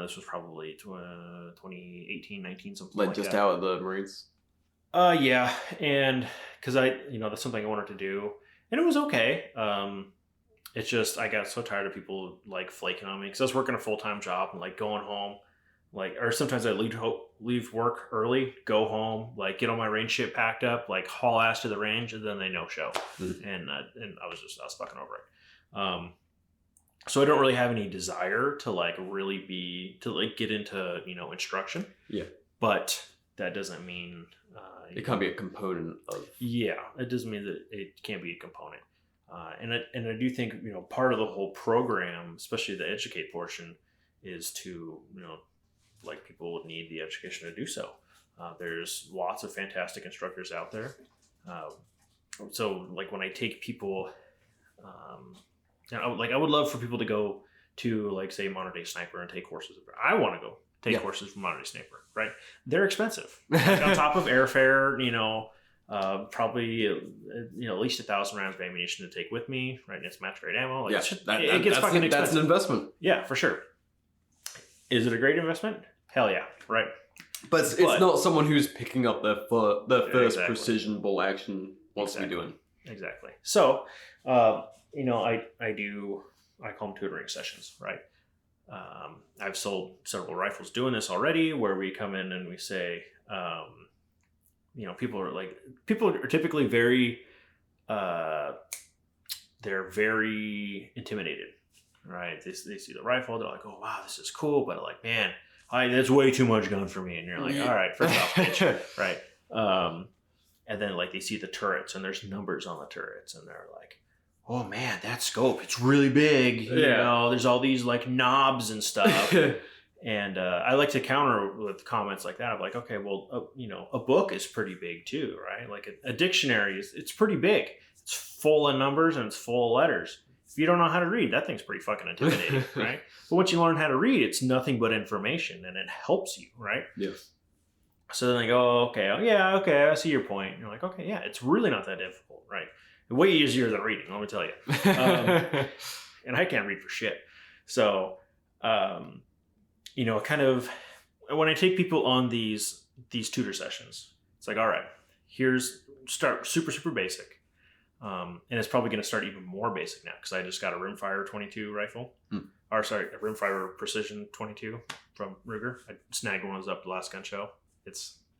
This was probably 2018, 19, something like that. Just out of the Marines? Yeah. And because that's something I wanted to do. And it was okay. It's just, I got so tired of people like flaking on me because I was working a full-time job and like going home. Like, or sometimes I leave work early, go home, like get all my range shit packed up, like haul ass to the range, and then they no show. And I was fucking over it. So I don't really have any desire to like really get into, instruction. Yeah. But that doesn't mean it can't be a component of. Yeah, it doesn't mean that it can't be a component. And I do think, part of the whole program, especially the educate portion, is to, like people would need the education to do so. There's lots of fantastic instructors out there. So like when I take people, I would love for people to go to like say Modern Day Sniper and take courses. I want to go take courses from Monterey Sniper, right? They're expensive. Like on top of airfare, probably at least 1,000 rounds of ammunition to take with me, right? And it's match grade ammo. Like, it gets fucking expensive. That's an investment. Yeah, for sure. Is it a great investment? Hell yeah, right? But it's not someone who's picking up their first precision bolt action wants to be doing. Exactly. So, I call them tutoring sessions, right? I've sold several rifles doing this already, where we come in and we say, people are typically very, they're very intimidated, right? They see the rifle, they're like, oh wow, this is cool, but like, man, that's way too much gun for me. And you're like, all right, first off, bitch, right? And then like they see the turrets and there's numbers on the turrets and they're like, oh man, that scope, it's really big. You know, there's all these like knobs and stuff. And I like to counter with comments like that of like, okay, well, a book is pretty big too, right? Like a dictionary it's pretty big. It's full of numbers and it's full of letters. If you don't know how to read, that thing's pretty fucking intimidating, right? But once you learn how to read, it's nothing but information and it helps you, right? Yes. So then they go, oh, okay, I see your point. And you're like, okay, yeah, it's really not that difficult, right? Way easier than reading, let me tell you. And I can't read for shit. So, kind of, when I take people on these tutor sessions, it's like, all right, start super, super basic. And it's probably going to start even more basic now because I just got a rimfire 22 rifle. A rimfire precision 22 from Ruger. I snagged one of those up the last gun show.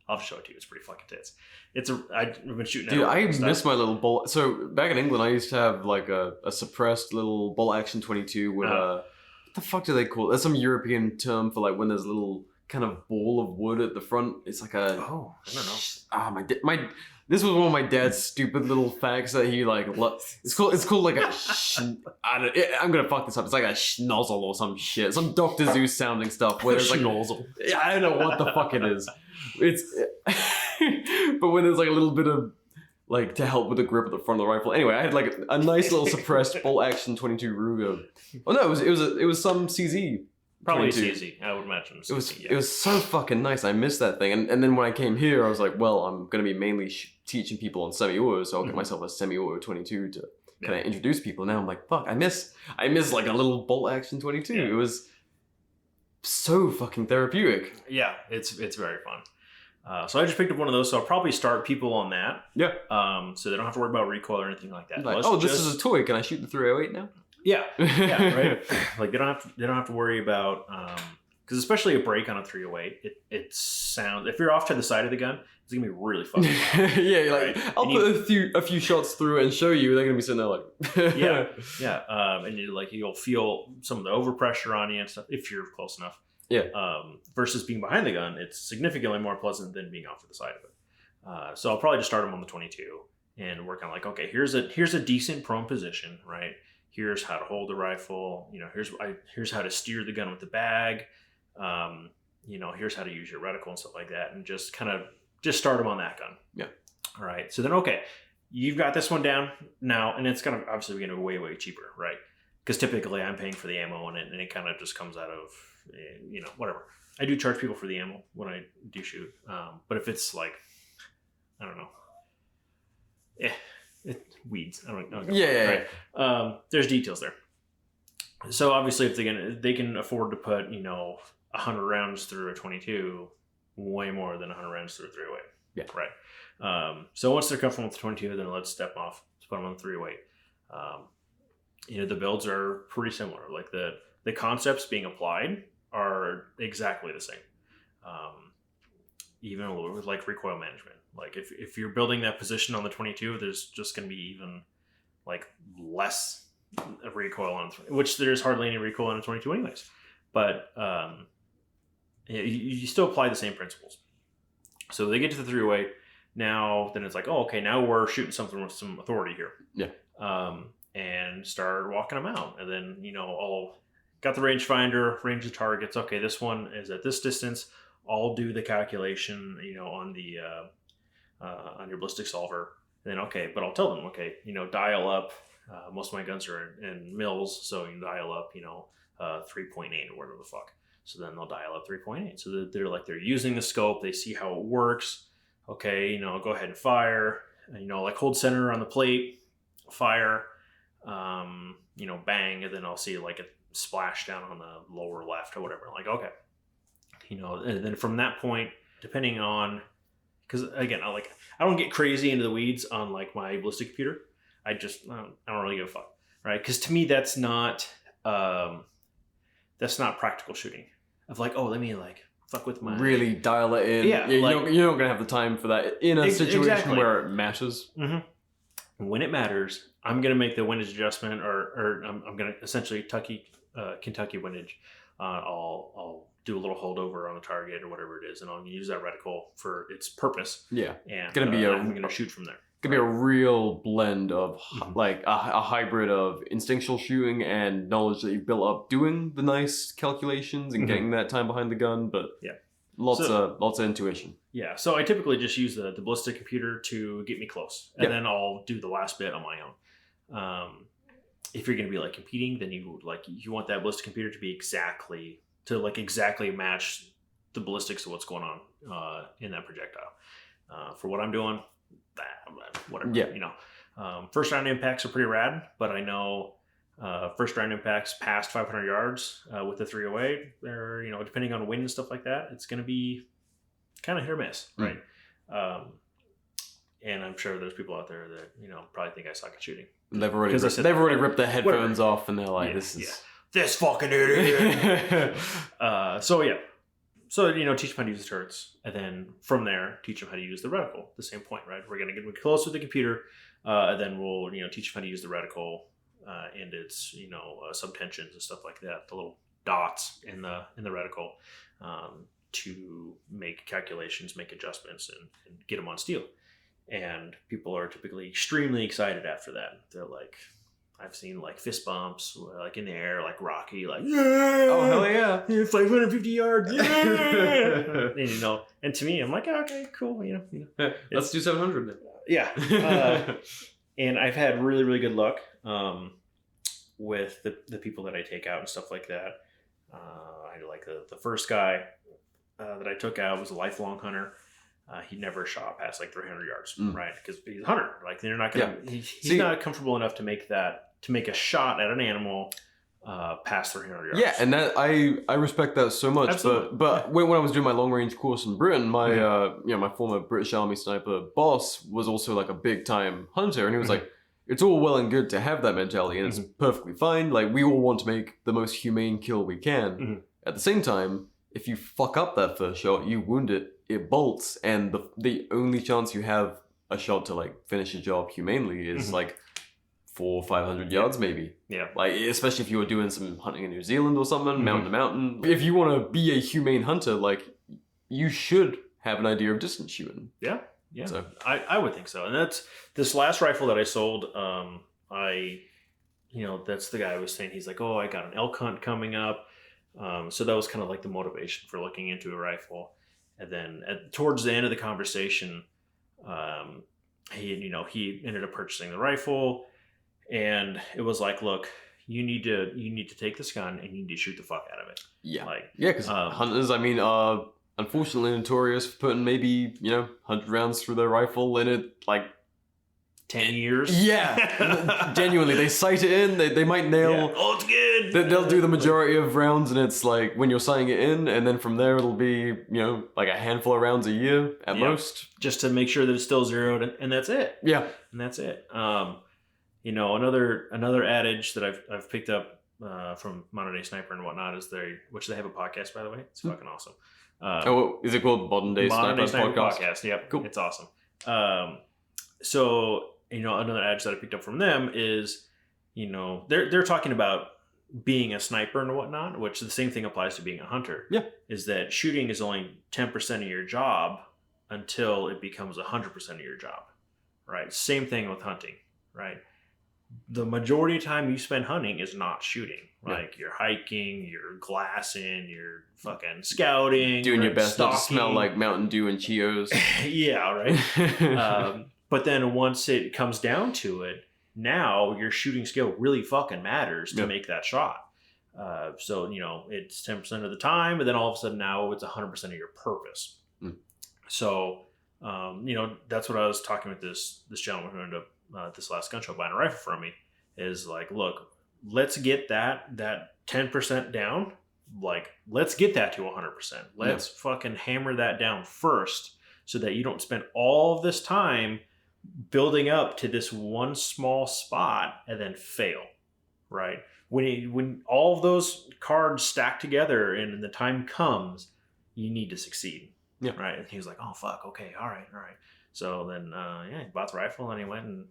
I'll show it to you. It's pretty fucking tits. I've been shooting. Dude, I miss my little bolt. So back in England, I used to have like a suppressed little bolt action 22 with what the fuck do they call it? There's some European term for like when there's a little kind of ball of wood at the front. It's like I don't know. This was one of my dad's stupid little facts that he like. It's called like a. I'm gonna fuck this up. It's like a schnozzle or some shit, some Dr. Zeus sounding stuff. Where there's like schnozzle. I don't know what the fuck it is. But when there's like a little bit of like to help with the grip at the front of the rifle. Anyway, I had like a nice little suppressed bolt action 22 Ruger. Oh no, it was some CZ. Probably 22. CZ, I would imagine. It was so fucking nice. I missed that thing. And then when I came here, I was like, well, I'm going to be mainly teaching people on semi-auto, so I'll get myself a semi-auto 22 to kind of introduce people. Now I'm like, fuck, I miss like a little bolt action 22. It was so fucking therapeutic. Yeah, it's very fun. So I just picked up one of those, so I'll probably start people on that. Yeah. So they don't have to worry about recoil or anything like that. Like, this is a toy. Can I shoot the 308 now? Yeah, right. Like they don't have to worry about because especially a break on a 308, it sounds, if you're off to the side of the gun, it's gonna be really fucking loud. Yeah, like right? I'll put a few shots through it and show you. They're gonna be sitting there like and you'll feel some of the overpressure on you and stuff if you're close enough. Yeah. Versus being behind the gun, it's significantly more pleasant than being off to the side of it. So I'll probably just start them on the 22 and work on like, okay, here's a decent prone position, right? Here's how to hold the rifle. Here's how to steer the gun with the bag. Here's how to use your reticle and stuff like that, and just start them on that gun. Yeah. All right. So then, okay, you've got this one down now, and it's kind of obviously going to be way cheaper, right? Because typically I'm paying for the ammo on it, and it kind of just comes out of whatever. I do charge people for the ammo when I do shoot, but if it's like, I don't know, weeds. I don't know. Yeah. Right? There's details there. So obviously, if they can afford to put 100 rounds through a 22, way more than 100 rounds through a 308. Yeah. Right. So once they're comfortable with the 22, then let's step off. Let's put them on the 308. The builds are pretty similar. Like the concepts being applied are exactly the same. Even a little with like recoil management. Like if you're building that position on the 22, there's just going to be even like less recoil on which there's hardly any recoil on a 22 anyways. But you still apply the same principles. So they get to the 308. Now then it's like, oh, okay, now we're shooting something with some authority here. Yeah. And start walking them out. And then, I'll got the rangefinder, range the targets. Okay, this one is at this distance. I'll do the calculation, on the on your ballistic solver. And then, okay, but I'll tell them, okay, dial up. Most of my guns are in mils, so you can dial up, 3.8 or whatever the fuck. So then they'll dial up 3.8. So they're using the scope. They see how it works. Okay, go ahead and fire. Like hold center on the plate, fire, bang, and then I'll see like a splash down on the lower left or whatever. Like, okay, and then from that point, depending on, because again, I don't get crazy into the weeds on like my ballistic computer. I don't really give a fuck, right? Because to me, that's not practical shooting. Of like, oh, let me like fuck with my really dial it in. Yeah, you're like, not gonna have the time for that in a situation exactly. where it matters. Mm-hmm. When it matters, I'm gonna make the windage adjustment, or I'm gonna essentially Kentucky windage. I'll do a little holdover on the target or whatever it is, and I'll use that reticle for its purpose. Yeah, and I'm gonna shoot from there. It's gonna be a real blend of like a hybrid of instinctual shooting and knowledge that you've built up doing the nice calculations and getting that time behind the gun, but lots of intuition. Yeah, so I typically just use the ballistic computer to get me close, and then I'll do the last bit on my own. If you're going to be like competing, then you want that ballistic computer to be exactly match the ballistics of what's going on in that projectile. For what I'm doing, whatever. Yeah. First round impacts are pretty rad, but I know first round impacts past 500 yards with the 308, they're depending on wind and stuff like that, it's going to be kind of hit or miss, right? And I'm sure there's people out there that probably think I suck at shooting. They've already ripped their headphones off, and they're like, this fucking idiot. So teach them how to use the turrets, and then from there teach them how to use the reticle. The same point, right? We're gonna get close with the computer, and then we'll teach them how to use the reticle and its subtensions and stuff like that, the little dots in the reticle, to make calculations, make adjustments, and get them on steel. And people are typically extremely excited after that. They're like, I've seen like fist bumps, like in the air, like Rocky, like, yeah, oh hell yeah, 550 yards, yeah. And to me, I'm like, okay, cool, let's do 700 then. Yeah, and I've had really, really good luck with the people that I take out and stuff like that. I like the first guy that I took out was a lifelong hunter. He never shot past like 300 yards, right? Because he's a hunter. Like they're not gonna. Yeah. He's not comfortable enough to make a shot at an animal past 300 yards. Yeah, and that I respect that so much. Absolutely. But when I was doing my long range course in Britain, my my former British Army sniper boss was also like a big time hunter, and he was like, it's all well and good to have that mentality, and it's perfectly fine. Like we all want to make the most humane kill we can. At the same time, if you fuck up that first shot, you wound it. It bolts, and the only chance you have a shot to like finish a job humanely is like 400 or 500 yards maybe. Yeah. Like especially if you were doing some hunting in New Zealand or something, mountain to mountain. If you want to be a humane hunter, like you should have an idea of distance shooting. Yeah. Yeah. So I would think so. And that's this last rifle that I sold. That's the guy I was saying. He's like, oh, I got an elk hunt coming up. So that was kind of like the motivation for looking into a rifle. And then towards the end of the conversation, he ended up purchasing the rifle, and it was like, look, you need to take this gun and you need to shoot the fuck out of it. Yeah, because hunters, are unfortunately notorious for putting maybe 100 rounds through their rifle in it, like 10 years. Yeah, genuinely, they sight it in. They might nail. Yeah. Oh, it's good. They'll do the majority of rounds, and it's like when you're sighting it in, and then from there it'll be like a handful of rounds a year at most, just to make sure that it's still zeroed, and that's it. Yeah, and that's it. Another adage that I've picked up from Modern Day Sniper and whatnot is which they have a podcast, by the way. It's fucking awesome. Is it called Modern Day Sniper podcast? Yep, cool. It's awesome. So another adage that I picked up from them is, they're talking about being a sniper and whatnot, which the same thing applies to being a hunter. Yeah. Is that shooting is only 10% of your job until it becomes 100% of your job, right? Same thing with hunting, right? The majority of time you spend hunting is not shooting. Like you're hiking, you're glassing, you're fucking scouting, doing your best not to smell like Mountain Dew and Cheetos. Yeah, right. But then once it comes down to it, now your shooting skill really fucking matters to make that shot. So, it's 10% of the time, but then all of a sudden now it's 100% of your purpose. So, that's what I was talking with this gentleman who ended up this last gun show buying a rifle from me, is like, look, let's get that 10% down. Like, let's get that to 100%. Let's fucking hammer that down first, so that you don't spend all of this time building up to this one small spot and then fail, right? When all of those cards stack together and the time comes, you need to succeed, right? And he was like, oh, fuck, okay, all right. So then, he bought the rifle, and he went and,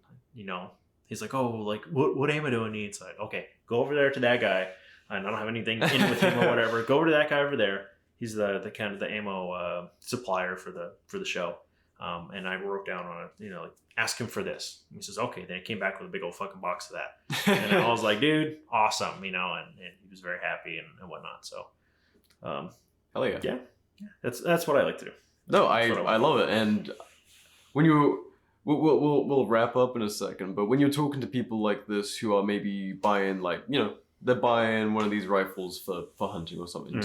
he's like, oh, like, what ammo do I need? So okay, go over there to that guy. I don't have anything in with him or whatever. Go over to that guy over there. He's the kind of the ammo supplier for the show. And I wrote down on it, like, ask him for this. And he says, okay. Then he came back with a big old fucking box of that. And I was like, dude, awesome, and he was very happy and whatnot. So, hell yeah. Yeah. That's what I like to do. No, I love it. And when we'll wrap up in a second, but when you're talking to people like this who are maybe buying, like, they're buying one of these rifles for hunting or something,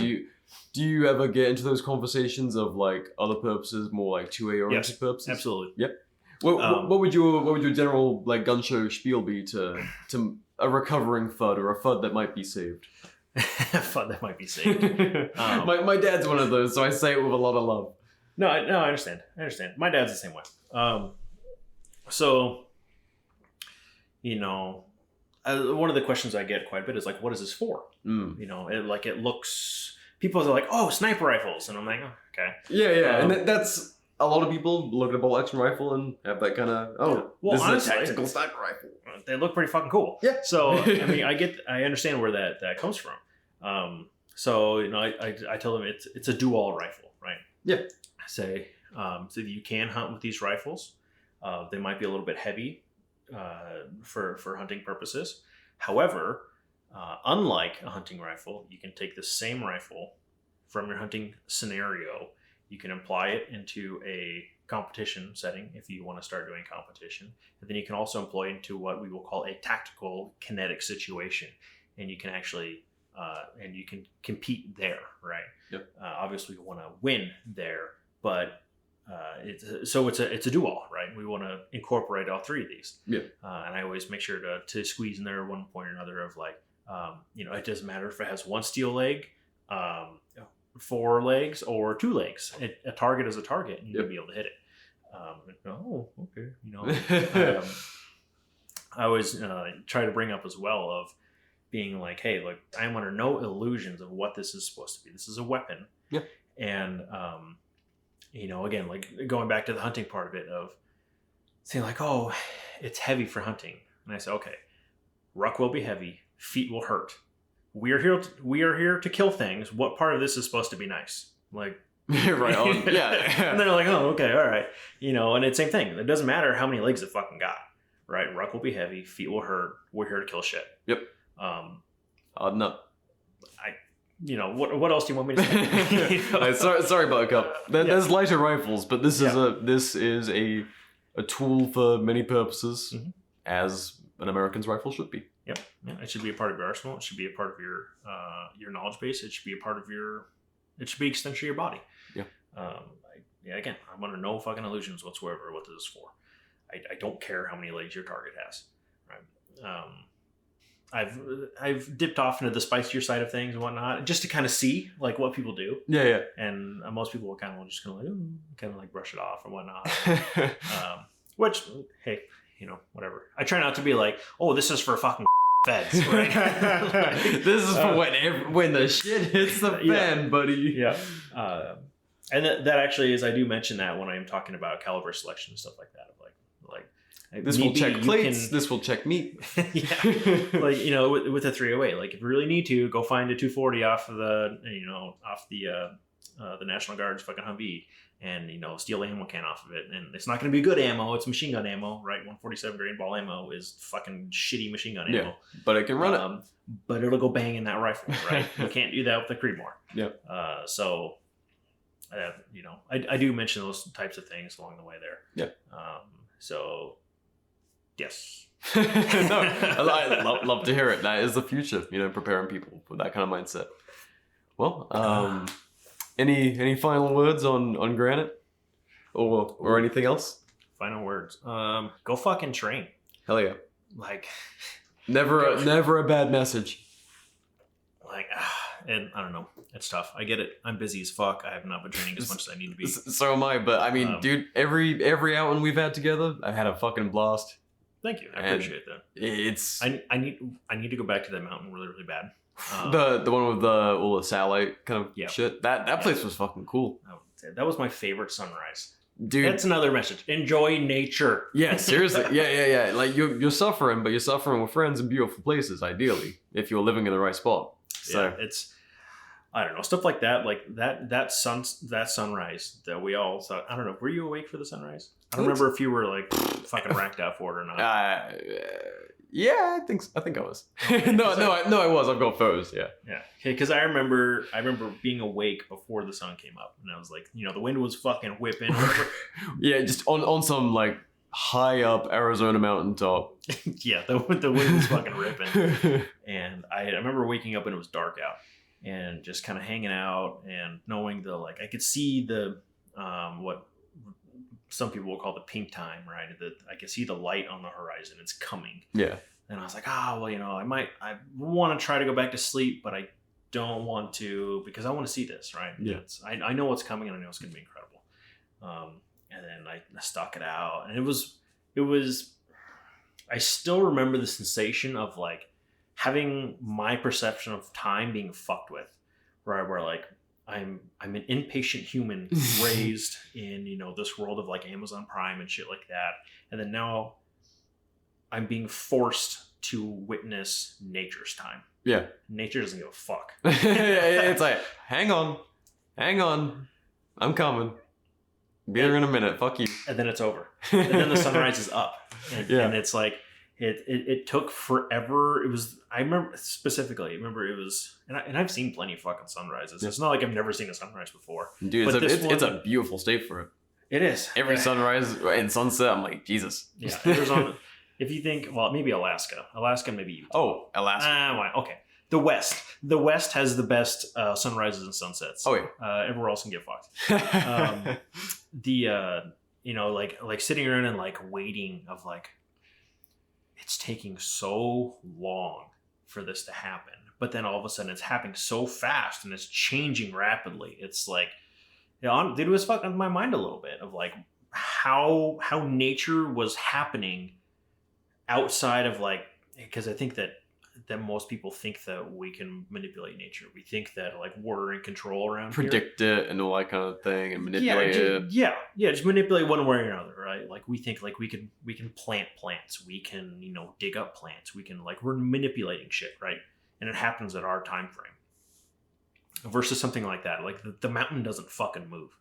do you ever get into those conversations of, like, other purposes, more like 2A oriented purposes? Absolutely. Yep. What would your general, like, gun show spiel be to a recovering FUD or a FUD that might be saved? FUD that might be saved. My dad's one of those, so I say it with a lot of love. No, I understand. My dad's the same way. So, one of the questions I get quite a bit is like, what is this for? It looks, people are like, oh, sniper rifles. And I'm like, oh, okay. Yeah. And that's, a lot of people look at a bolt action rifle and have that kind of, this honestly, is a tactical sniper rifle. They look pretty fucking cool. Yeah. So, I understand where that comes from. So, I tell them it's a do-all rifle, right? Yeah. I say, so you can hunt with these rifles. They might be a little bit heavy for hunting purposes. However, unlike a hunting rifle, you can take the same rifle from your hunting scenario. You can apply it into a competition setting if you want to start doing competition. And then you can also employ it into what we will call a tactical kinetic situation. And you can actually, and you can compete there, right? Yep. Obviously, you want to win there, but it's a do-all, right? We want to incorporate all three of these. Yeah. And I always make sure to squeeze in there one point or another of, like, it doesn't matter if it has one steel leg, 4 legs, or 2 legs. A target is a target, and you need to be able to hit it. Okay. I always try to bring up as well of being like, hey, look, I'm under no illusions of what this is supposed to be. This is a weapon. Yeah. And again, like, going back to the hunting part of it, of saying like, oh, it's heavy for hunting. And I say, okay, ruck will be heavy, feet will hurt. We are here to kill things. What part of this is supposed to be nice? Like, right on. Yeah. And they're like, oh, okay, all right. And it's the same thing. It doesn't matter how many legs it fucking got, right? Ruck will be heavy, feet will hurt. We're here to kill shit. Yep. Odd enough. What else do you want me to say? Sorry, Buttercup. There's lighter rifles, but this is a tool for many purposes, as an American's rifle should be. Yep. Yeah. It should be a part of your arsenal. It should be a part of your knowledge base. It should be a part of it should be an extension of your body. Yeah. Again, I'm under no fucking illusions whatsoever what this is for. I don't care how many legs your target has. Right. I've dipped off into the spicier side of things and whatnot, just to kind of see, like, what people do. Yeah. And most people will kind of like brush it off and whatnot. Which, hey, whatever. I try not to be like, oh, this is for fucking feds, right? This is for when the shit hits the fan, buddy. Yeah. And that actually is, I do mention that when I'm talking about caliber selection and stuff like that. This will check plates. This will check meat. Yeah, like, with a 308, like, if you really need to, go find a 240 off the National Guard's fucking Humvee, and steal the ammo can off of it. And it's not going to be good ammo. It's machine gun ammo, right? 147 grain ball ammo is fucking shitty machine gun ammo. Yeah, but it can run it. But it'll go bang in that rifle, right? You can't do that with the Creedmore. Yeah. I do mention those types of things along the way there. Yeah. So Yes. No, I love to hear it. That is the future, preparing people with that kind of mindset. Well, any final words on Granite or anything else? Final words. Go fucking train. Hell yeah. Like, never a bad message. Like, and I don't know. It's tough. I get it. I'm busy as fuck. I have not been training as much as I need to be. So am I. But I mean, dude, every outing we've had together, I've had a fucking blast. Thank you. I appreciate that. It's I need to go back to that mountain really, really bad. The one with all the satellite kind of shit. That place was fucking cool. That was my favorite sunrise. Dude, that's another message. Enjoy nature. Yeah, seriously. Yeah. Like you're suffering, but you're suffering with friends in beautiful places, ideally, if you're living in the right spot. So yeah, it's, I don't know, stuff like that. Like that sunrise that we all thought. I don't know. Were you awake for the sunrise? I don't remember if you were like fucking racked out for it or not. Yeah, I think I was. No, I was. I've got photos. Yeah. Okay, because I remember being awake before the sun came up, and I was like, the wind was fucking whipping. Yeah, just on some like high up Arizona mountaintop. Yeah, the wind was fucking ripping, and I remember waking up and it was dark out, and just kind of hanging out and knowing I could see the what some people will call the pink time, right? That I can see the light on the horizon. It's coming. Yeah. And I was like, I want to try to go back to sleep, but I don't want to because I want to see this, right? Yeah. I know what's coming and I know it's going to be incredible. And then I stuck it out, and it was, I still remember the sensation of like having my perception of time being fucked with, right? Where like, I'm an impatient human raised in, this world of like Amazon Prime and shit like that. And then now I'm being forced to witness nature's time. Yeah. Nature doesn't give a fuck. It's like, hang on. I'm coming. Be there in a minute. Fuck you. And then it's over. And then the sunrise is up. And it's like, it took forever. I remember specifically, it was, and I've seen plenty of fucking sunrises. It's not like I've never seen a sunrise before. Dude, it's a beautiful state for it. It is. Every sunrise and sunset, I'm like, Jesus. Yeah. Arizona, if you think, well, maybe Alaska, maybe Utah. Oh, Alaska. Okay. The West has the best sunrises and sunsets. Oh yeah. Everywhere else can get fucked. Like sitting around and like waiting of like, it's taking so long for this to happen, but then all of a sudden it's happening so fast and it's changing rapidly. It's like, it was fucking my mind a little bit of like how nature was happening outside of like, because I think that most people think that we can manipulate nature. We think that like we're in control around predict here. It and all that kind of thing and manipulate it. Just manipulate one way or another, right? Like we think like we can plant plants, we can dig up plants, we can we're manipulating shit, right? And it happens at our time frame. Versus something like that, like the mountain doesn't fucking move,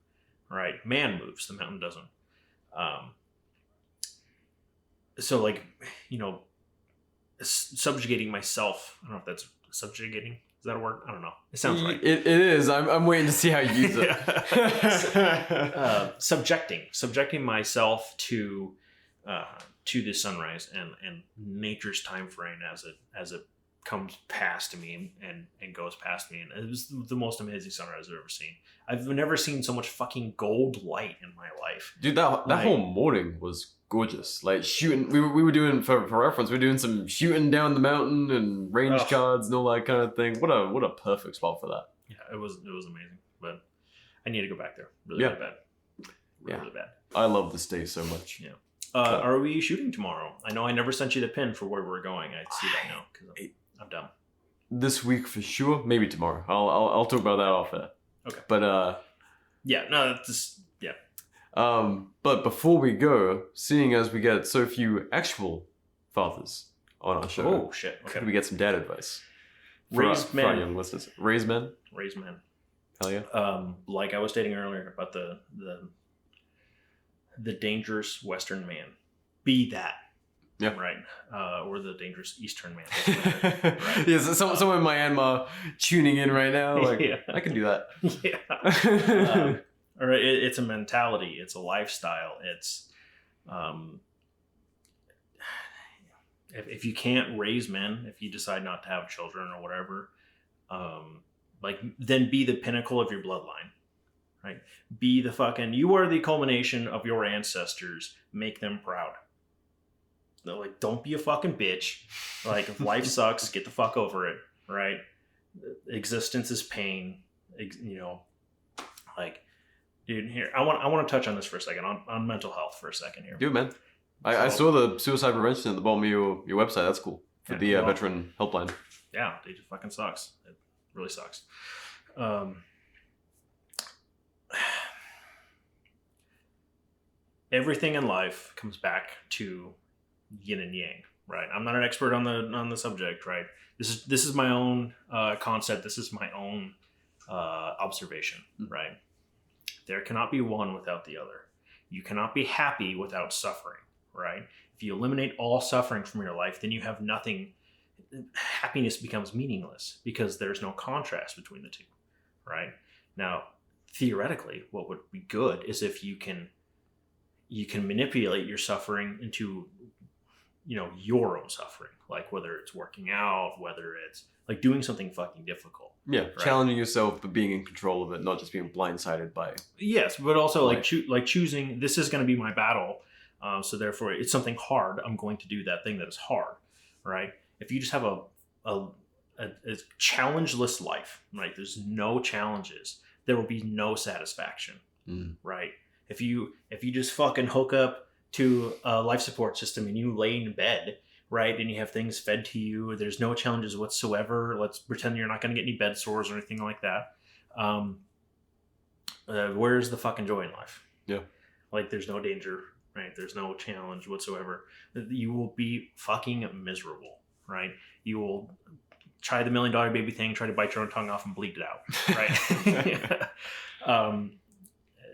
right? Man moves, the mountain doesn't. So like subjugating myself. I don't know if that's subjugating. Is that a word? I don't know. It sounds right. It is. I'm waiting to see how you use it. Subjecting myself to the sunrise and nature's time frame as it comes past me and goes past me, and it was the most amazing sunrise I've ever seen. I've never seen so much fucking gold light in my life. Dude, that whole morning was gorgeous. Like shooting, we were doing for reference. We were doing some shooting down the mountain and range cards and all that kind of thing. What a perfect spot for that. Yeah, it was amazing. But I need to go back there really bad. Really bad. I love this day so much. Yeah. Are we shooting tomorrow? I know I never sent you the pin for where we're going. I see that now because I'm dumb. This week for sure. Maybe tomorrow. I'll talk about that off air. Okay. But But before we go, seeing as we get so few actual fathers on our show, oh shit, okay, could we get some dad advice? Raise men. For our young listeners. Raise men. Hell yeah. Like I was stating earlier about the dangerous Western man. Be that. Yeah. Right. Or the dangerous Eastern man. Right. Yeah, so someone in Myanmar tuning in right now. Like, I can do that. Yeah. Or it's a mentality. It's a lifestyle. It's if you can't raise men, if you decide not to have children or whatever, like then be the pinnacle of your bloodline, right? Be the fucking, you are the culmination of your ancestors. Make them proud. Like, don't be a fucking bitch. Like, if life sucks, get the fuck over it, right? Existence is pain, you know. Like, dude, here I want to touch on this for a second, on mental health for a second here. Dude, man, I saw the suicide prevention at the bottom of your website. That's cool for the veteran helpline. Yeah, it just fucking sucks. It really sucks. Everything in life comes back to yin and yang, right? I'm not an expert on the subject, right? This is my own concept. This is my own observation, right? There cannot be one without the other. You cannot be happy without suffering, right? If you eliminate all suffering from your life, then you have nothing. Happiness becomes meaningless because there's no contrast between the two, right? Now, theoretically, what would be good is if you can manipulate your suffering into, you know, your own suffering, like whether it's working out, whether it's like doing something fucking difficult. Yeah, right? Challenging yourself, but being in control of it, not just being blindsided by it. Yes, but also like choosing, this is going to be my battle, so therefore it's something hard. I'm going to do that thing that is hard, right? If you just have a challengeless life, right? There's no challenges. There will be no satisfaction, right? If you just fucking hook up to a life support system and you lay in bed, right, and you have things fed to you, there's no challenges whatsoever. Let's pretend you're not going to get any bed sores or anything like that. Where's the fucking joy in life? Yeah. Like, there's no danger, right? There's no challenge whatsoever. You will be fucking miserable, right? You will try the $1 million baby thing, try to bite your own tongue off and bleed it out, right?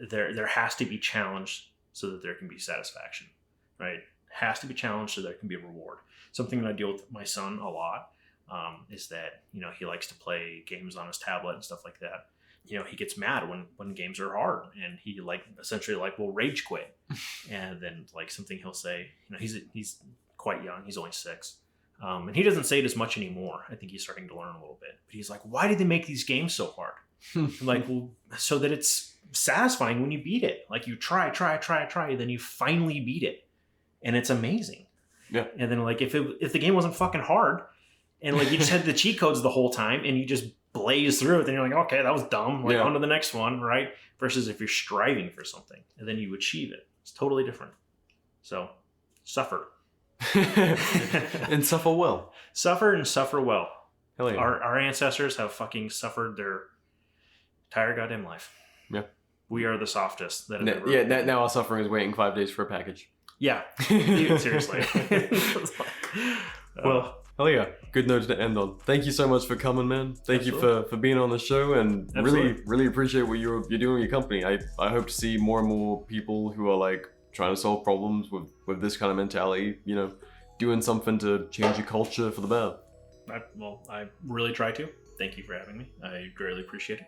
There has to be challenge so that there can be satisfaction, right? Has to be challenged so there can be a reward. Something that I deal with my son a lot is that, you know, he likes to play games on his tablet and stuff like that. You know, he gets mad when games are hard, and he essentially will rage quit. And then something he'll say, you know, he's quite young, he's only 6. And he doesn't say it as much anymore. I think he's starting to learn a little bit. But he's like, why do they make these games so hard? I'm like, well, so that it's satisfying when you beat it. Like, you try, then you finally beat it. And it's amazing. Yeah. And then if the game wasn't fucking hard and you just had the cheat codes the whole time and you just blaze through it, then you're like, okay, that was dumb. On to the next one, right? Versus if you're striving for something and then you achieve it. It's totally different. So, suffer. And suffer well. Suffer and suffer well. Hell yeah. Our ancestors have fucking suffered their entire goddamn life. Yeah. We are the softest. Now our suffering is waiting 5 days for a package. Yeah. Dude, seriously. Well, hell yeah. Good note to end on. Thank you so much for coming, man. Thank you for being on the show, and really appreciate what you're doing with your company. I hope to see more and more people who are trying to solve problems with this kind of mentality, you know, doing something to change the culture for the better. I really try to. Thank you for having me. I greatly appreciate it.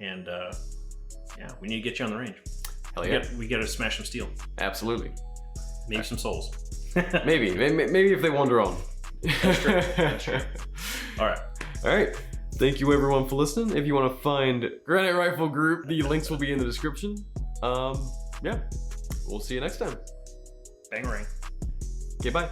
And we need to get you on the range. Hell yeah. We got to smash some steel. Absolutely. Maybe some souls. maybe if they wander on. That's true. All right. Thank you everyone for listening. If you want to find Granite Rifle Group, the links will be in the description. We'll see you next time. Bang ring. Okay, bye.